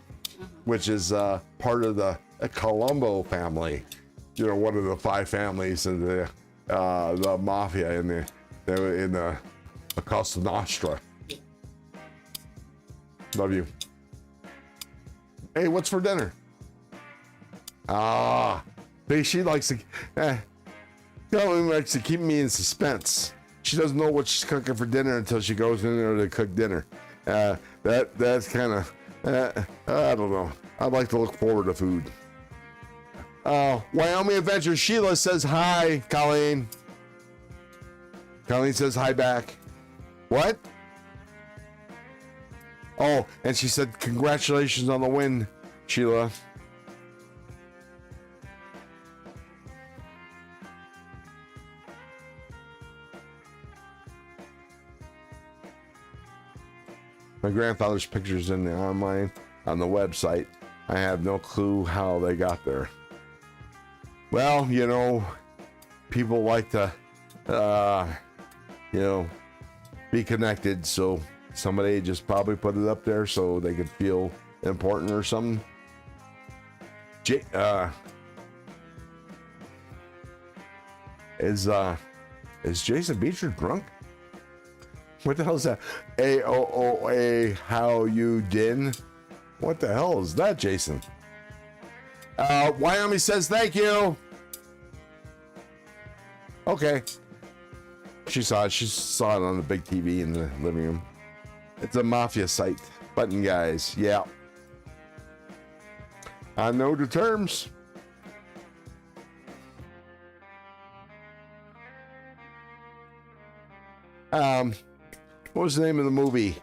which is part of the Colombo family. One of the 5 families of the mafia in the Cosa Nostra. Love you. Hey, what's for dinner? She likes to likes to keep me in suspense. She doesn't know what she's cooking for dinner until she goes in there to cook dinner. That's kind of I don't know. I like to look forward to food. Wyoming Adventure Sheila says hi, Colleen. Colleen says hi back. What? Oh, and she said congratulations on the win, Sheila. My grandfather's pictures in the online on the website. I have no clue how they got there. Well, people like to, be connected, so somebody just probably put it up there so they could feel important or something. Is Jason Beecher drunk? What the hell is that? AOOA, how you din? What the hell is that, Jason? Wyoming says thank you. Okay. She saw it on the big TV in the living room. It's a mafia site. Button guys, yeah. I know the terms. What was the name of the movie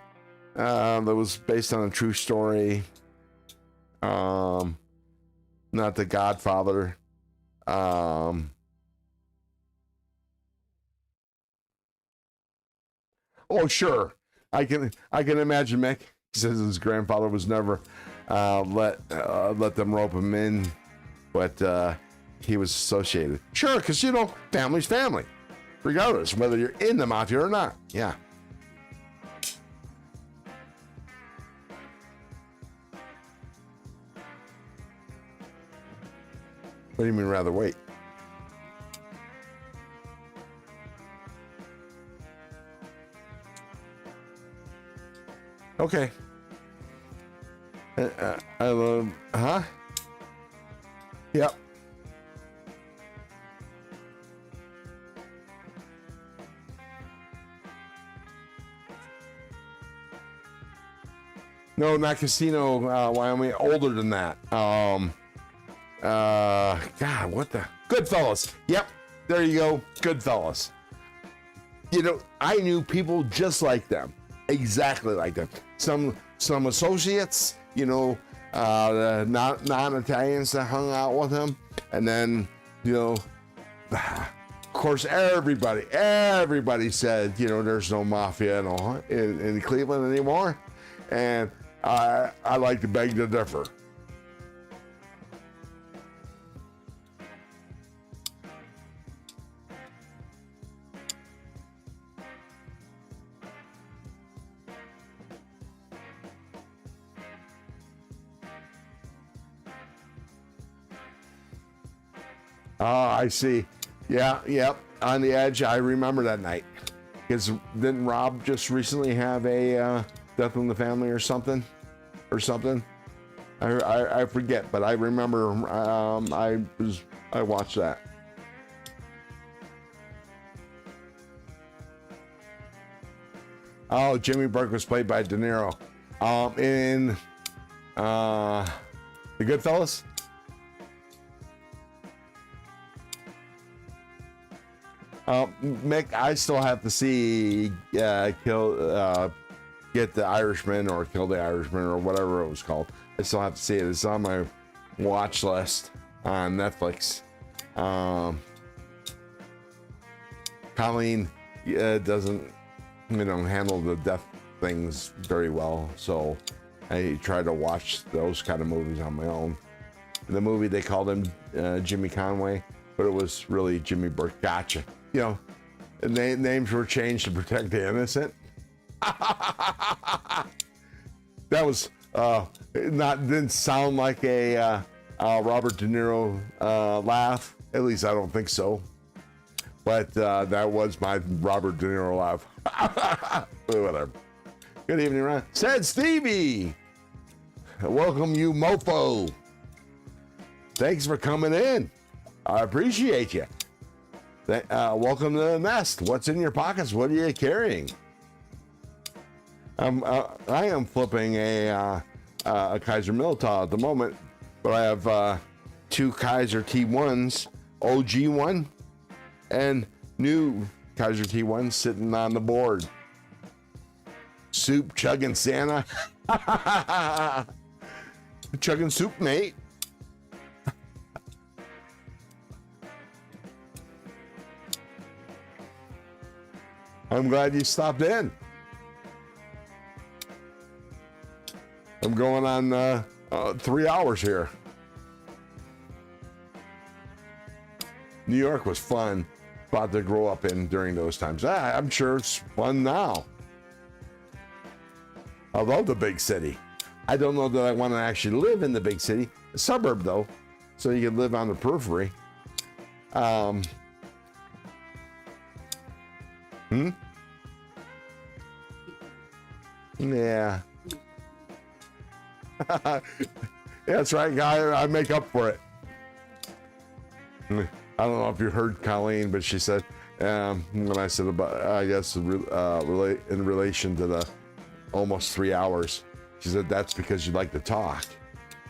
that was based on a true story? Not The Godfather. Oh, sure. I can imagine Mick says his grandfather was never let them rope him in, but he was associated. Sure, because family's family, regardless whether you're in the mafia or not. Yeah. What do you mean rather wait? Okay. Huh? Yep. No, not Casino, Wyoming. Older than that. God, what the? Goodfellas. Yep. There you go. Goodfellas. I knew people just like them. Exactly like them. Some associates, non-Italians that hung out with him, and then, of course, everybody said, there's no mafia in Cleveland anymore, and I like to beg to differ. I see. Yeah, yep. On the Edge, I remember that night. Because didn't Rob just recently have a Death in the Family or something. I forget, but I remember I watched that. Oh, Jimmy Burke was played by De Niro in The Goodfellas. Mick, I still have to see Get the Irishman or Kill the Irishman or whatever it was called. I still have to see it. It's on my watch list on Netflix. Colleen doesn't, handle the death things very well, so I try to watch those kind of movies on my own. In the movie, they called him Jimmy Conway, but it was really Jimmy Burke. Gotcha. Names were changed to protect the innocent. That was didn't sound like a Robert De Niro laugh. At least I don't think so. But that was my Robert De Niro laugh. Whatever. Good evening, Ron. Said Stevie. Welcome, you mofo. Thanks for coming in. I appreciate you. Welcome to the nest. What's in your pockets? What are you carrying? I am flipping a Kaiser Militao at the moment, but I have two Kaiser T1s, OG one, and new Kaiser T1 sitting on the board. Soup chugging Santa. Chugging soup, mate. I'm glad you stopped in. I'm going on 3 hours here. New York was fun. About to grow up in during those times. I'm sure it's fun now. I love the big city. I don't know that I want to actually live in the big city. A suburb though, so you can live on the periphery. Yeah. That's right, guy. I make up for it. I don't know if you heard Colleen, but she said when I said about, I guess, in relation to the almost 3 hours, she said that's because you like to talk,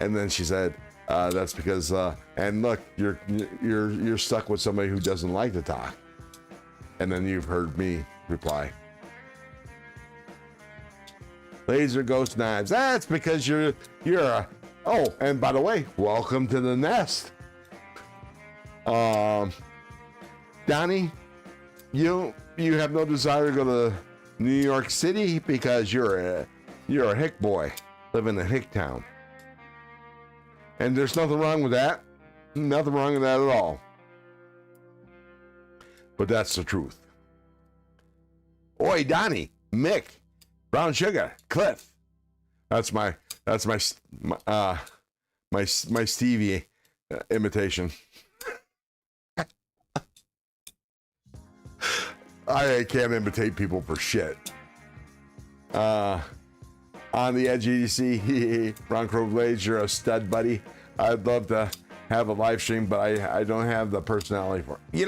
and then she said that's because and look, you're stuck with somebody who doesn't like to talk, and then you've heard me reply. Laser ghost knives. That's because you're a. Oh, and by the way, welcome to the nest. Donnie, you have no desire to go to New York City because you're a hick boy, live in a hick town, and there's nothing wrong with that. Nothing wrong with that at all. But that's the truth. Oi, Donnie, Mick, Brown Sugar, Cliff. That's my Stevie imitation. I can't imitate people for shit. On the edge EDC, Ron Crowsblades, you're a stud, buddy. I'd love to have a live stream, but I don't have the personality for it. You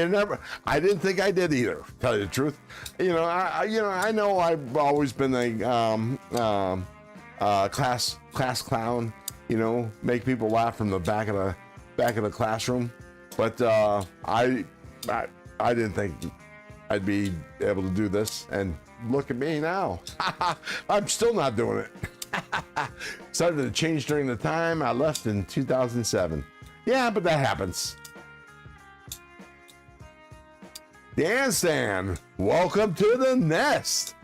never. I didn't think I did either. To tell you the truth, I know I've always been a class clown. Make people laugh from the back of the classroom, but I didn't think I'd be able to do this, and look at me now. I'm still not doing it. Started to change during the time I left in 2007. Yeah, but that happens. Dan Stan, welcome to the nest.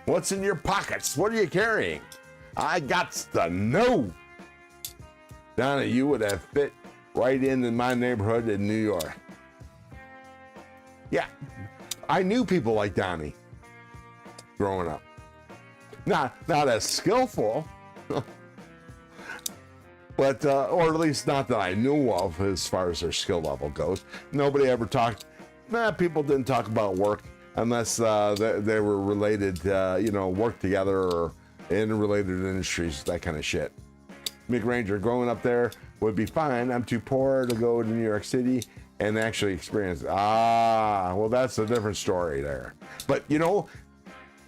What's in your pockets? What are you carrying? I got to know. Donna, you would have fit right in my neighborhood in New York. Yeah, I knew people like Donnie growing up. Not as skillful, but or at least not that I knew of as far as their skill level goes. Nobody ever talked. People didn't talk about work. unless they were related, you know, work together or in related industries, that kind of shit. Mick Ranger, growing up there would be fine. I'm too poor to go to New York City and actually experience. Well, that's a different story there. But you know,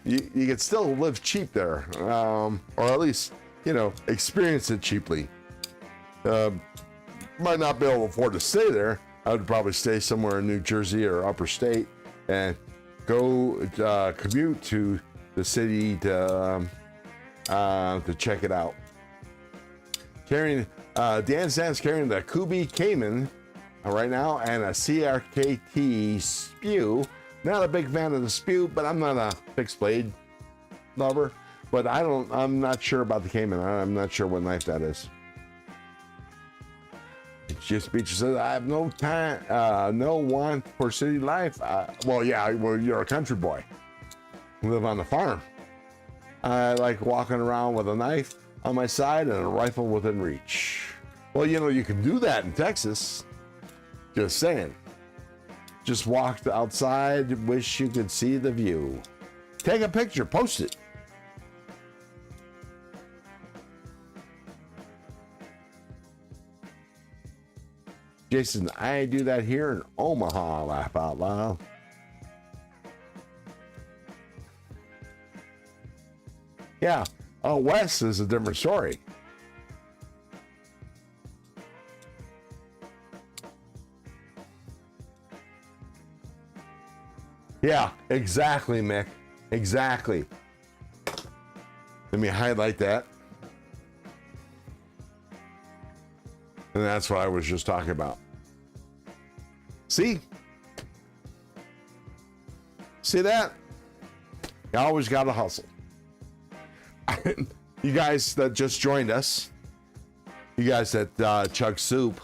you could still live cheap there, or at least, you know, experience it cheaply. Might not be able to afford to stay there. I would probably stay somewhere in New Jersey or upper state and go commute to the city to check it out. Dan Sam's carrying the Kubi Cayman right now and a CRKT Spew. Not a big fan of the Spew, but I'm not a fixed blade lover. But I'm not sure about the Cayman. I'm not sure what knife that is. Just Beach says, I have no time, no want for city life. Well, yeah, well, you're a country boy. You live on the farm. I like walking around with a knife on my side and a rifle within reach. Well, you know, you can do that in Texas. Just saying. Just walk outside, wish you could see the view. Take a picture, post it. Jason, I do that here in Omaha, laugh out loud. Yeah, West is a different story. Yeah, exactly, Mick. Exactly. Let me highlight that. And that's what I was just talking about. See? See that? You always got to hustle. You guys that just joined us, you guys that chug soup,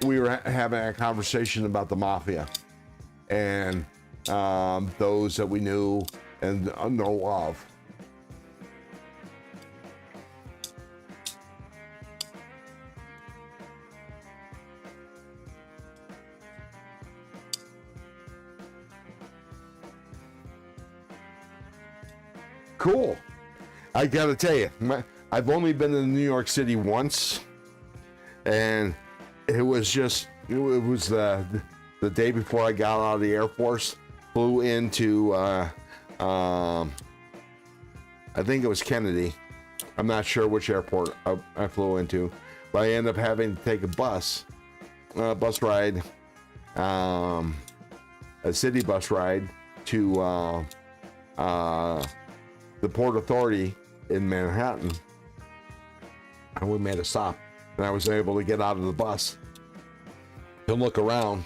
we were having a conversation about the mafia and those that we knew and know of. Cool. I gotta tell you, I've only been to New York City once, and it was the day before I got out of the Air Force. Flew into I think it was Kennedy. I'm not sure which airport I flew into, but I ended up having to take a bus ride, a city bus ride to the Port Authority in Manhattan, and we made a stop, and I was able to get out of the bus to look around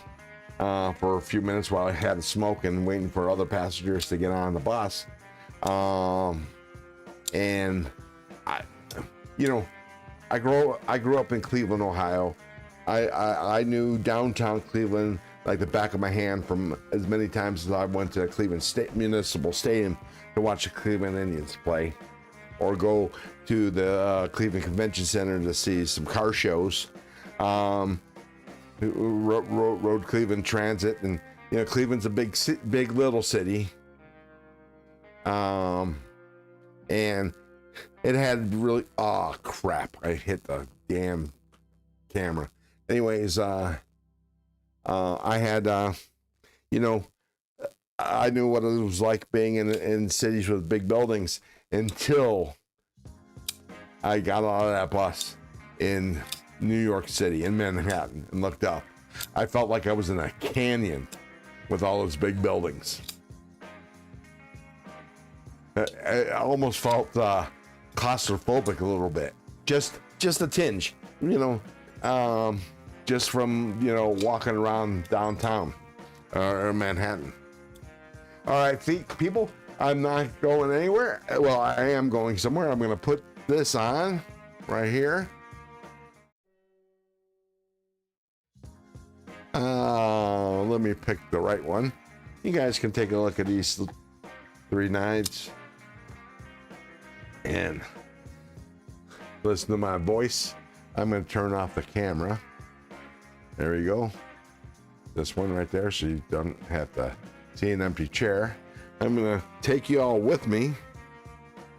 for a few minutes while I had a smoke and waiting for other passengers to get on the bus. And I grew up in Cleveland, Ohio. I knew downtown Cleveland like the back of my hand from as many times as I went to Cleveland State Municipal Stadium to watch the Cleveland Indians play, or go to the Cleveland Convention Center to see some car shows. Rode Cleveland Transit, and you know, Cleveland's a big little city, and it had really, oh crap, I hit the damn camera. Anyways, I had you know, I knew what it was like being in cities with big buildings until I got out of that bus in New York City, in Manhattan, and looked up. I felt like I was in a canyon with all those big buildings. I almost felt claustrophobic a little bit, just a tinge, you know, just from, you know, walking around downtown or Manhattan. All right, people, I'm not going anywhere. Well, I am going somewhere. I'm going to put this on right here. Let me pick the right one. You guys can take a look at these 3 knives and listen to my voice. I'm going to turn off the camera. There you go. This one right there, so you don't have to See an empty chair. I'm gonna take you all with me.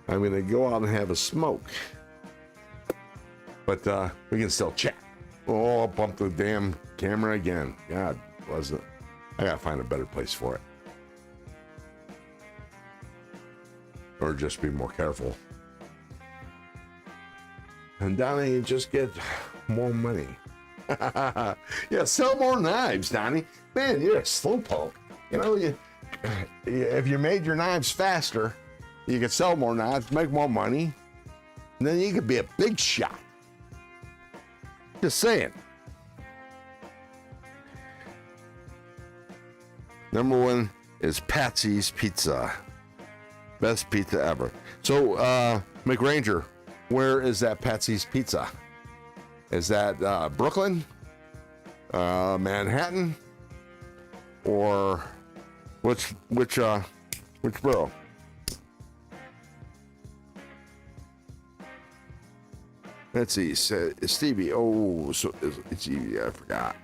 I'm gonna go out and have a smoke. But we can still chat. Oh, I'll bump the damn camera again. God bless it. I gotta find a better place for it. Or just be more careful. And Donnie, just get more money. Yeah, sell more knives, Donnie. Man, you're a slowpoke. You know, if you made your knives faster, you could sell more knives, make more money, and then you could be a big shot. Just saying. Number one is Patsy's Pizza. Best pizza ever. So, McRanger, where is that Patsy's Pizza? Is that Brooklyn, Manhattan, or which borough? Let's see, Stevie. Oh, so it's Stevie. I forgot.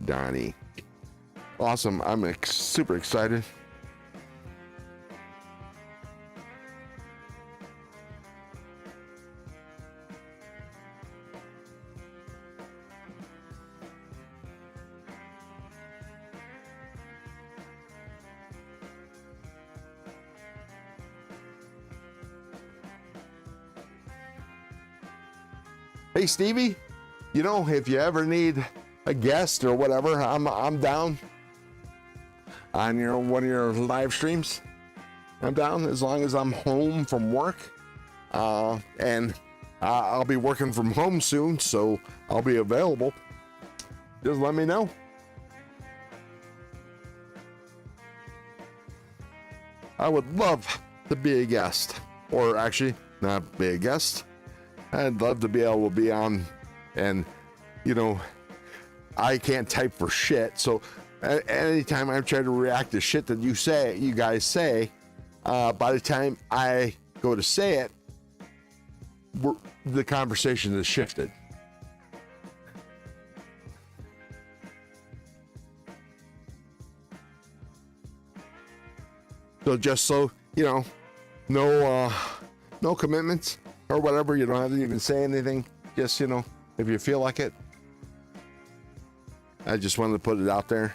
Donnie. Awesome. I'm super excited. Hey Stevie, you know, if you ever need a guest or whatever, I'm down on one of your live streams. I'm down as long as I'm home from work, and I'll be working from home soon, so I'll be available. Just let me know. I would love to be a guest, or actually not be a guest. I'd love to be able to be on, and you know, I can't type for shit. So anytime I try to react to shit that you guys say, by the time I go to say it, the conversation has shifted. So just so you know, no commitments or whatever. You don't have to even say anything. Just, you know, if you feel like it. I just wanted to put it out there.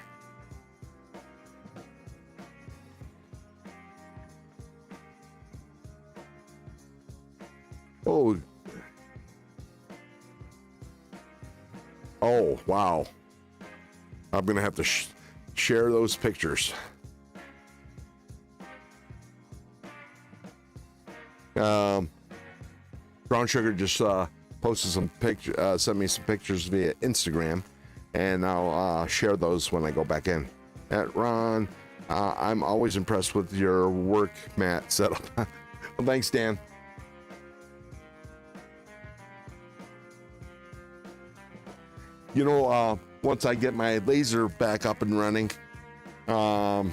Oh, wow. I'm going to have to share those pictures. Brown Sugar just posted some pictures, sent me some pictures via Instagram, and I'll share those when I go back in. At Ron, I'm always impressed with your work mat setup. Well, thanks, Dan. You know, once I get my laser back up and running, to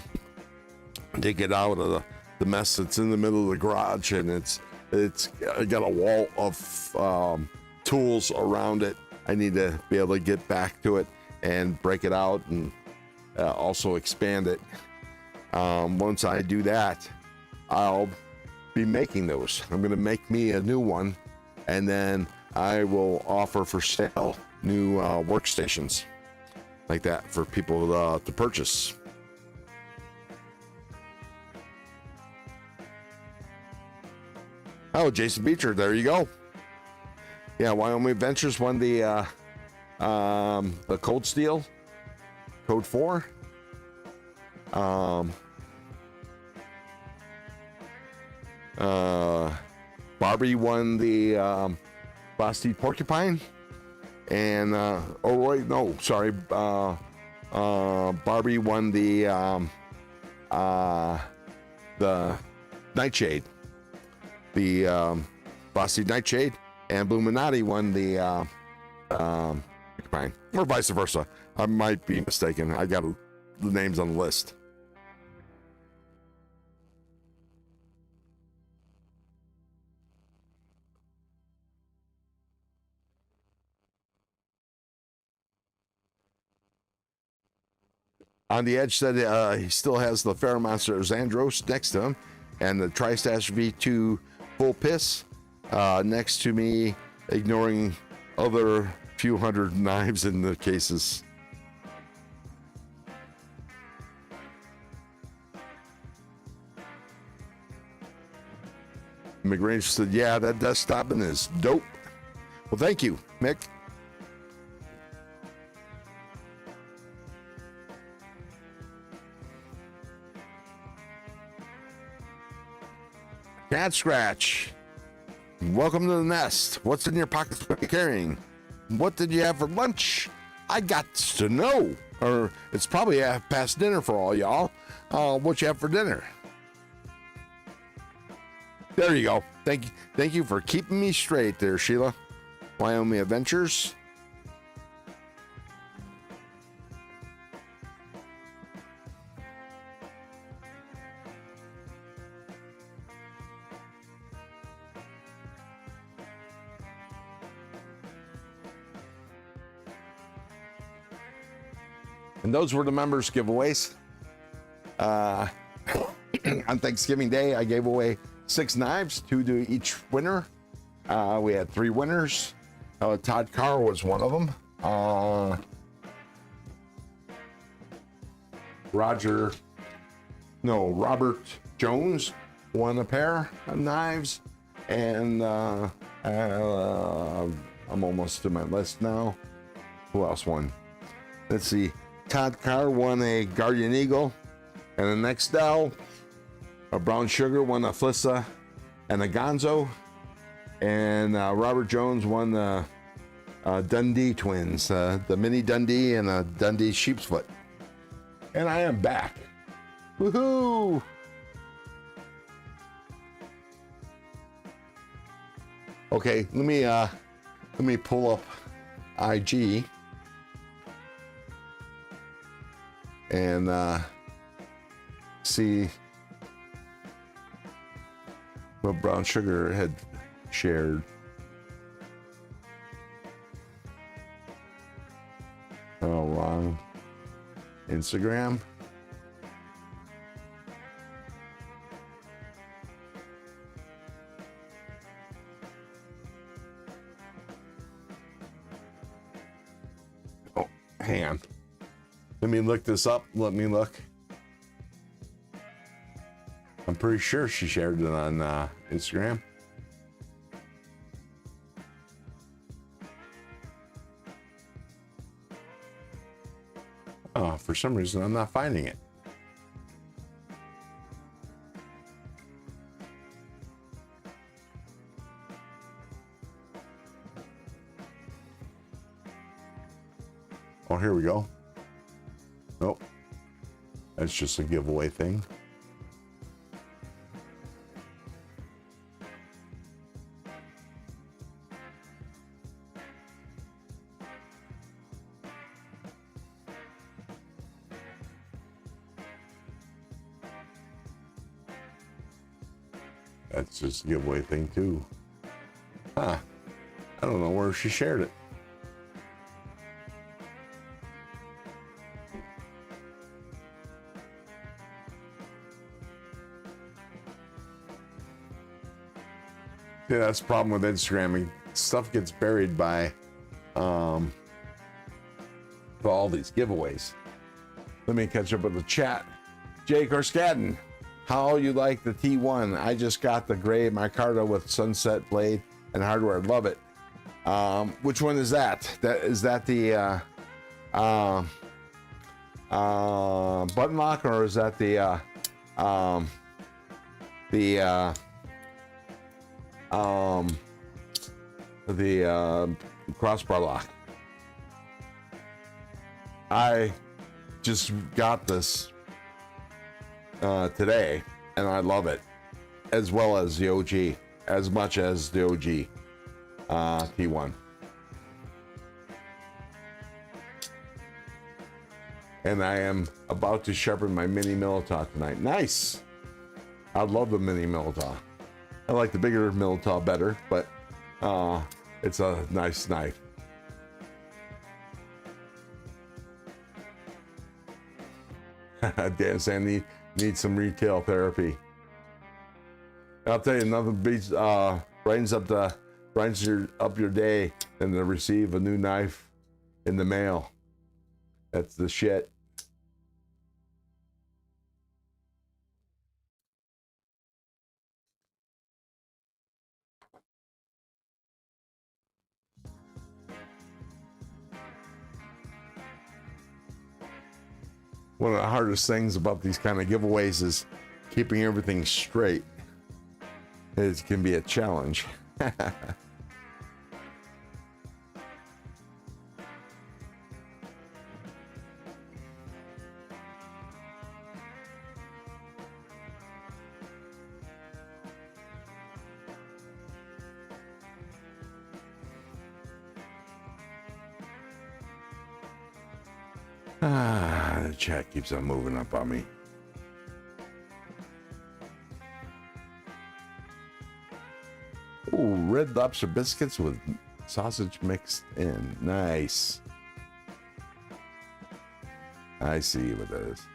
get out of the mess that's in the middle of the garage, and it's got a wall of tools around it. I need to be able to get back to it and break it out, and also expand it. Once I do that, I'll be making those. I'm going to make me a new one, and then I will offer for sale new workstations like that for people to purchase. Oh, Jason Beecher, there you go. Yeah, Wyoming Ventures won the Cold Steel, Code 4. Barbie won the Basti Porcupine, and Barbie won the Nightshade, the Basti Nightshade, and Bluminati won the Porcupine, or vice versa. I might be mistaken. I got the names on the list. On the edge said he still has the Ferromonster Xandros next to him, and the TriStash V2 Full Piss next to me, ignoring other few hundred knives in the cases. McGrange said, yeah, that desktoping is dope. Well, thank you, Mick. Cat Scratch, welcome to the nest. What's in your pockets? What are you carrying? What did you have for lunch? I got to know. Or it's probably half past dinner for all y'all. What you have for dinner? There you go. Thank you for keeping me straight there, Sheila. Wyoming Adventures. And those were the members giveaways. On Thanksgiving Day, I gave away 6 knives, 2 to each winner. We had 3 winners. Todd Carr was one of them. Robert Jones won a pair of knives. And I'm almost to my list now. Who else won? Let's see. Todd Carr won a Guardian Eagle and a Nextel. A Brown Sugar won a Flissa and a Gonzo. And Robert Jones won the Dundee twins, the Mini Dundee and a Dundee Sheep's Foot. And I am back. Woohoo! Okay, let me pull up IG and see what Brown Sugar had shared. Oh, wrong. Instagram. Oh, hang on. Let me look this up. Let me look. I'm pretty sure she shared it on Instagram. Oh, for some reason, I'm not finding it. Oh, here we go. Nope. That's just a giveaway thing. That's just a giveaway thing too. Huh. I don't know where she shared it. Yeah, that's the problem with Instagram. Stuff gets buried by all these giveaways. Let me catch up with the chat. Jake Orscadden, how you like the T1? I just got the gray micarta with sunset blade and hardware. Love it. Which one is that? Is that the button lock, or is that the crossbar lock? I just got this today, and I love it, as well as the OG, as much as the OG T1. And I am about to sharpen my mini Militaw tonight. Nice. I love the mini Militaw. I like the bigger Militaw better, but it's a nice knife. Dan Sandy needs some retail therapy. I'll tell you, another beats brightens up your day than to receive a new knife in the mail. That's the shit. One of the hardest things about these kind of giveaways is keeping everything straight. It can be a challenge. The chat keeps on moving up on me. Ooh, red lobster biscuits with sausage mixed in. Nice. I see what that is.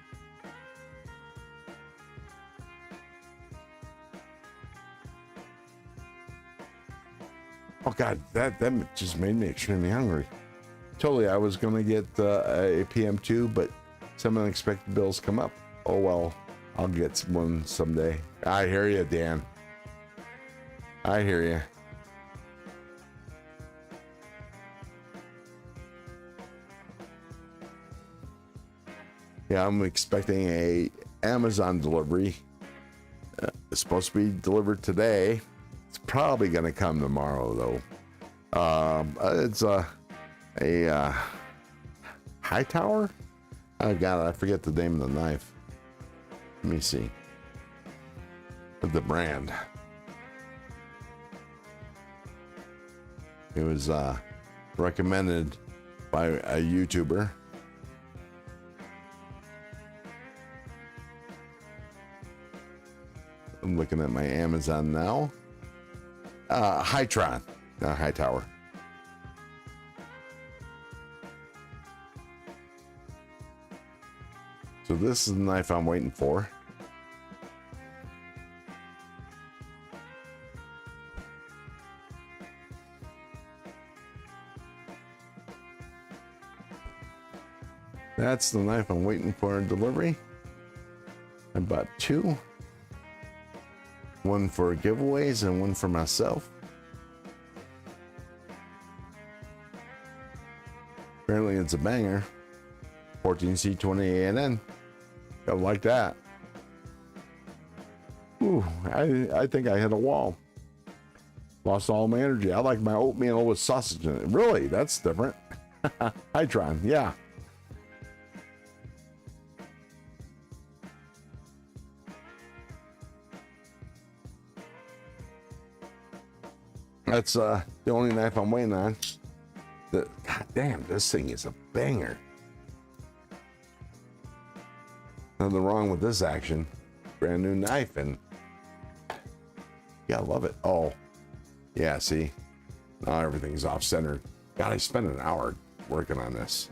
Oh God, that just made me extremely hungry. Totally, I was gonna get a PM2, but some unexpected bills come up. Oh well, I'll get one someday. I hear you, Dan. I hear you. Yeah, I'm expecting a Amazon delivery. It's supposed to be delivered today. It's probably gonna come tomorrow though. It's a high tower. Oh God, I forget the name of the knife. Let me see. The brand. It was recommended by a YouTuber. I'm looking at my Amazon now. Hytron, not high tower. So this is the knife I'm waiting for. That's the knife I'm waiting for in delivery. I bought two. One for giveaways and one for myself. Apparently it's a banger. 14C20ANN. I like that. Ooh, I think I hit a wall. Lost all my energy. I like my oatmeal with sausage in it. Really? That's different. Hytron, yeah. That's the only knife I'm waiting on. God damn, this thing is a banger. Nothing wrong with this action. Brand new knife, and yeah, I love it. Oh, yeah, see? Now everything's off centered. God, I spent an hour working on this.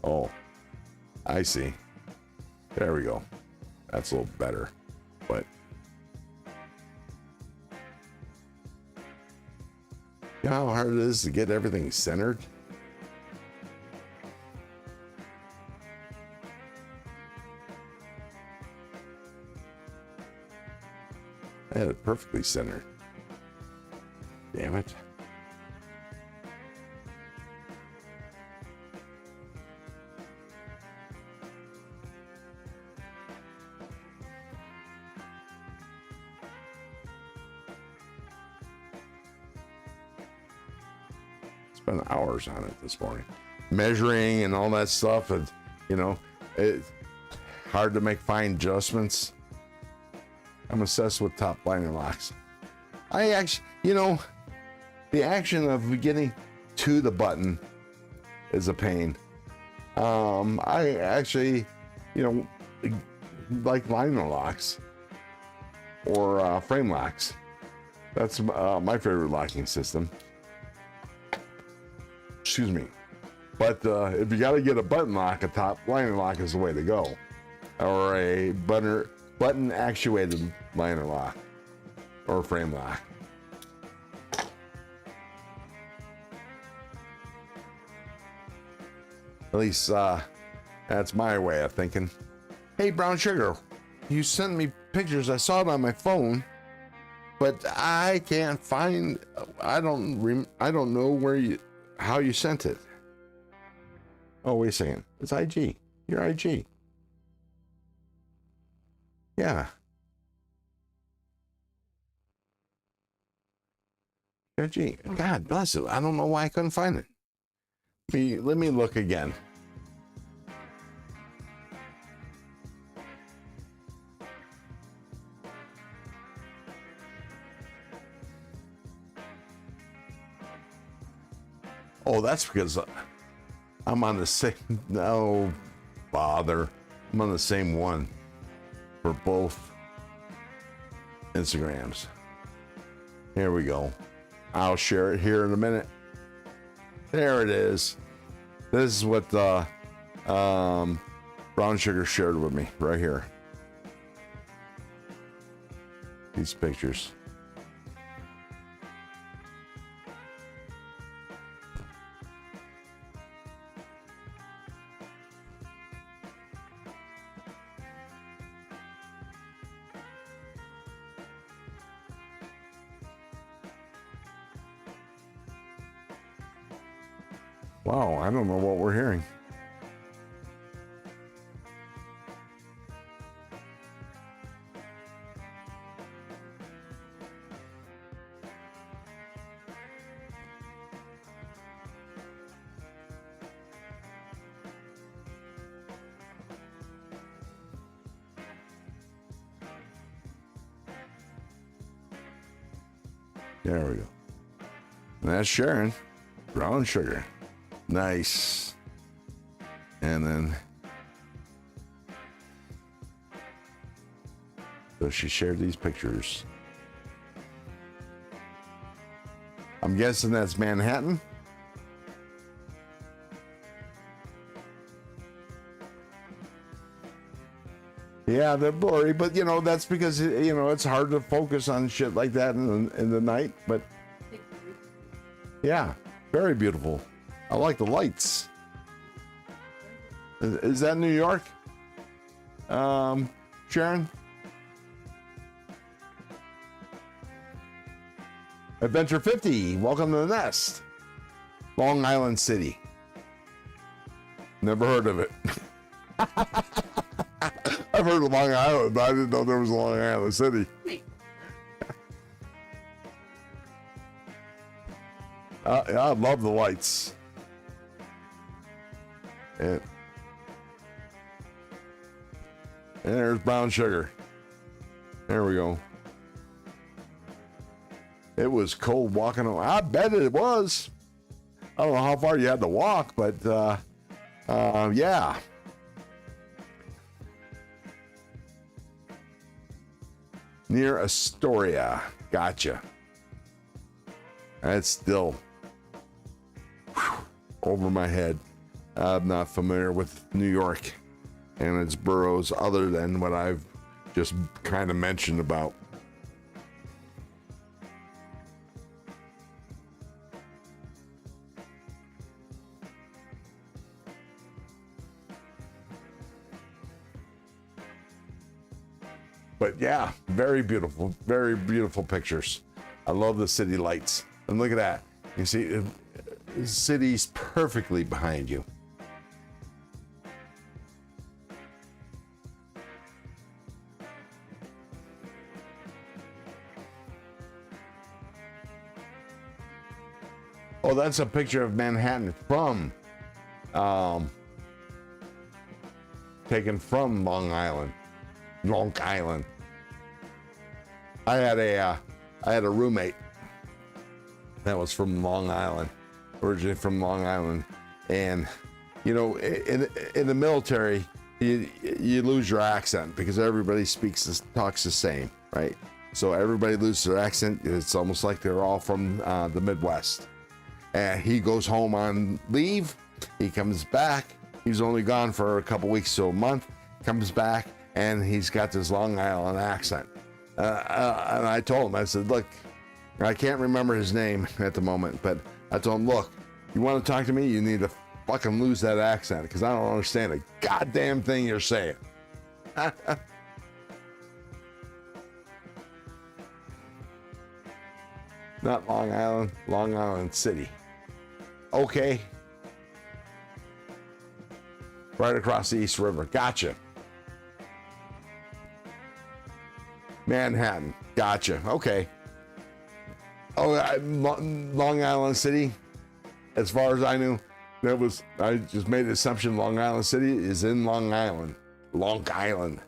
Oh, I see. There we go. That's a little better, but you know how hard it is to get everything centered? I had it perfectly centered. Damn it. Spent hours on it this morning, measuring and all that stuff, and you know, it's hard to make fine adjustments. I'm obsessed with top liner locks. I actually, you know, the action of getting to the button is a pain. I actually, you know, like liner locks or frame locks. That's my favorite locking system. Excuse me. But if you got to get a button lock, a top liner lock is the way to go, or a button actuated liner lock or frame lock. At least that's my way of thinking. Hey, Brown Sugar, you sent me pictures. I saw it on my phone, but I can't find. I don't know how you sent it. Oh, wait a second. It's IG. You're IG. Yeah. IG. God bless it. I don't know why I couldn't find it. Let me look again. Oh, that's because I'm on the same. No bother. I'm on the same one for both Instagrams. Here we go. I'll share it here in a minute. There it is. This is what Brown Sugar shared with me right here. These pictures. Wow, I don't know what we're hearing. There we go. And that's Sharon. Brown Sugar. Nice. And then so she shared these pictures. I'm guessing that's Manhattan. Yeah, they're blurry, but you know that's because you know it's hard to focus on shit like that in the night. But yeah, very beautiful. I like the lights. Is that New York? Sharon? Adventure 50, welcome to the nest. Long Island City. Never heard of it. I've heard of Long Island, but I didn't know there was a Long Island City. I love the lights. And there's Brown Sugar. There we go. It was cold walking around. I bet it was. I don't know how far you had to walk, but yeah. Near Astoria. Gotcha. That's still over my head. I'm not familiar with New York and its boroughs other than what I've just kind of mentioned about. But yeah, very beautiful pictures. I love the city lights. And look at that. You see, the city's perfectly behind you. Oh, that's a picture of Manhattan from, taken from Long Island. Long Island. I had a roommate that was from Long Island, originally from Long Island, and you know, in the military, you lose your accent because everybody talks the same, right? So everybody loses their accent. It's almost like they're all from the Midwest. And he goes home on leave. He comes back. He's only gone for a couple weeks to a month. Comes back, and he's got this Long Island accent. And I told him, I said, look, I can't remember his name at the moment, but I told him, look, you want to talk to me? You need to fucking lose that accent, because I don't understand a goddamn thing you're saying. Not Long Island, Long Island City. Okay. Right across the East River. Gotcha. Manhattan. Gotcha. Okay. Oh, Long Island City. As far as I knew, I just made the assumption Long Island City is in Long Island. Long Island.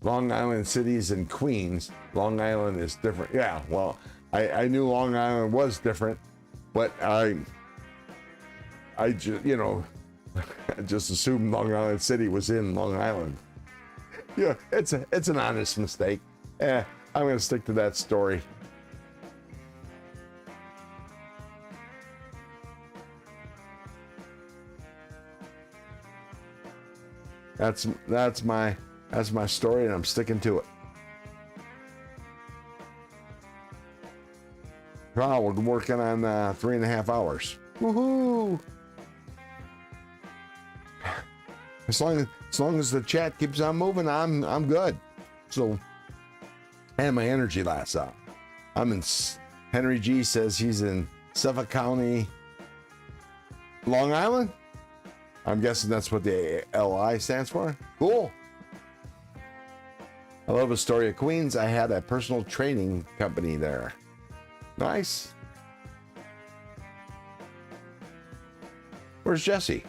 Long Island City is in Queens. Long Island is different. Yeah, well, I knew Long Island was different, but I just, I just assumed Long Island City was in Long Island. Yeah, it's an honest mistake. I'm gonna stick to that story. That's my story, and I'm sticking to it. Wow, we're working on 3.5 hours. Woohoo! As long as the chat keeps on moving, I'm good. So, and my energy lasts out. Henry G says he's in Suffolk County, Long Island. I'm guessing that's what the LI stands for. Cool. I love Astoria, Queens. I had a personal training company there. Nice. Where's Jesse?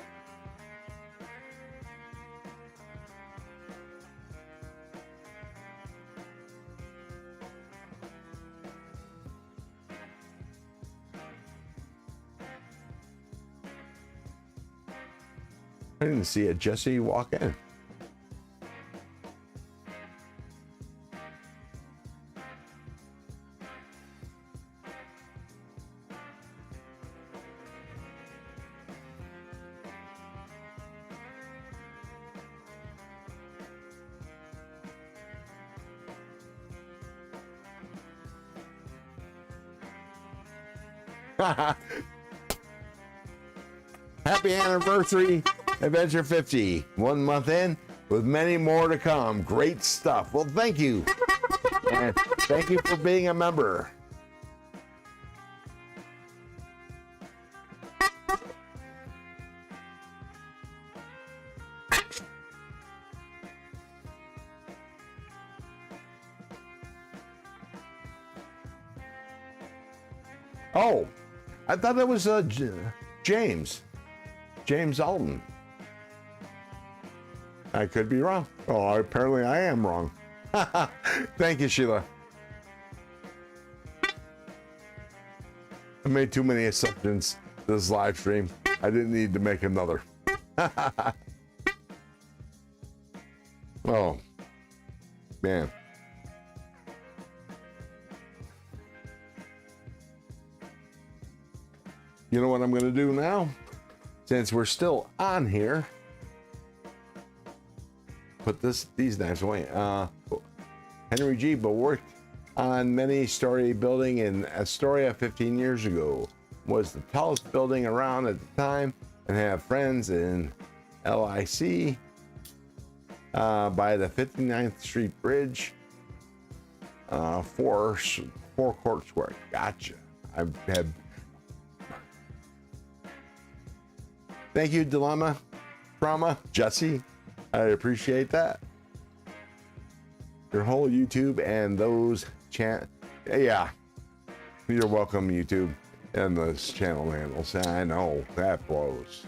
I didn't see a Jesse walk in. Happy anniversary, Adventure 50. 1 month in, with many more to come. Great stuff. Well, thank you. And thank you for being a member. Oh, I thought that was James Alden. I could be wrong. Oh, apparently I am wrong. Thank you, Sheila. I made too many assumptions this live stream. I didn't need to make another. Oh, man. You know what I'm going to do now? Since we're still on here, put these knives away. Henry G. worked on many-story building in Astoria 15 years ago. Was the tallest building around at the time, and had friends in LIC by the 59th Street Bridge. 4 Court Square. Gotcha. I've had. Thank you, Dilemma, Trauma, Jesse. I appreciate that. Your whole YouTube and those yeah. You're welcome, YouTube, and those channel handles. I know that blows.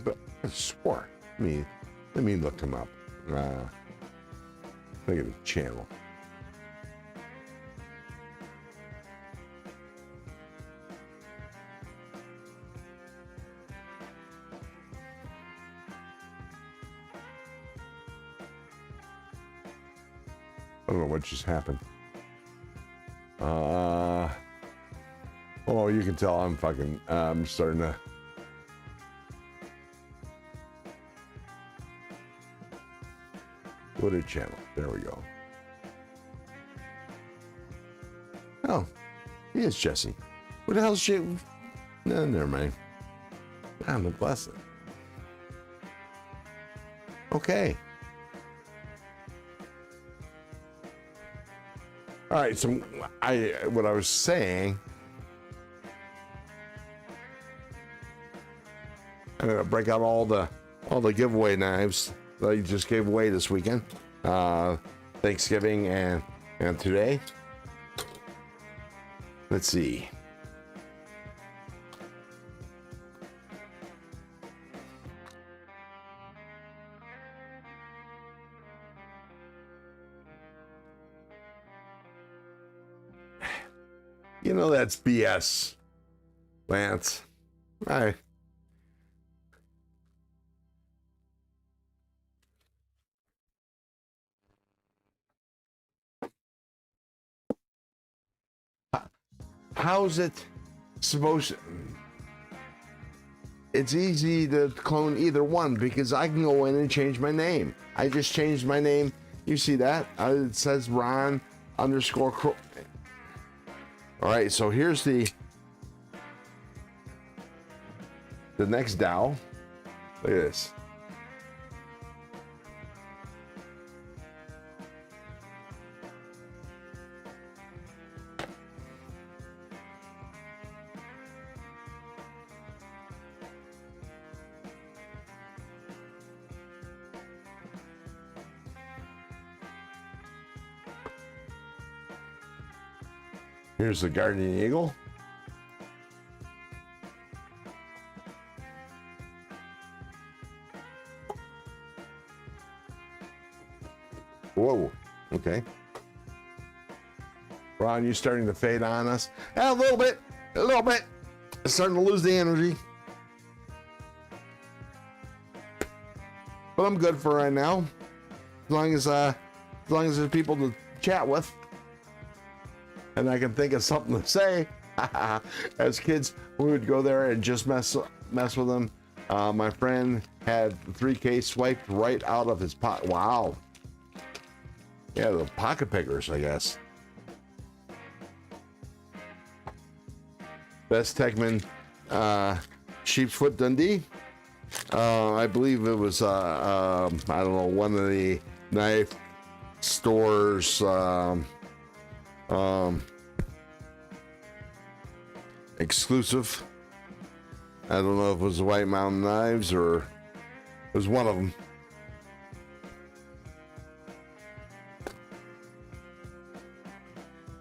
But I swore. Let me look him up. Look at the channel. don't know what just happened. Oh, you can tell I'm fucking, I'm starting to. Go to channel. There we go. Oh, he is Jesse. What the hell's she? No, never mind. I'm a blessing. Okay. All right. So what I was saying. I'm gonna break out all the giveaway knives that I just gave away this weekend, Thanksgiving and today. Let's see. You know that's BS, Lance. Hi. How's it supposed to? It's easy to clone either one because I can go in and change my name. I just changed my name. You see that? It says Ron _ All right, so here's the next dowel. Look at this. Here's the Guardian Eagle. Whoa, okay. Ron, you starting to fade on us? Yeah, a little bit. It's starting to lose the energy. But I'm good for right now. As long as there's people to chat with. And I can think of something to say. As kids, we would go there and just mess with them. My friend had the 3K swiped right out of his pot. Wow. Yeah, the pocket pickers, I guess. Best Techman, Sheep's Foot Dundee. I believe it was, I don't know, one of the knife stores, exclusive. I don't know if it was the White Mountain Knives or it was one of them.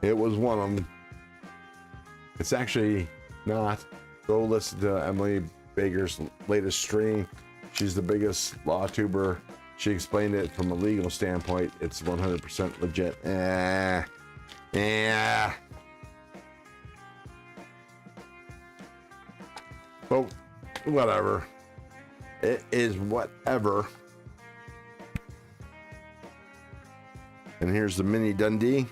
It was one of them. It's actually not. Go listen to Emily Baker's latest stream. She's the biggest law tuber. She explained it from a legal standpoint. It's 100% legit. Yeah. But whatever. It is whatever. And here's the mini Dundee.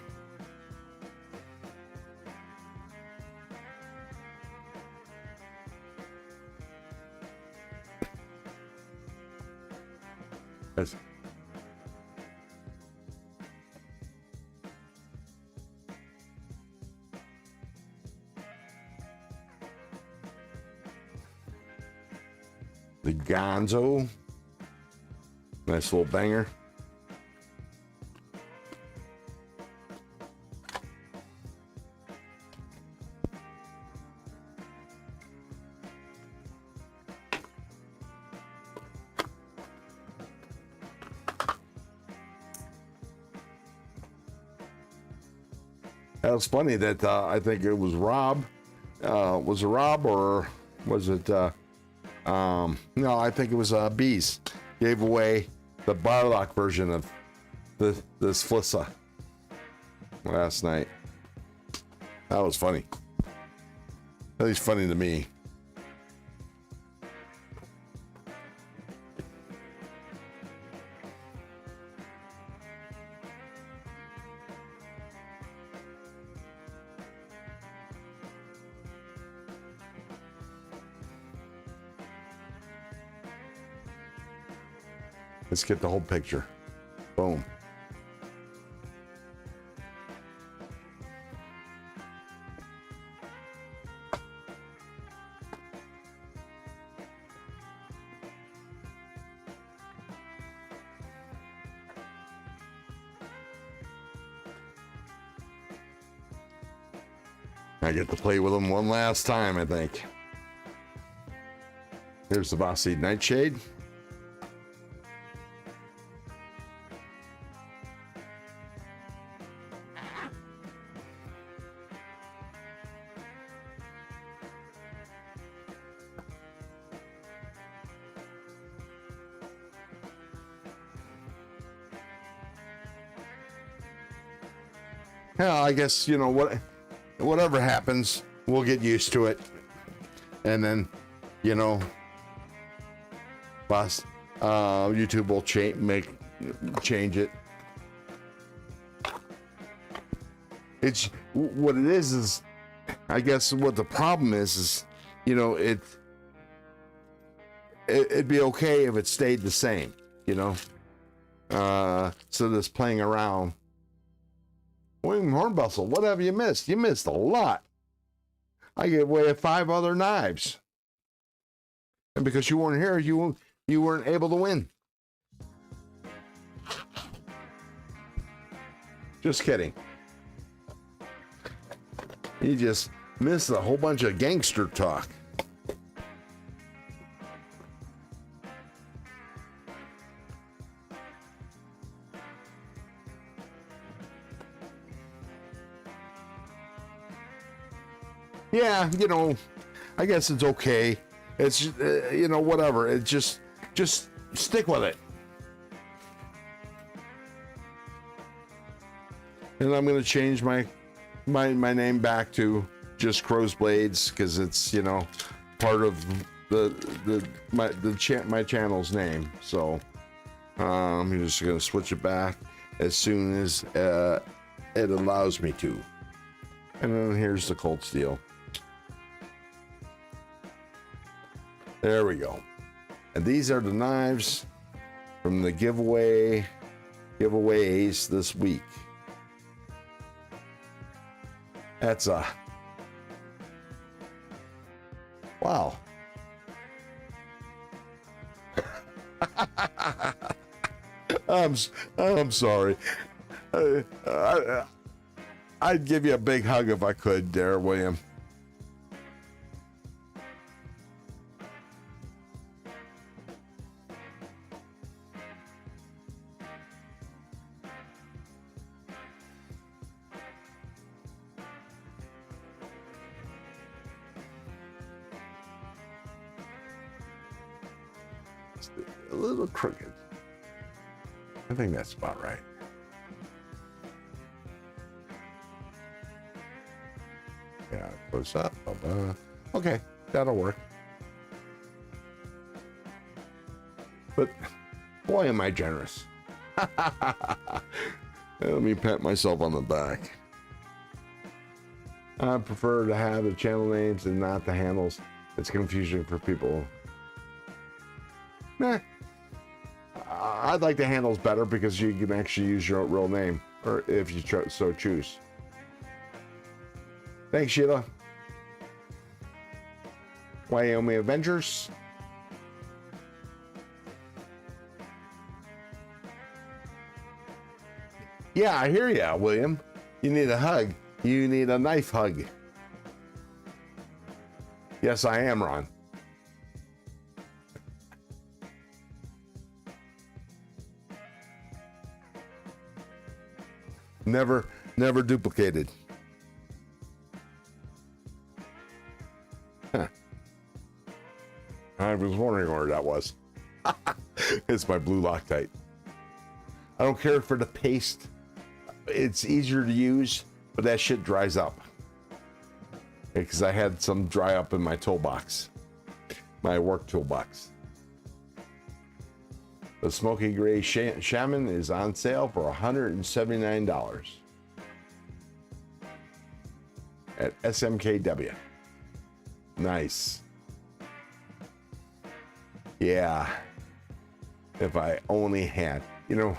That's the Gonzo. Nice little banger. That was funny that I think it was Rob. Was it Rob or was it? No, I think it was Bees. Gave away the Barlock version of this Flissa last night. That was funny. At least funny to me. Let's get the whole picture. Boom. I get to play with them one last time, I think. Here's the Boss Seed Nightshade. Yeah, I guess, you know, whatever happens, we'll get used to it. And then, you know, YouTube will change it. It's what it is I guess what the problem is, you know, it'd be okay if it stayed the same, you know. So this playing around. William Hornbustle, what have you missed? You missed a lot. I gave away 5 other knives. And because you weren't here, you weren't able to win. Just kidding. You just missed a whole bunch of gangster talk. Yeah, you know, I guess it's okay. It's you know, whatever. It just stick with it. And I'm gonna change my name back to just crowsblades because it's, you know, part of my channel's name. So I'm just gonna switch it back as soon as it allows me to. And then here's the cold steel. There we go. And these are the knives from the giveaways this week. That's wow. I'm sorry. I'd give you a big hug if I could there, William. A little crooked. I think that's about right. Yeah, close up. Okay, that'll work. But boy, am I generous. Let me pat myself on the back. I prefer to have the channel names and not the handles. It's confusing for people. Nah. I'd like the handles better because you can actually use your real name, or if you so choose. Thanks, Sheila. Wyoming Avengers. Yeah, I hear ya, William. You need a hug. You need a knife hug. Yes, I am, Ron. Never duplicated. Huh. I was wondering where that was. It's my blue Loctite. I don't care for the paste. It's easier to use, but that shit dries up. Because I had some dry up in my toolbox. My work toolbox. The Smoky Gray Shaman is on sale for $179 at SMKW. Nice. Yeah. if I only had, you know,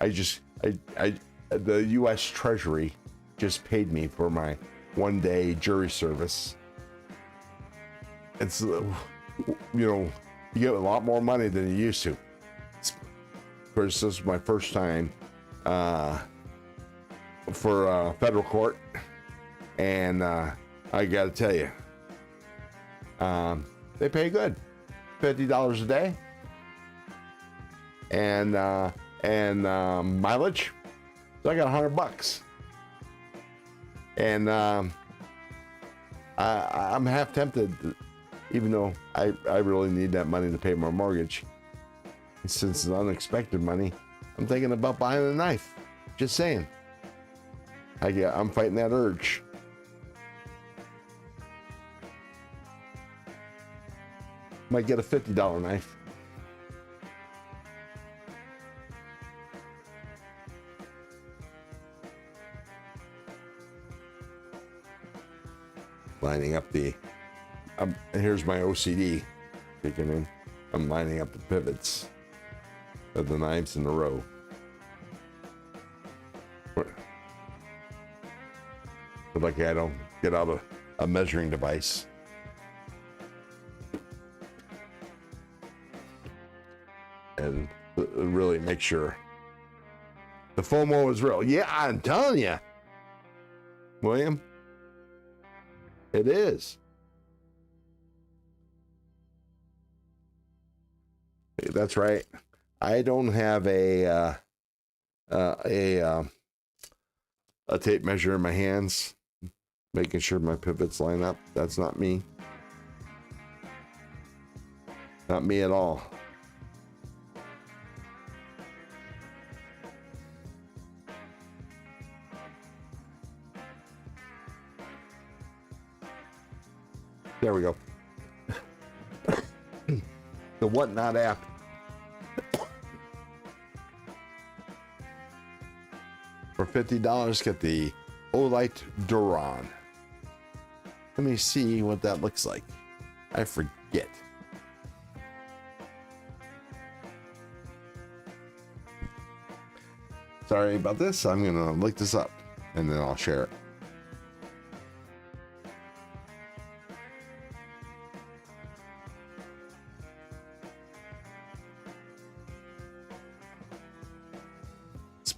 the U.S. Treasury just paid me for my 1-day jury service. It's, you know, you get a lot more money than you used to. Of course, this is my first time for federal court, and I got to tell you, they pay good, $50 a day, and mileage. So I got $100, and I'm half tempted, even though I really need that money to pay my mortgage. Since it's unexpected money, I'm thinking about buying a knife. Just saying. I'm fighting that urge. Might get a $50 knife. Lining up the, here's my OCD kicking in. I'm lining up the pivots of the knives in a row. But lucky I don't get out a measuring device. And really make sure the FOMO is real. Yeah, I'm telling you, William, it is. That's right. I don't have a tape measure in my hands, making sure my pivots line up. That's not me. Not me at all. There we go. The Whatnot app. For $50, get the Olight Duran. Let me see what that looks like. I forget. Sorry about this. I'm gonna look this up and then I'll share it.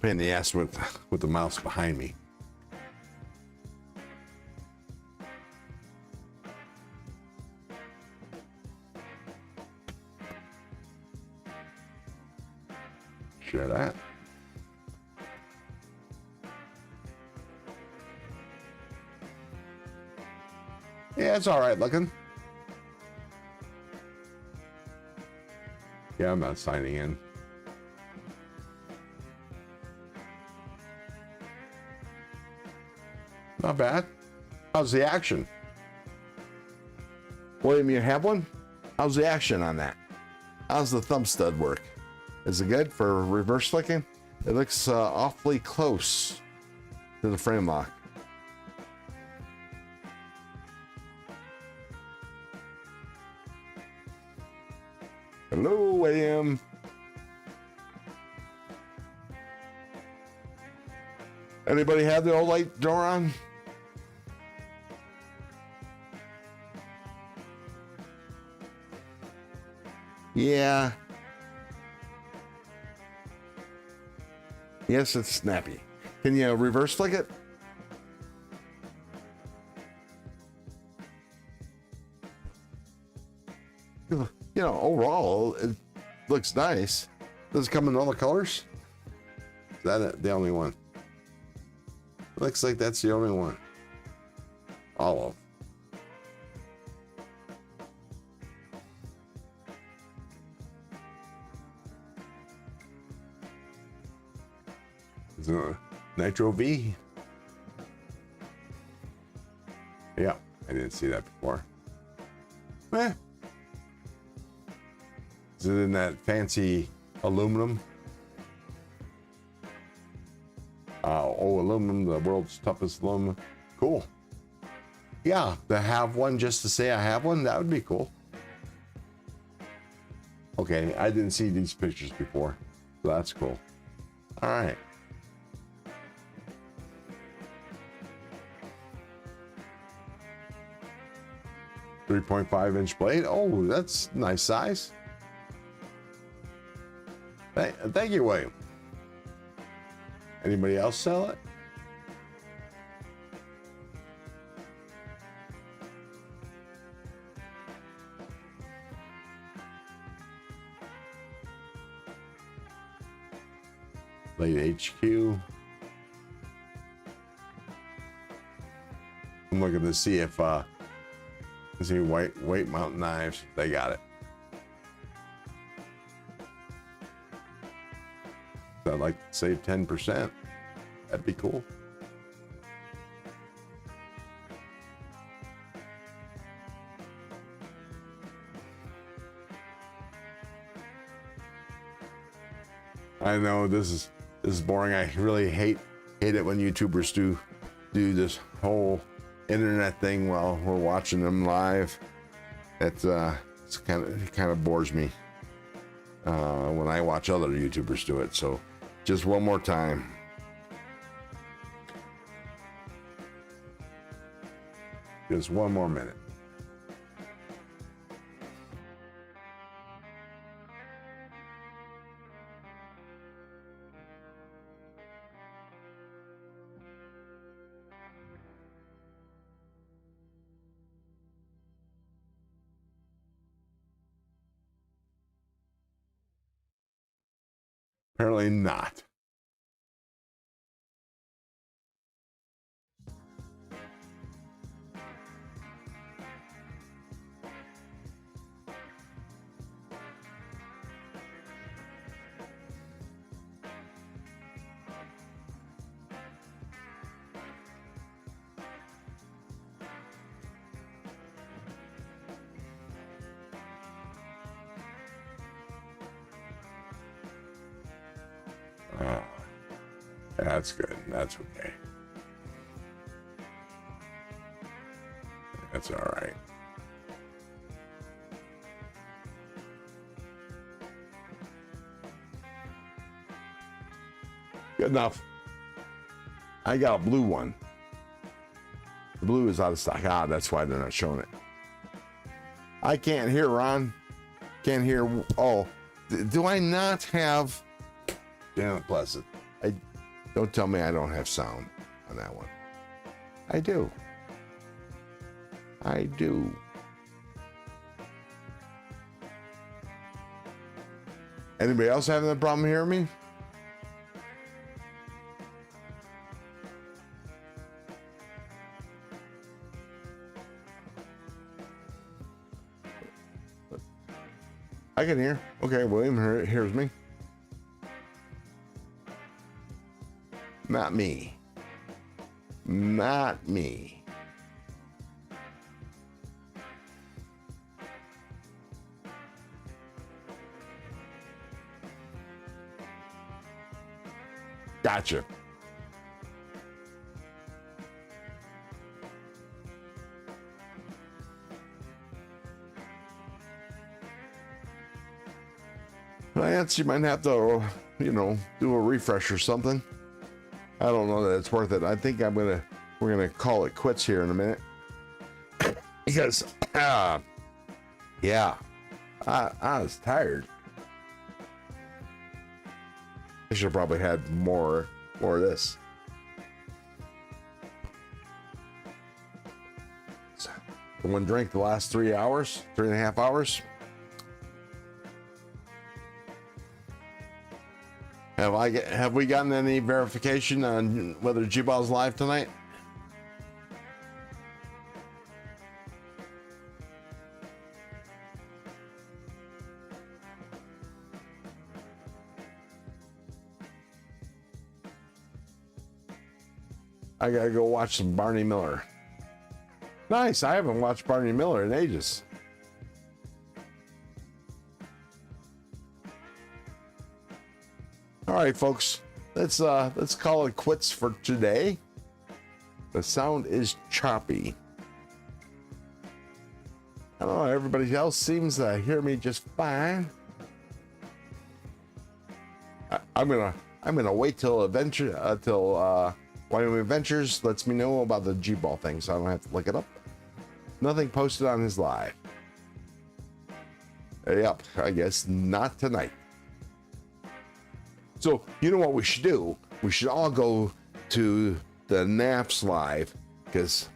Pain in the ass with the mouse behind me. Share that. Yeah, it's all right looking. Yeah, I'm not signing in. Not bad. How's the action? William, you have one? How's the action on that? How's the thumb stud work? Is it good for reverse flicking? It looks awfully close to the frame lock. Hello, William. Anybody have the Olight Duran? Yeah. Yes, it's snappy. Can you reverse flick it? You know, overall, it looks nice. Does it come in all the colors? Is that it? The only one? Looks like that's the only one. All of them. Is it a Nitro V? Yeah, I didn't see that before. Eh. Is it in that fancy aluminum? Aluminum, the world's toughest aluminum. Cool. Yeah, to have one just to say I have one, that would be cool. Okay, I didn't see these pictures before, so that's cool. All right. .5-inch blade. Oh, that's nice size. Thank you, William. Anybody else sell it? Blade HQ. I'm looking to see if there's any weight mountain knives. They got it. I'd like to save 10%. That'd be cool. I know this is boring. I really hate it when YouTubers do this whole internet thing while we're watching them live. It kind of bores me when I watch other YouTubers do it. So just one more time. Just one more minute. Apparently not. That's good. That's okay. That's all right. Good enough. I got a blue one. The blue is out of stock. Ah, that's why they're not showing it. I can't hear, Ron. Can't hear. Oh, do I not have? Damn it, blessed. Don't tell me I don't have sound on that one. I do. I do. Anybody else having a problem hearing me? I can hear. Okay, William hears me. Not me. Not me. Gotcha. Lance, you might have to, do a refresh or something. I don't know that it's worth it. I think we're gonna call it quits here in a minute. Because, yeah, I was tired. I should have probably had more of this. One drink the last 3.5 hours. Have we gotten any verification on whether G-Ball's live tonight? I gotta go watch some Barney Miller. Nice, I haven't watched Barney Miller in ages. All right, folks, let's call it quits for today. The sound is choppy. I don't know, everybody else seems to hear me just fine. I'm gonna wait till Wyoming Adventures lets me know about the G-ball thing, so I don't have to look it up. Nothing posted on his live. Yep, I guess not tonight. So you know what we should do? We should all go to the NAFS live, because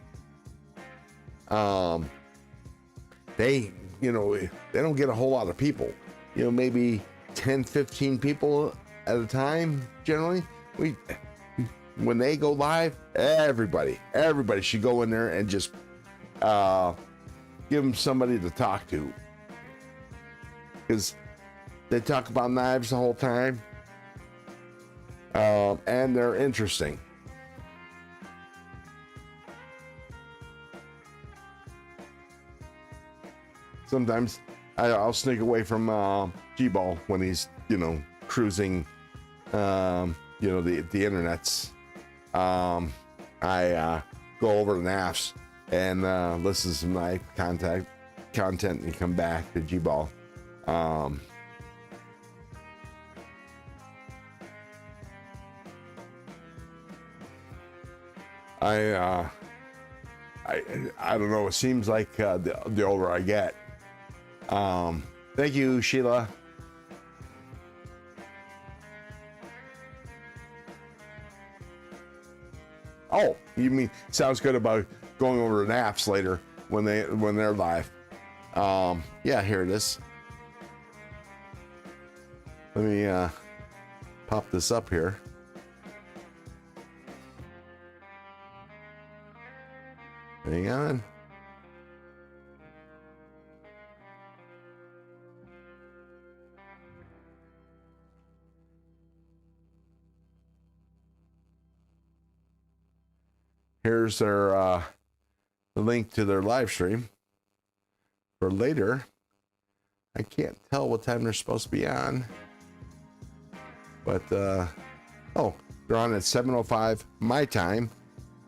they don't get a whole lot of people. Maybe 10, 15 people at a time generally. When they go live, everybody should go in there and just give them somebody to talk to, because they talk about knives the whole time, and they're interesting. Sometimes I'll sneak away from G-Ball when he's cruising the internets. I go over to NAFS and listen to some knife content and come back to G-Ball. I don't know. It seems like the older I get. Thank you, Sheila. Oh, you mean sounds good about going over to NAFS later when they're live. Yeah, here it is. Let me pop this up here. Hang on. Here's their the link to their live stream for later. I can't tell what time they're supposed to be on, but oh, they're on at 7:05 my time,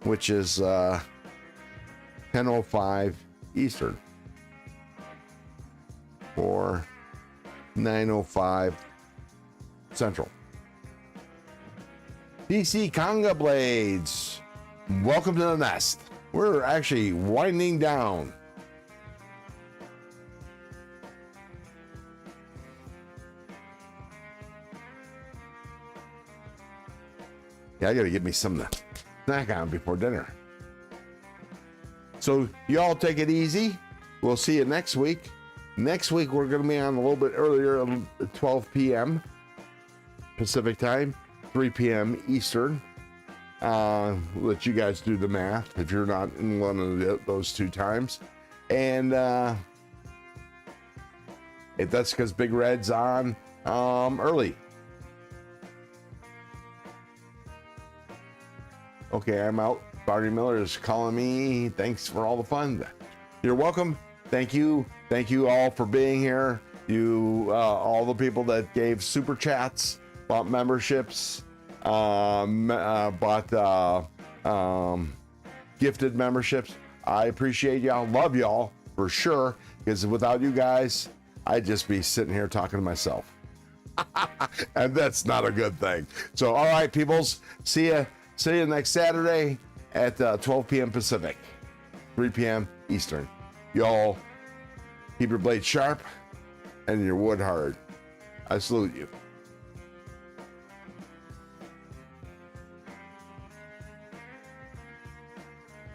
which is 10:05 Eastern, or 9:05 Central. DC Conga Blades, welcome to the nest. We're actually winding down. Yeah, I gotta get me something to snack on before dinner. So y'all take it easy. We'll see you next week. Next week we're gonna be on a little bit earlier, 12 p.m. Pacific time, 3 p.m. Eastern. Let you guys do the math if you're not in one of those two times. And if that's because Big Red's on early. Okay, I'm out. Barney Miller is calling me. Thanks for all the fun. You're welcome. Thank you all for being here. You all the people that gave super chats, bought memberships, bought gifted memberships. I appreciate y'all. Love y'all for sure, because without you guys, I'd just be sitting here talking to myself. And that's not a good thing. So all right, peoples, see you next Saturday at 12 p.m. Pacific, 3 p.m. Eastern. Y'all keep your blade sharp and your wood hard. I salute you.